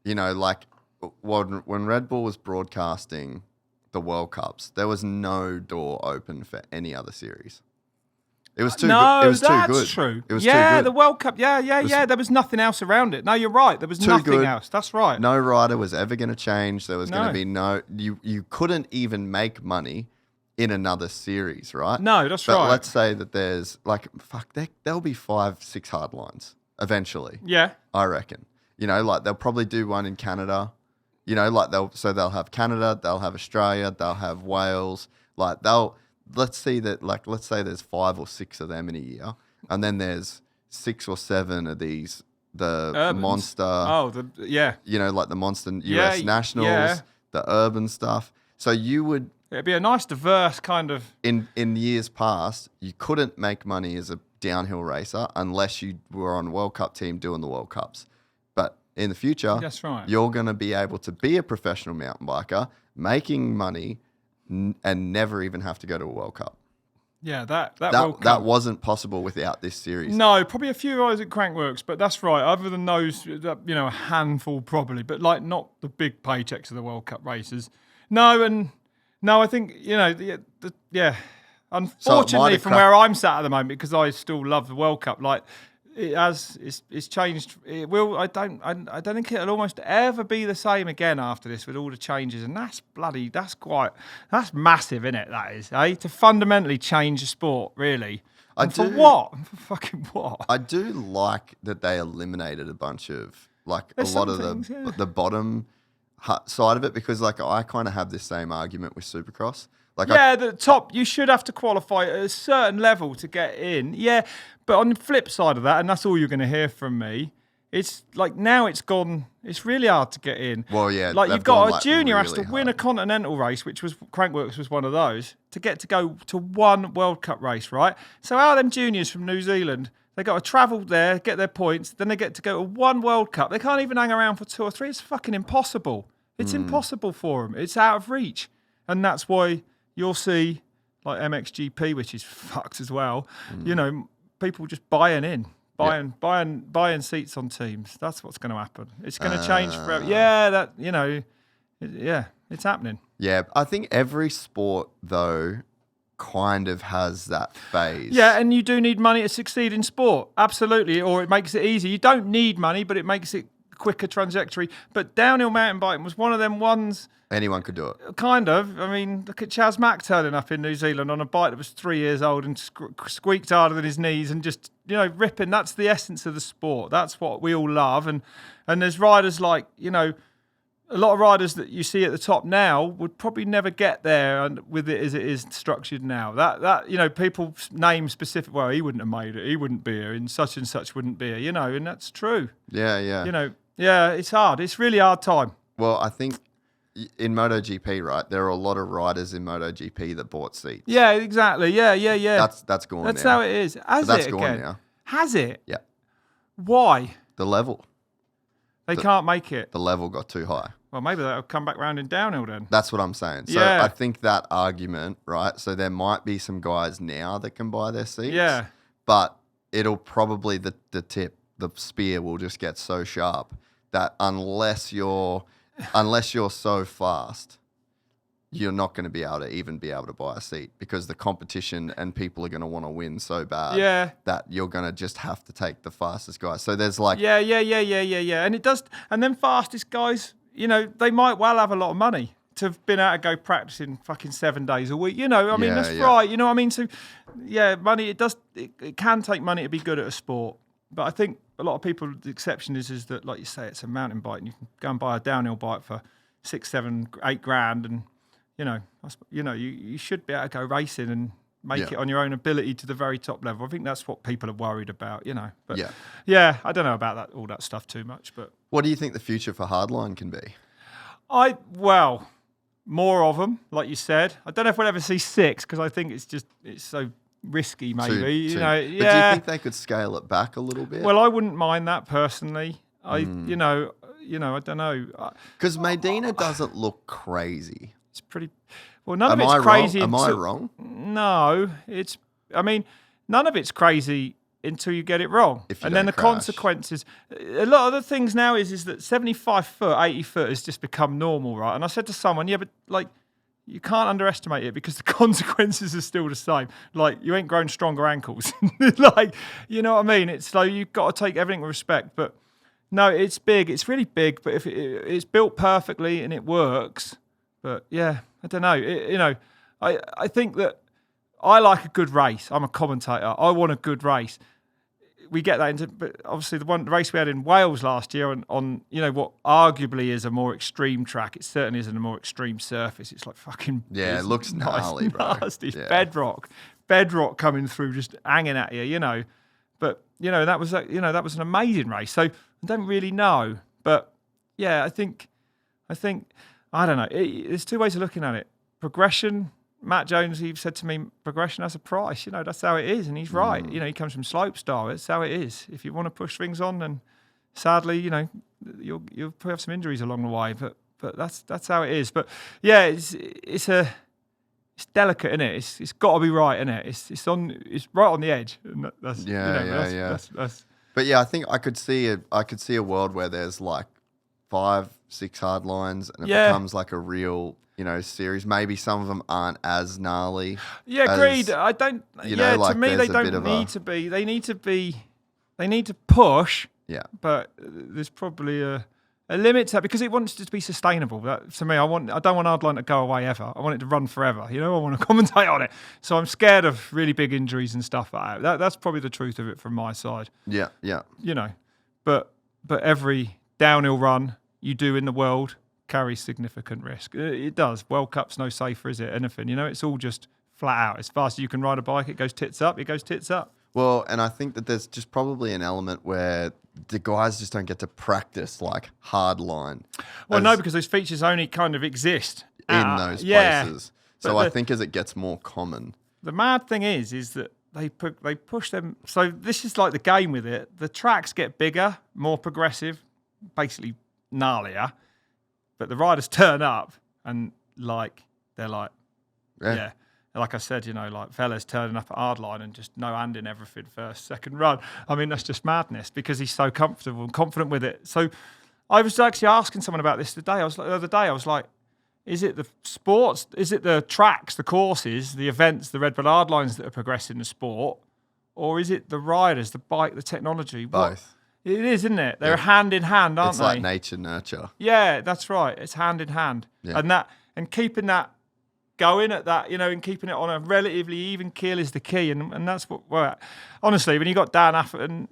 You know, like when Red Bull was broadcasting the World Cups, there was no door open for any other series. It was too good. It was too good. That's true. It was too good. the World Cup. Yeah. There was nothing else around it. No, you're right. There was nothing else. That's right. No rider was ever going to change. There was going to No. be you couldn't even make money in another series, right? No, that's but right. Let's say that there's there'll be 5-6 hard lines eventually. Yeah. I reckon. You know, like they'll probably do one in Canada. You know, like they'll have Canada, they'll have Australia, they'll have Wales. Like let's say there's 5 or 6 of them in a year, and then there's 6 or 7 of these Urbans. monster. Oh, yeah. You know, like the monster US nationals, yeah. the urban stuff. So you would. It'd be a nice, diverse kind of. In years past, you couldn't make money as a downhill racer unless you were on World Cup team doing the World Cups. But in the future, that's right. You're going to be able to be a professional mountain biker, making money, and never even have to go to a World Cup. Yeah, that wasn't possible without this series. No, probably a few guys at Crankworks, but that's right. Other than those, a handful probably, but like not the big paychecks of the World Cup races. No, I think Unfortunately, from where I'm sat at the moment, because I still love the World Cup, like it's changed. It will. I don't think it'll almost ever be the same again after this with all the changes, and that's massive, isn't it? That is, to fundamentally change the sport, really. For what? For fucking what? I do like that they eliminated a bunch of a lot of the bottom side of it, because I kind of have this same argument with Supercross. The top, you should have to qualify at a certain level to get in. Yeah, but on the flip side of that, and that's all you're going to hear from me, it's like now it's gone, it's really hard to get in. Well, yeah. Like you've got a junior really has to win a continental race, which was Crankworks was one of those, to go to one World Cup race, right? So how are them juniors from New Zealand? They got to travel there, get their points, then they get to go to one World Cup. They can't even hang around for 2 or 3. It's fucking impossible. It's impossible for them. It's out of reach. And that's why you'll see like MXGP, which is fucked as well. You know, people just buying seats on teams. That's what's going to happen. It's going to change forever. It's happening. Yeah, I think every sport though kind of has that phase. Yeah, and you do need money to succeed in sport. Absolutely, or it makes it easy. You don't need money, but it makes it quicker trajectory. But downhill mountain biking was one of them ones. Anyone could do it. Kind of. I mean, look at Chaz Mack turning up in New Zealand on a bike that was 3 years old and squeaked harder than his knees and just, ripping. That's the essence of the sport. That's what we all love. And there's riders like, a lot of riders that you see at the top now would probably never get there and with it as it is structured now. That people name specific, well, he wouldn't have made it. He wouldn't be here and such wouldn't be here, and that's true. Yeah. Yeah, it's hard. It's really hard time. Well, I think in MotoGP, right, there are a lot of riders in MotoGP that bought seats. Yeah, exactly. Yeah. That's gone That's now. how it is. That's gone again? now. Has it? Yeah. Why? The level. They can't make it. The level got too high. Well, maybe that'll come back round in downhill then. That's what I'm saying. So I think that argument, right, so there might be some guys now that can buy their seats. Yeah. But it'll probably, the spear will just get so sharp that unless you're so fast, you're not going to be able to buy a seat, because the competition and people are going to want to win so bad that you're going to just have to take the fastest guys. So there's Yeah. And it does. And then fastest guys, they might well have a lot of money to have been able to go practicing fucking 7 days a week. That's right. You know what I mean? So, money, it can take money to be good at a sport. But I think a lot of people, the exception is that, like you say, it's a mountain bike and you can go and buy a downhill bike for 6, 7, 8 grand and, you should be able to go racing and make it on your own ability to the very top level. I think that's what people are worried about, But I don't know about all that stuff too much. But what do you think the future for Hardline can be? More of them, like you said. I don't know if we'll ever see 6, because I think it's so risky, maybe. But do you think they could scale it back a little bit? Well, I wouldn't mind that personally. I don't know. Because Medina doesn't look crazy. It's pretty. Well, none of it's crazy. Am I wrong? No, none of it's crazy until you get it wrong, and then the consequences. A lot of the things now is that 75 foot, 80 foot has just become normal, right? And I said to someone, yeah, but like you can't underestimate it because the consequences are still the same. Like you ain't grown stronger ankles, like you know what I mean. It's like you've got to take everything with respect, but no, it's big. It's really big, but if it's built perfectly and it works, but yeah, I don't know. I think that I like a good race. I'm a commentator. I want a good race. We get that into, but obviously the race we had in Wales last year on what arguably is a more extreme track. It certainly isn't a more extreme surface. It's like fucking it looks gnarly, bro. Nasty. It's bedrock coming through, just hanging at you, But that was an amazing race. So I don't really know, but yeah, I think I don't know. There's two ways of looking at it. Progression. Matt Jones, he said to me, progression has a price. That's how it is, and he's right. He comes from slopestyle. That's how it is. If you want to push things on, then sadly, you'll probably have some injuries along the way. But that's how it is. But yeah, it's delicate, isn't it? It's got to be right, isn't it? It's right on the edge. And that's That's, but yeah, I think I could see a world where there's like 5-6 hard lines, and it becomes like a real. Series. Maybe some of them aren't as gnarly. Yeah, agreed. I don't. To me, they don't need to be. They need to be. They need to push. Yeah. But there's probably a limit to that because it wants to be sustainable. To me, I don't want hardline to go away ever. I want it to run forever. I want to commentate on it. So I'm scared of really big injuries and stuff like that. That's probably the truth of it from my side. Yeah. But every downhill run you do in the world carries significant risk. It does. World Cup's no safer, is it? Anything, it's all just flat out. As fast as you can ride a bike, it goes tits up. Well, and I think that there's just probably an element where the guys just don't get to practice like hard line. Well, no, because those features only kind of exist in those places. Yeah, so I think as it gets more common. The mad thing is that they push them. So this is like the game with it. The tracks get bigger, more progressive, basically gnarlier. But the riders turn up and they're like, yeah. Like I said, like fellas turning up at Hardline and just no handing everything first, second run. I mean, that's just madness because he's so comfortable and confident with it. So I was actually asking someone about this the other day. I was like, is it the sports? Is it the tracks, the courses, the events, the RedBull Hardlines that are progressing the sport? Or is it the riders, the bike, the technology? Both. It is, isn't it? They're hand in hand, aren't they? It's like nature nurture. Yeah, that's right. It's hand in hand, and keeping that going at that, and keeping it on a relatively even keel is the key, and that's what. Well, honestly, when you got Dan Atherton,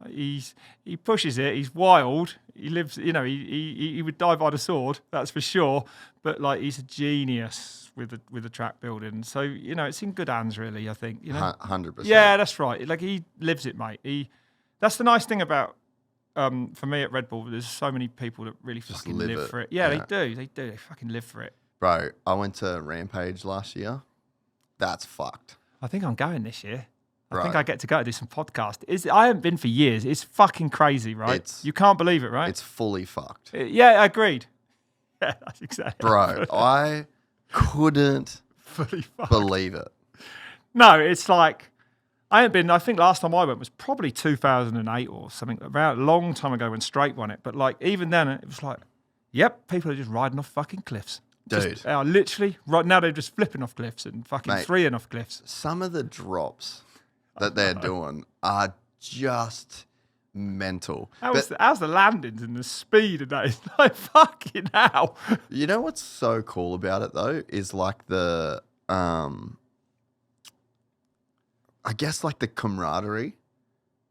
he pushes it. He's wild. He lives. He would die by the sword. That's for sure. But he's a genius with the track building. So it's in good hands, really. I think 100%. Yeah, that's right. He lives it, mate. That's the nice thing about, for me at Red Bull, there's so many people that really just fucking live for it. Yeah, they do. They fucking live for it. Bro, I went to Rampage last year. That's fucked. I think I'm going this year. I think I get to go to do some podcast. I haven't been for years. It's fucking crazy, right? You can't believe it, right? It's fully fucked. Yeah, agreed. Yeah, that's exactly. Bro, I couldn't believe it. No, it's like... I think last time I went was probably 2008 or something, about a long time ago when Straight won it. But even then, it was like, yep, people are just riding off fucking cliffs. Dude. Literally, right now they're just flipping off cliffs and fucking freeing off cliffs. Some of the drops that they're doing are just mental. How's the landings and the speed and that? It's like, fucking hell. You know what's so cool about it, though, is the... I guess the camaraderie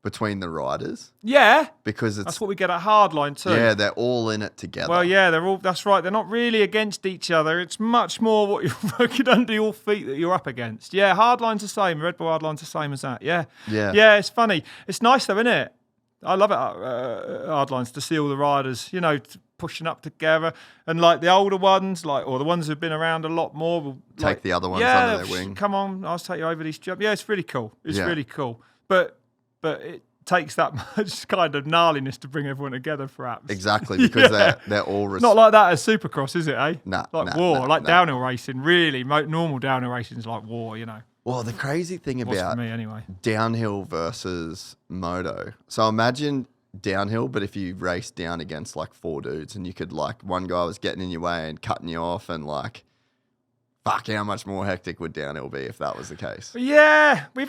between the riders. Yeah. Because that's what we get at Hardline too. Yeah, they're all in it together. Well, yeah, that's right. They're not really against each other. It's much more what you're working under your feet that you're up against. Yeah, Hardline's the same. RedBull Hardline's the same as that. Yeah. Yeah. Yeah, it's funny. It's nice though, isn't it? I love it at Hardlines to see all the riders, pushing up together. And the older ones, or the ones who've been around a lot more, will take the other ones under their wing. Come on, I'll take you over these jobs. Yeah, it's really cool. It's really cool. But takes that much kind of gnarliness to bring everyone together, perhaps. Exactly, because they're all... Not like that as Supercross, is it, eh? Nah, like war, downhill racing, really. Normal downhill racing is like war, you know. Well, the crazy thing Was about for me, anyway. downhill versus moto. So imagine downhill, but if you race down against like 4 dudes and you could like, one guy was getting in your way and cutting you off and like, fuck, how much more hectic would downhill be if that was the case? Yeah, we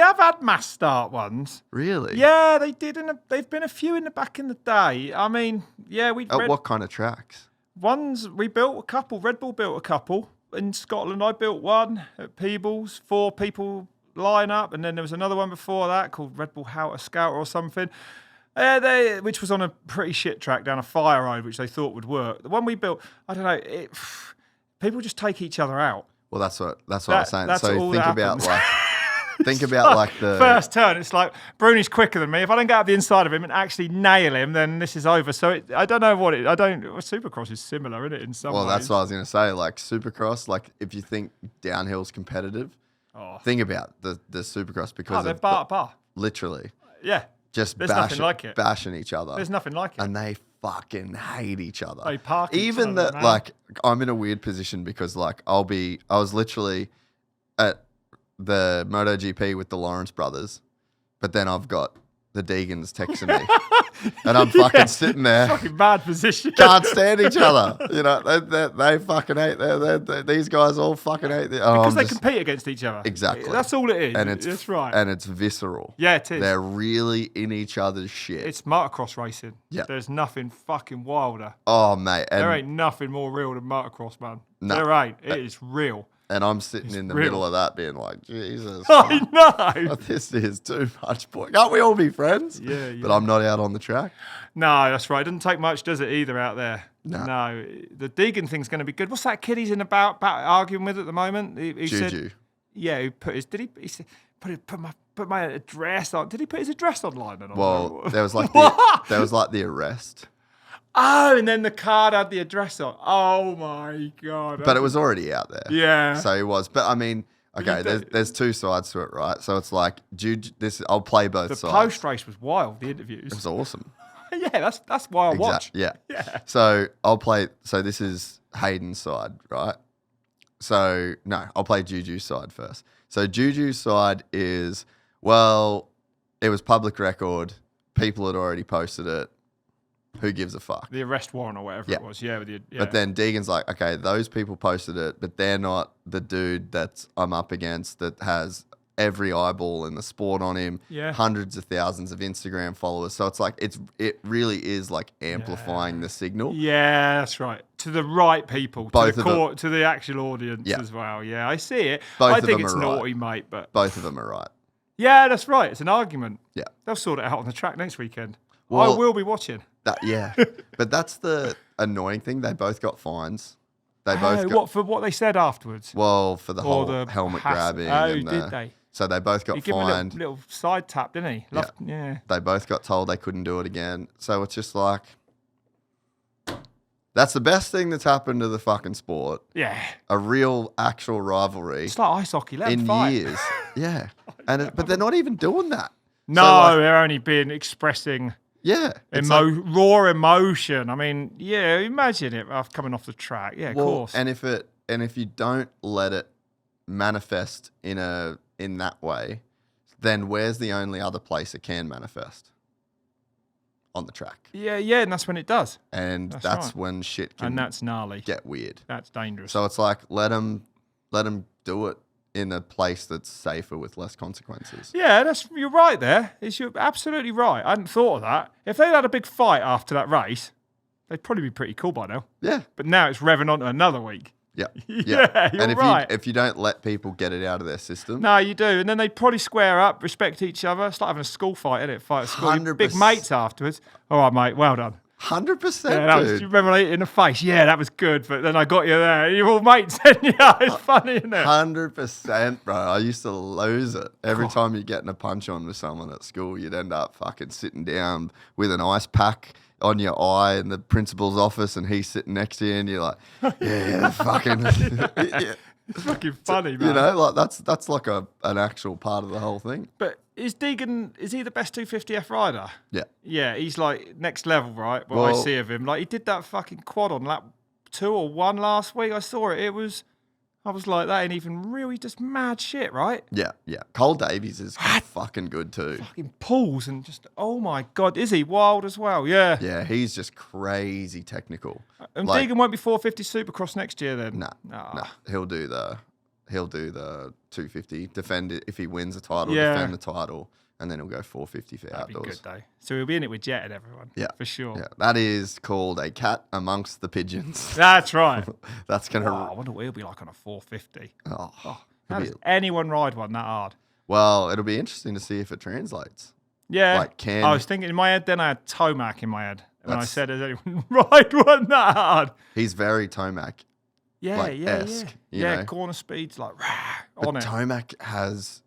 have had mass start ones. Really? Yeah, they did. They've been a few in the back in the day. I mean, yeah, what kind of tracks? We built a couple. Red Bull built a couple in Scotland. I built one at Peebles. 4 people line up, and then there was another one before that called Red Bull Scout or something. Which was on a pretty shit track down a fire road, which they thought would work. The one we built, I don't know. People just take each other out. Well, that's what I was saying. So think about like. Think It's about like the first turn. It's like Bruni's quicker than me. If I don't get up the inside of him and actually nail him, then this is over. So I don't know what it. Supercross is similar, isn't it? In some ways. Well, that's what I was going to say. Like Supercross, like if you think downhill's competitive, think about the Supercross because they're bar to bar. Literally, yeah. Just bashing each other. There's nothing like it, and they fucking hate each other. They park even each other, man. Like I'm in a weird position because like I was literally at the MotoGP with the Lawrence brothers, but then I've got the Deegans texting me, and I'm fucking sitting there. Fucking bad position. Can't stand each other. You know, they fucking hate. These guys all fucking hate. Because they compete against each other. Exactly. That's all it is. And that's right. And it's visceral. Yeah, it is. They're really in each other's shit. It's motocross racing. Yeah. There's nothing fucking wilder. Oh, mate. There ain't nothing more real than motocross, man. No. There ain't. It is real. And I'm sitting in the middle of that being like, Jesus. I know. This is too much, boy. Can't we all be friends? Yeah. But I'm not out on the track. No, that's right. It doesn't take much, does it, either, out there? No. The Deegan thing's going to be good. What's that kid he's in about arguing with at the moment? He Juju. Said, he put his, did he said, put my address on. Did he put his address online? Well, there was like the arrest. Oh, and then the card had the address on. Oh my God. But it was already out there. Yeah. So it was. But I mean, okay, there's 2 sides to it, right? So it's like, I'll play both sides. The post race was wild, the interviews. It was awesome. Yeah, that's why I watch. Yeah. Yeah. So I'll play, so this is Hayden's side, right? So, no, I'll play Juju's side first. So Juju's side is, well, it was public record. People had already posted it. Who gives a fuck? The arrest warrant or whatever it was. Yeah, But then Deegan's like, okay, those people posted it, but they're not the dude that I'm up against that has every eyeball in the sport on him, hundreds of thousands of Instagram followers. So it's like, it really is like amplifying the signal. Yeah, that's right. To the right people, to the actual audience as well. Yeah, I see it. I think it's naughty, mate, but both of them are right. Yeah, that's right. It's an argument. Yeah. They'll sort it out on the track next weekend. Well, I will be watching. But that's the annoying thing. They both got fines. They both got, for what they said afterwards? Well, for the whole helmet grabbing. Did they? So they both got fined. He gave a little side tap, didn't he? Yeah. They both got told they couldn't do it again. So it's just like, that's the best thing that's happened to the fucking sport. Yeah. A real, actual rivalry. It's like ice hockey. Let them in fight. Years. Yeah. But they're not even doing that. No, so they're only been expressing raw emotion. I mean, imagine it coming off the track. Yeah, of course. And if you don't let it manifest in that way, then where's the only other place it can manifest? On the track. Yeah, and that's when it does. And that's right. When shit can that's gnarly. Get weird. That's dangerous. So it's like let them do it in a place that's safer with less consequences. Yeah, you're right there. You're absolutely right. I hadn't thought of that. If they'd had a big fight after that race, they'd probably be pretty cool by now. Yeah. But now it's revving on to another week. Yeah. Yeah, you're right. If you don't let people get it out of their system. No, you do. And then they probably square up, respect each other. It's like having a school fight, isn't it? Fight at school. 100%. Big mates afterwards. All right, mate. Well done. 100%, dude. You remember in the face? Yeah, that was good. But then I got you there. You're all mates. It's funny, isn't it? 100%, bro. I used to lose it. Every time you're getting a punch on with someone at school, you'd end up fucking sitting down with an ice pack on your eye in the principal's office and he's sitting next to you and you're like, fucking... Yeah. It's fucking funny, man. You know, like that's like an actual part of the whole thing. But is Deegan, is he the best 250F rider? Yeah. Yeah, he's like next level, right? What I see of him. Like, he did that fucking quad on lap 2 or 1 last week. I saw it. I was like, that ain't even real. He's just mad shit, right? Yeah. Cole Davies is fucking good too. Fucking pulls and just, oh my God, is he wild as well? Yeah. Yeah, he's just crazy technical. And Deegan won't be 450 Supercross next year then? Nah. He'll do the 250, defend it if he wins a title, defend the title, and then he'll go 450 for That'd outdoors. Be good though. So he'll be in it with Jett and everyone. Yeah, for sure. Yeah, that is called a cat amongst the pigeons. That's right. That's gonna. I wonder what he'll be like on a 450. How does anyone ride one that hard? Well, it'll be interesting to see if it translates. Yeah. I was thinking in my head. Then I had Tomac in my head, and I said, "Does anyone ride one that hard?" He's very Tomac. Yeah. Corner speeds like on it. Tomac has.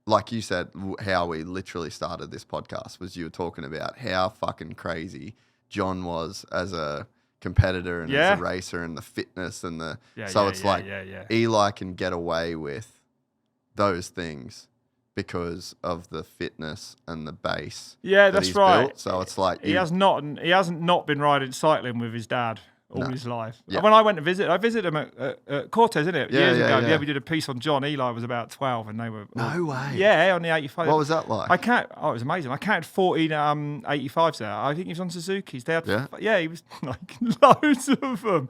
Like you said, how we literally started this podcast was you were talking about how fucking crazy John was as a competitor and as a racer and the fitness and the... Eli can get away with those things because of the fitness and the base. Yeah, that's right. Built. So it's like... He hasn't not been riding cycling with his dad all his life. Yeah. When I went to visit, I visited him at Cortez, isn't it? Years ago. Yeah, we did a piece on John. Eli was about 12 and they were... No way. Yeah, on the 85. What was that like? It was amazing. I counted 14 85s there. I think he was on Suzuki's. They had, he was like loads of them.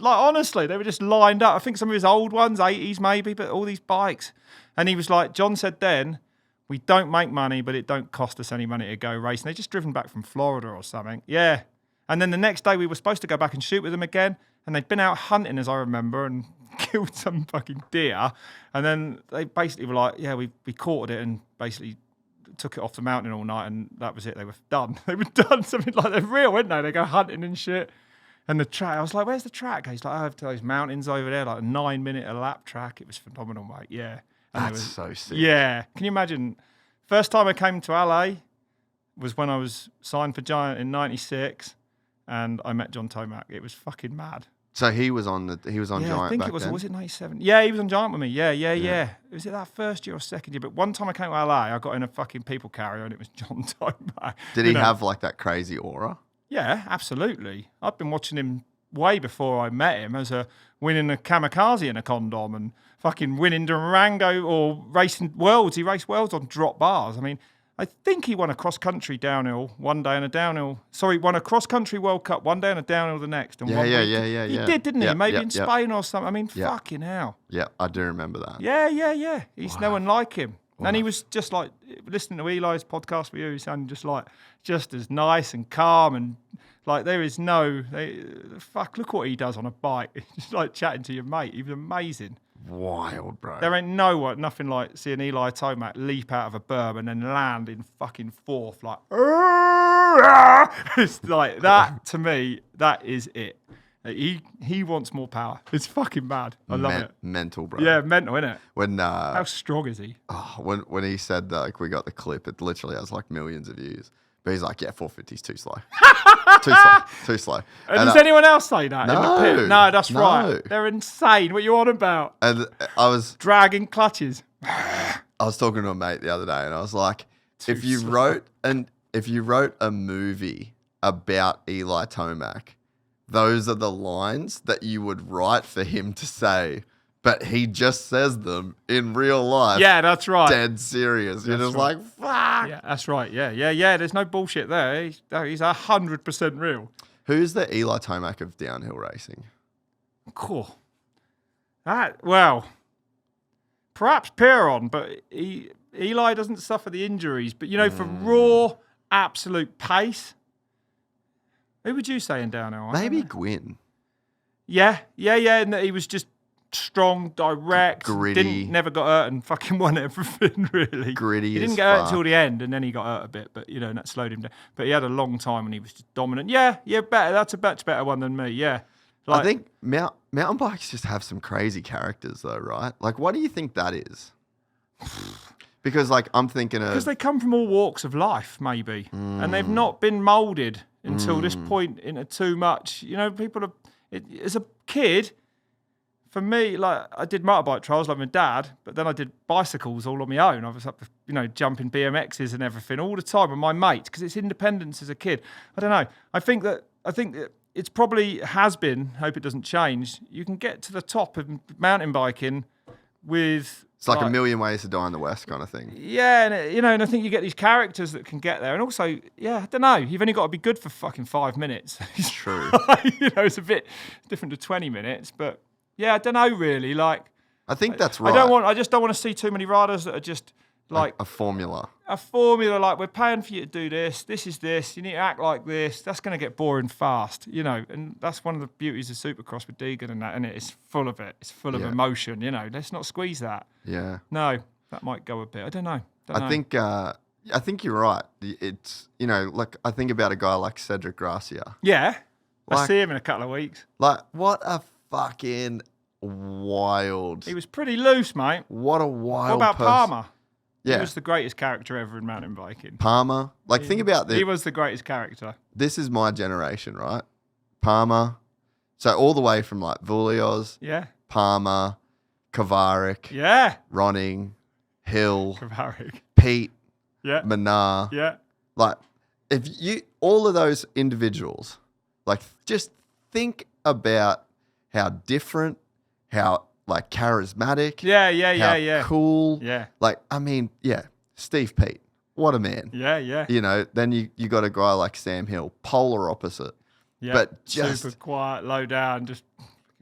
Honestly, they were just lined up. I think some of his old ones, 80s maybe, but all these bikes. And he was like, John said then, we don't make money, but it don't cost us any money to go racing. They're just driven back from Florida or something. Yeah. And then the next day we were supposed to go back and shoot with them again. And they'd been out hunting, as I remember, and killed some fucking deer. And then they basically were like, yeah, we caught it and basically took it off the mountain all night. And that was it. They were done. They were done. Something like they're real, weren't they? They go hunting and shit. And the track, I was like, where's the track? He's like, I have those mountains over there, like a 9-minute a lap track. It was phenomenal, mate. Yeah. And that's so sick. Yeah. Can you imagine? First time I came to LA was when I was signed for Giant in 96. And I met John Tomac. It was fucking mad. So he was on Giant I think back it was. then? Was it 97? Yeah, he was on Giant with me. Yeah. Was it that first year or second year? But one time I came to LA, I got in a fucking people carrier and it was John Tomac. Did he have like that crazy aura? Yeah, absolutely. I've been watching him way before I met him as winning a kamikaze in a condom and fucking winning Durango or racing Worlds. He raced Worlds on drop bars. I mean, I think he won a cross-country downhill one day and a downhill... Sorry, won a cross-country World Cup one day and a downhill the next. And Yeah. He did, didn't he? Maybe in Spain or something. I mean, fucking hell. Yeah, I do remember that. Yeah. He's no one like him. Wow. And he was just like, listening to Eli's podcast with you, he sounded just as nice and calm and like there is look what he does on a bike. Just like chatting to your mate. He was amazing. Wild, bro. There ain't nothing like seeing Eli Tomac leap out of a berm and then land in fucking fourth. Like, it's like that to me. That is it. He wants more power. It's fucking mad. I love it. Mental, bro. Yeah, mental, isn't it? When how strong is he? When he said that, like we got the clip, it literally has like millions of views. But he's like, yeah, 450's too slow. Too slow. And does anyone else say that in the pit? No, that's no. right. They're insane. What you on about? And I was dragging clutches. I was talking to a mate the other day, and I was like, if you wrote a movie about Eli Tomac, those are the lines that you would write for him to say. But he just says them in real life. Yeah, that's right. Dead serious. You're just like, fuck. Yeah, that's right. Yeah. There's no bullshit there. He's 100% real. Who's the Eli Tomac of downhill racing? Cool. Perhaps Perron, but Eli doesn't suffer the injuries. But, for raw, absolute pace, who would you say in downhill? Maybe Gwyn. Yeah. And he was just strong, direct, gritty, never got hurt and fucking won everything really. Gritty. He didn't get hurt until the end, and then he got hurt a bit, but and that slowed him down. But he had a long time when he was just dominant. Yeah, better. That's a much better one than me. Yeah, I think mountain bikes just have some crazy characters though, right? Like, what do you think that is? Because I'm thinking because they come from all walks of life, maybe, and they've not been moulded until this point into too much. People are as a kid. for me, like I did motorbike trials like my dad, but then I did bicycles all on my own. I was up, jumping BMXs and everything all the time with my mates because it's independence as a kid. I don't know. I think that it's probably has been. Hope it doesn't change. You can get to the top of mountain biking with. It's like a million ways to die in the West kind of thing. Yeah, and I think you get these characters that can get there, and also, I don't know, you've only got to be good for fucking 5 minutes. It's true. It's a bit different to 20 minutes, but I don't know really. Like, I think that's right. I just don't want to see too many riders that are just like a formula. A formula like we're paying for you to do this. This is this. You need to act like this. That's going to get boring fast, and that's one of the beauties of Supercross with Deegan and that, and it's full of it. It's full of emotion, Let's not squeeze that. Yeah. No, that might go a bit. I don't know. I think you're right. It's like I think about a guy like Cedric Gracia. Yeah, I see him in a couple of weeks. Like what a fucking wild. He was pretty loose, mate. What a wild. What about Palmer? Yeah. He was the greatest character ever in mountain biking. Palmer. Think about this. He was the greatest character. This is my generation, right? Palmer. So all the way from like Vulioz. Yeah. Palmer. Kavarik. Yeah. Ronning. Hill. Kavarik. Pete. Yeah. Manar. Yeah. Like, all of those individuals, like, just think about how different, how like charismatic. Yeah. Cool. Yeah. Like, I mean, Steve Pete, what a man. Yeah. Then you got a guy like Sam Hill, polar opposite. Yeah. But just super quiet, low down, just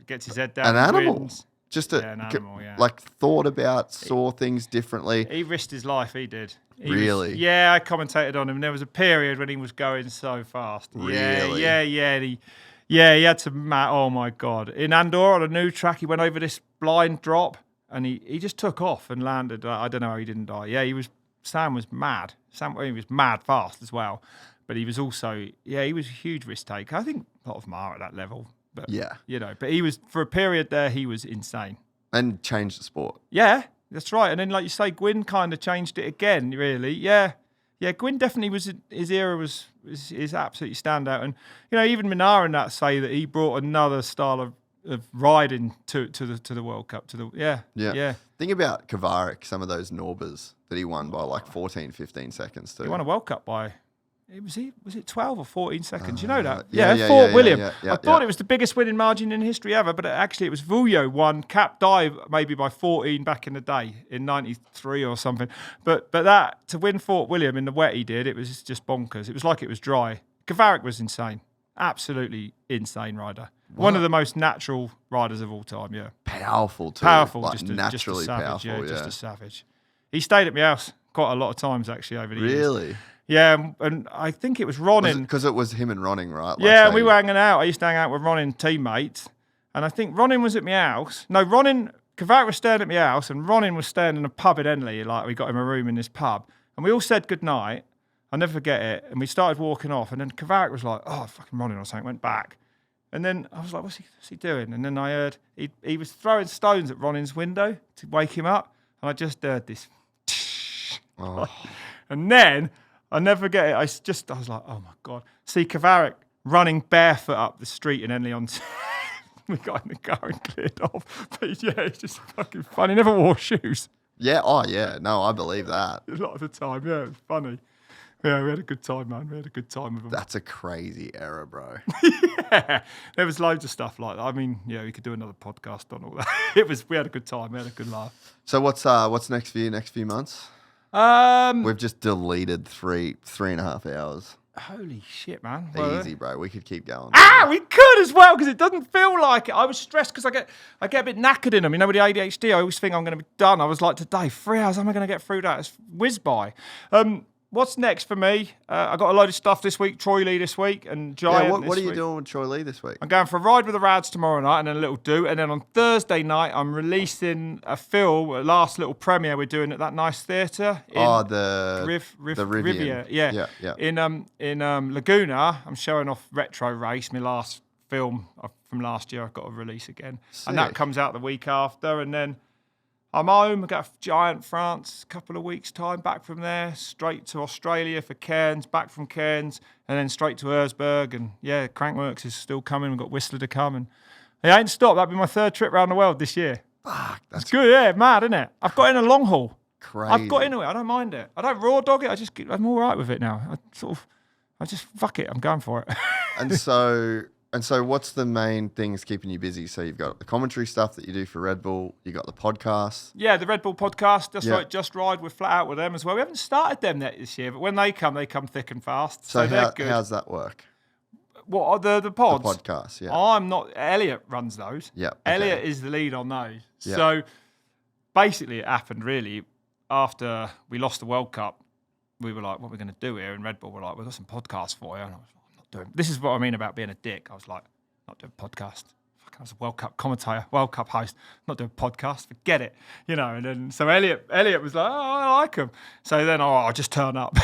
gets his head down. An animal. Wins. Just an animal, like thought about, saw things differently. He risked his life, he did. Really? I commentated on him. There was a period when he was going so fast. Really? Yeah, he had to, oh my God. In Andorra on a new track, he went over this blind drop and he just took off and landed. I don't know how he didn't die. Yeah, Sam was mad. He was mad fast as well. But he was also, he was a huge risk taker. I think a lot of them are at that level. But, but he was, for a period there, he was insane. And changed the sport. Yeah, that's right. And then, like you say, Gwyn kind of changed it again, really. Yeah, Gwyn definitely was, his era was absolutely standout. And, even Minara and that say that he brought another style of riding to the World Cup. Yeah. Think about Kavarik, some of those Norbers that he won by like 14, 15 seconds too. He won a World Cup by... Was it 12 or 14 seconds? You know that? Fort William. I thought it was the biggest winning margin in history ever, but actually it was Vulio won Cap Dive maybe by 14 back in the day, in 93 or something. But that, to win Fort William in the wet he did, it was just bonkers. It was like it was dry. Kavarik was insane. Absolutely insane rider. What? One of the most natural riders of all time, yeah. Powerful too. Powerful, like just naturally a savage, powerful, just a savage. He stayed at my house quite a lot of times actually over the years. Really? Yeah, and I think it was Ronin. Because it was him and Ronning, right? And we were hanging out. I used to hang out with Ronin teammates. And I think Ronin was at my house. No, Kavarik was staying at my house, and Ronin was staying in a pub in Henley. Like, we got him a room in this pub. And we all said goodnight. I'll never forget it. And we started walking off. And then Kavarik was like, oh, fucking Ronin or something, went back. And then I was like, what's he doing? And then I heard he was throwing stones at Ronin's window to wake him up. And I just heard this. Oh. And then... I'll never forget it. I was like, oh my God. See Kavarik running barefoot up the street in Henley on. We got in the car and cleared off. But it's just fucking funny. He never wore shoes. Yeah. Oh, yeah. No, I believe that. A lot of the time. Yeah, it was funny. Yeah, we had a good time, man. We had a good time with him. That's a crazy era, bro. Yeah. There was loads of stuff like that. I mean, we could do another podcast on all that. We had a good time. We had a good laugh. So what's next for you next few months? We've just deleted 3.5 hours. Holy shit, man. Easy, bro. We could keep going. We could as well, because it doesn't feel like it. I was stressed because I get a bit knackered in them. With the ADHD, I always think I'm going to be done. I was like, today, 3 hours, how am I going to get through that? It's whiz by. What's next for me? I got a load of stuff this week. Troy Lee this week and Giant. What are you doing with Troy Lee this week? I'm going for a ride with the Rads tomorrow night and then a little do. And then on Thursday night, I'm releasing a film, a last little premiere we're doing at that nice theatre. The Riviera. Yeah. In Laguna, I'm showing off Retro Race, my last film from last year. I've got to release again. Sick. And that comes out the week after. And then I'm home. I got a Giant France, a couple of weeks' time. Back from there, straight to Australia for Cairns. Back from Cairns, and then straight to Erzberg. And Crankworks is still coming. We've got Whistler to come, I ain't stopped. That'll be my 3rd trip around the world this year. Fuck, that's It's good, yeah, mad, isn't it? I've got in a long haul. crazy. I've got into it. I don't mind it. I don't raw dog it. I'm all right with it now. I just fuck it. I'm going for it. And so what's the main things keeping you busy? So you've got the commentary stuff that you do for Red Bull. You got the podcast. Yeah, the RedBull podcast. That's Yeah. right. Just Ride. We're flat out with them as well. We haven't started them yet this year, but when they come thick and fast. So they're good. How's that work? What are the pods? The podcast, yeah. I'm not. Elliot runs those. Yeah. okay. Elliot is the lead on those. Yeah. So basically, it happened really after we lost the World Cup. We were like, what are we going to do here? And Red Bull were like, we've got some podcasts for you. And I was like, I'm not doing. This is what I mean about being a dick. I was like, not doing podcast. Fuck, I was a World Cup commentator, World Cup host. Not doing podcast. Forget it. And then so Elliot was like, oh, I like him. So then I'll just turn up.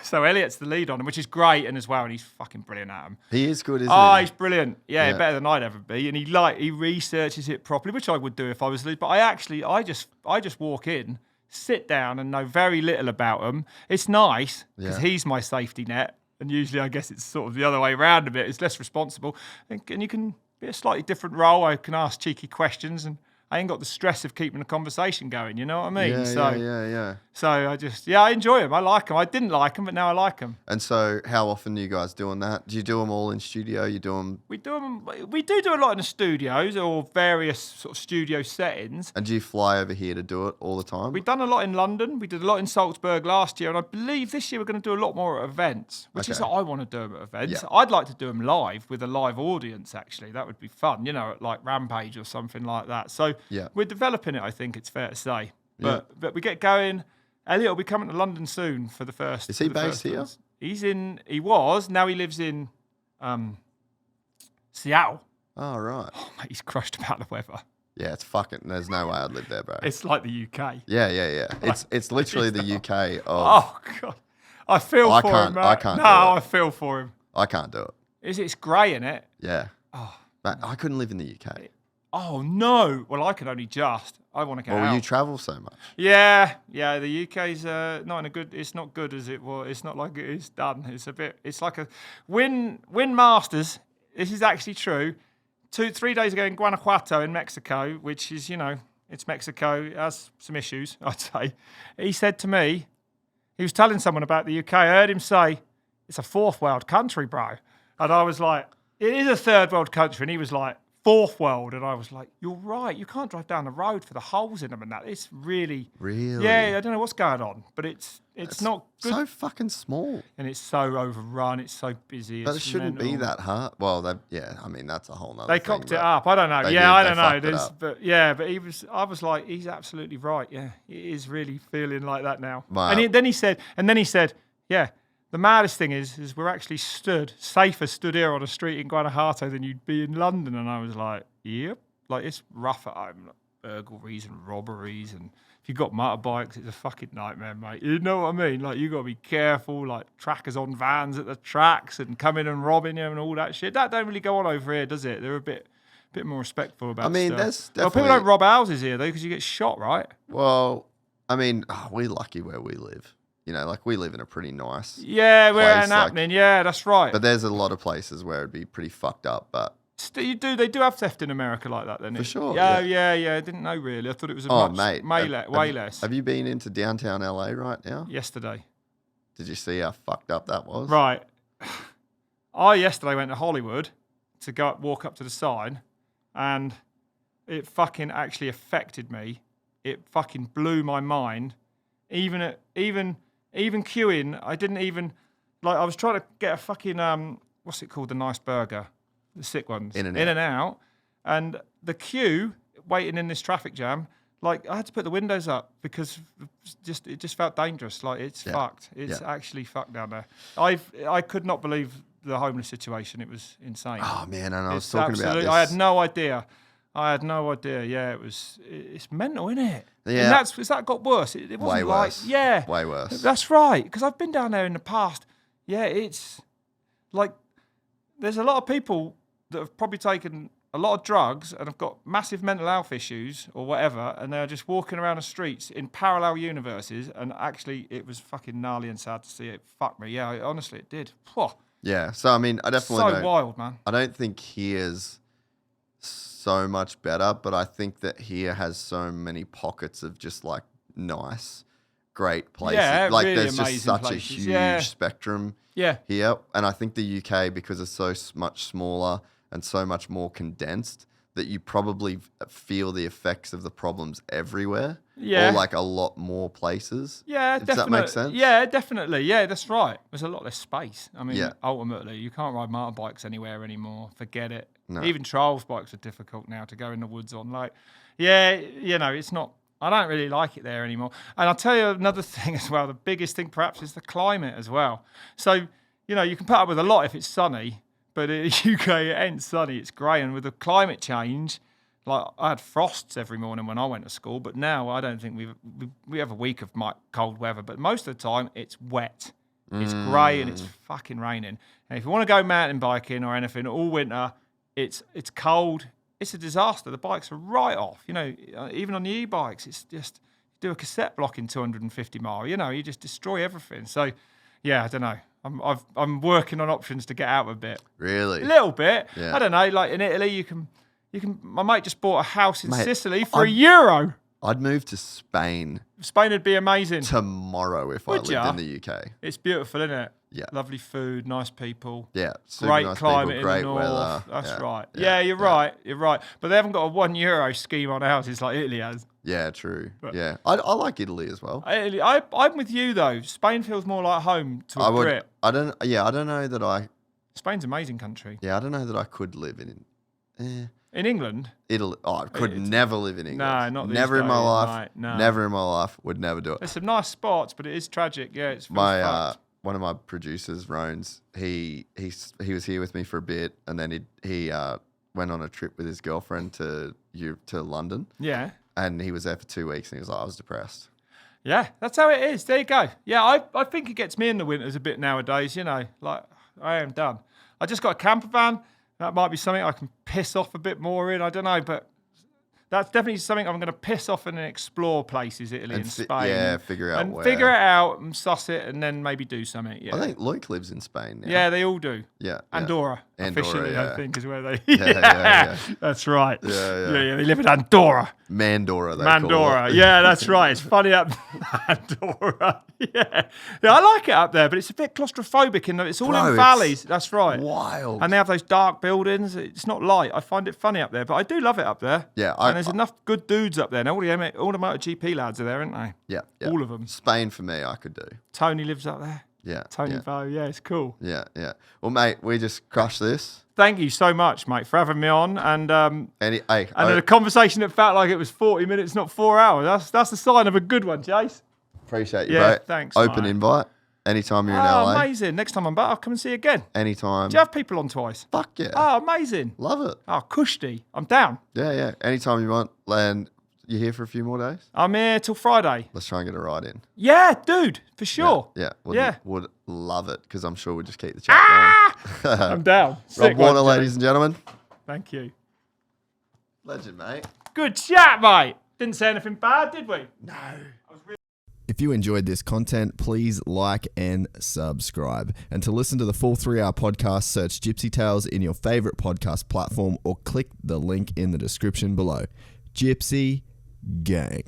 So Elliot's the lead on him, which is great, and as well, and he's fucking brilliant at him. He is good, isn't Oh, he? he's brilliant. Yeah, better than I'd ever be. And he researches it properly, which I would do if I was lead. But I just walk in, sit down, and know very little about him. It's nice because he's my safety net, and usually I guess it's sort of the other way around a bit. It's less responsible, and you can be a slightly different role. I can ask cheeky questions, and I ain't got the stress of keeping the conversation going. You know what I mean? Yeah. So I enjoy them. I like them. I didn't like them, but now I like them. And so how often are you guys doing that? Do you do them all in studio? You do them... We do a lot in the studios or various sort of studio settings. And do you fly over here to do it all the time? We've done a lot in London. We did a lot in Salzburg last year, and I believe this year we're going to do a lot more at events, which is what I want to do them at events. Yeah. I'd like to do them live with a live audience, actually. That would be fun, at like Rampage or something like that. So we're developing it, I think it's fair to say. But we get going. Elliot will be coming to London soon for the first. Is he based here? He was. Now he lives in Seattle. Oh, right. Oh, mate, he's crushed about the weather. Yeah, it's fucking... There's no way I'd live there, bro. It's like the UK. Yeah. It's literally the UK of... Oh, God. I feel for him, mate. I can't do it. I feel for him. I can't do it. It's grey, isn't it? Yeah. Oh. Mate, I couldn't live in the UK. Oh, no. Well, I can only just. I want to get out. Well, you travel so much. Yeah. The UK's not in a good... It's not good as it was. It's not like it is done. It's a bit... It's like a... Win Masters. This is actually true. 3 days ago in Guanajuato in Mexico, which is, it's Mexico. It has some issues, I'd say. He said to me, he was telling someone about the UK. I heard him say, it's a 4th world country, bro. And I was like, it is a 3rd world country. And he was like, 4th world. And I was like, you're right. You can't drive down the road for the holes in them and that. It's really... Really? Yeah, I don't know what's going on. But it's not good. So fucking small. And it's so overrun. It's so busy. But it it's shouldn't be mental. that hard. Well, that's a whole nother They thing. cocked it but up. I don't know. they I did. don't They know. fucked it up. But I was like, he's absolutely right. Yeah, he is really feeling like that now. Wow. And then he said, yeah, the maddest thing is we're actually safer stood here on a street in Guanajuato than you'd be in London. And I was like, yep. Like, it's rough at home. Like, burglaries and robberies. And if you've got motorbikes, it's a fucking nightmare, mate. You know what I mean? Like, you got to be careful. Like, trackers on vans at the tracks and coming and robbing you and all that shit. That don't really go on over here, does it? They're a bit more respectful about stuff. There's Well, definitely... people don't rob houses here, though, because you get shot, right? Well, we're lucky where we live. We live in a pretty nice... Yeah, we're place, happening. Yeah, that's right. But there's a lot of places where it'd be pretty fucked up, but... They do have theft in America like that, then. For sure, Yeah. I didn't know, really. I thought it was way less. Have you been into downtown LA right now? Yesterday. Did you see how fucked up that was? Right. I yesterday went to Hollywood to walk up to the sign, and it fucking actually affected me. It fucking blew my mind. Even queuing, I didn't even... Like, I was trying to get a fucking... what's it called? The nice burger. The sick ones. In and out. And the queue, waiting in this traffic jam, like, I had to put the windows up because it just felt dangerous. Like, it's fucked. It's actually fucked down there. I could not believe the homeless situation. It was insane. Oh, man, and I was talking about this. I had no idea. Yeah, it's mental, isn't it? Yeah. And that got worse. It wasn't Way worse. Yeah. Way worse. That's right. Because I've been down there in the past. Yeah, it's like there's a lot of people that have probably taken a lot of drugs and have got massive mental health issues or whatever, and they're just walking around the streets in parallel universes, and actually it was fucking gnarly and sad to see it. Fuck me. Yeah, honestly, it did. Whew. Yeah, so I definitely so wild, man. I don't think here's so much better, but I think that here has so many pockets of just like nice, great places. Yeah, like really there's just amazing such places. a huge Yeah. spectrum Yeah. here. And I think the UK, because it's so much smaller and so much more condensed, that you probably feel the effects of the problems everywhere. Yeah. Or like a lot more places. Yeah, Does definitely. that make sense? Yeah, definitely. Yeah, that's right. There's a lot less space. I mean, Yeah. ultimately, you can't ride motorbikes anywhere anymore. Forget it. No. Even trials bikes are difficult now to go in the woods on. Like, yeah, it's not. I don't really like it there anymore. And I'll tell you another thing as well. The biggest thing perhaps is the climate as well. So, you can put up with a lot if it's sunny, but in the UK it ain't sunny, it's grey. And with the climate change, like I had frosts every morning when I went to school, but now I don't think we have a week of cold weather, but most of the time it's wet. It's grey and it's fucking raining. And if you want to go mountain biking or anything all winter, it's cold. It's a disaster. The bikes are right off. Even on the e-bikes, it's just you do a cassette block in 250 mile. You just destroy everything. So, yeah, I don't know. I'm working on options to get out a bit. Really? A little bit. Yeah. I don't know. Like in Italy, you can. My mate just bought a house in Mate, Sicily for €1. I'd move to Spain Spain would be amazing. tomorrow if I Would lived ya? in the UK. It's beautiful, isn't it? Yeah. Lovely food, nice people. Yeah. Super Great nice climate people, great in the north. weather. That's right. Yeah, You're right. You're right. But they haven't got a €1 scheme on houses like Italy has. Yeah, true. But- Yeah. I like Italy as well. I'm with you though. Spain feels more like home to a Brit. I don't know that Spain's an amazing country. I don't know that I could live in In England, Italy. Oh, I could never live in England. No, not these never in my days, life. mate, no. Never in my life. Would never do it. there's some nice spots, but it is tragic. Yeah, it's My one of my producers, Rones, he was here with me for a bit, and then he went on a trip with his girlfriend to London, yeah. and he was there for 2 weeks, and he was like, I was depressed. Yeah, that's how it is. There you go. Yeah, I think it gets me in the winters a bit nowadays, like I am done. I just got a camper van. That might be something I can piss off a bit more in. I don't know, but that's definitely something I'm going to piss off in and explore places, Italy and Spain. Yeah, figure out where. Figure it out and suss it and then maybe do something. Yeah. I think Loic lives in Spain now. Yeah, they all do. Yeah. Andorra, officially, yeah. I think, is where they. Yeah. That's right. Yeah. They live in Andorra. Mandorra, they call Mandorra, it. yeah, that's right. It's funny up Mandorra. Yeah, I like it up there, but it's a bit claustrophobic in that it's all Bro, in it's valleys. That's right. Wild. And they have those dark buildings. It's not light. I find it funny up there, but I do love it up there. Yeah, and there's enough good dudes up there. And all the MotoGP lads are there, aren't they? Yeah. All of them. Spain for me, I could do. Tony lives up there. Yeah. Tony Vo, yeah, it's cool. Yeah. Well, mate, we just crushed this. Thank you so much, mate, for having me on. And a conversation that felt like it was 40 minutes, not 4 hours. That's the sign of a good one, Jase. Appreciate you, Yeah, bro. thanks, Open mate. invite. Anytime you're in Oh, LA. amazing. Next time I'm back, I'll come and see you again. Anytime. Do you have people on twice? Fuck yeah. Oh, amazing. Love it. Oh, Kushti. I'm down. Yeah. Anytime you want. And you here for a few more days? I'm here till Friday. Let's try and get a ride in. Yeah, dude, for sure. Yeah. Yeah. Would love it because I'm sure we'll just keep the chat going. I'm down. Rob Sick Warner, one, ladies and gentlemen. Thank you. Legend, mate. Good chat, mate. Didn't say anything bad, did we? No. If you enjoyed this content, please like and subscribe. And to listen to the full 3-hour podcast, search Gypsy Tales in your favorite podcast platform or click the link in the description below. Gypsy Gang.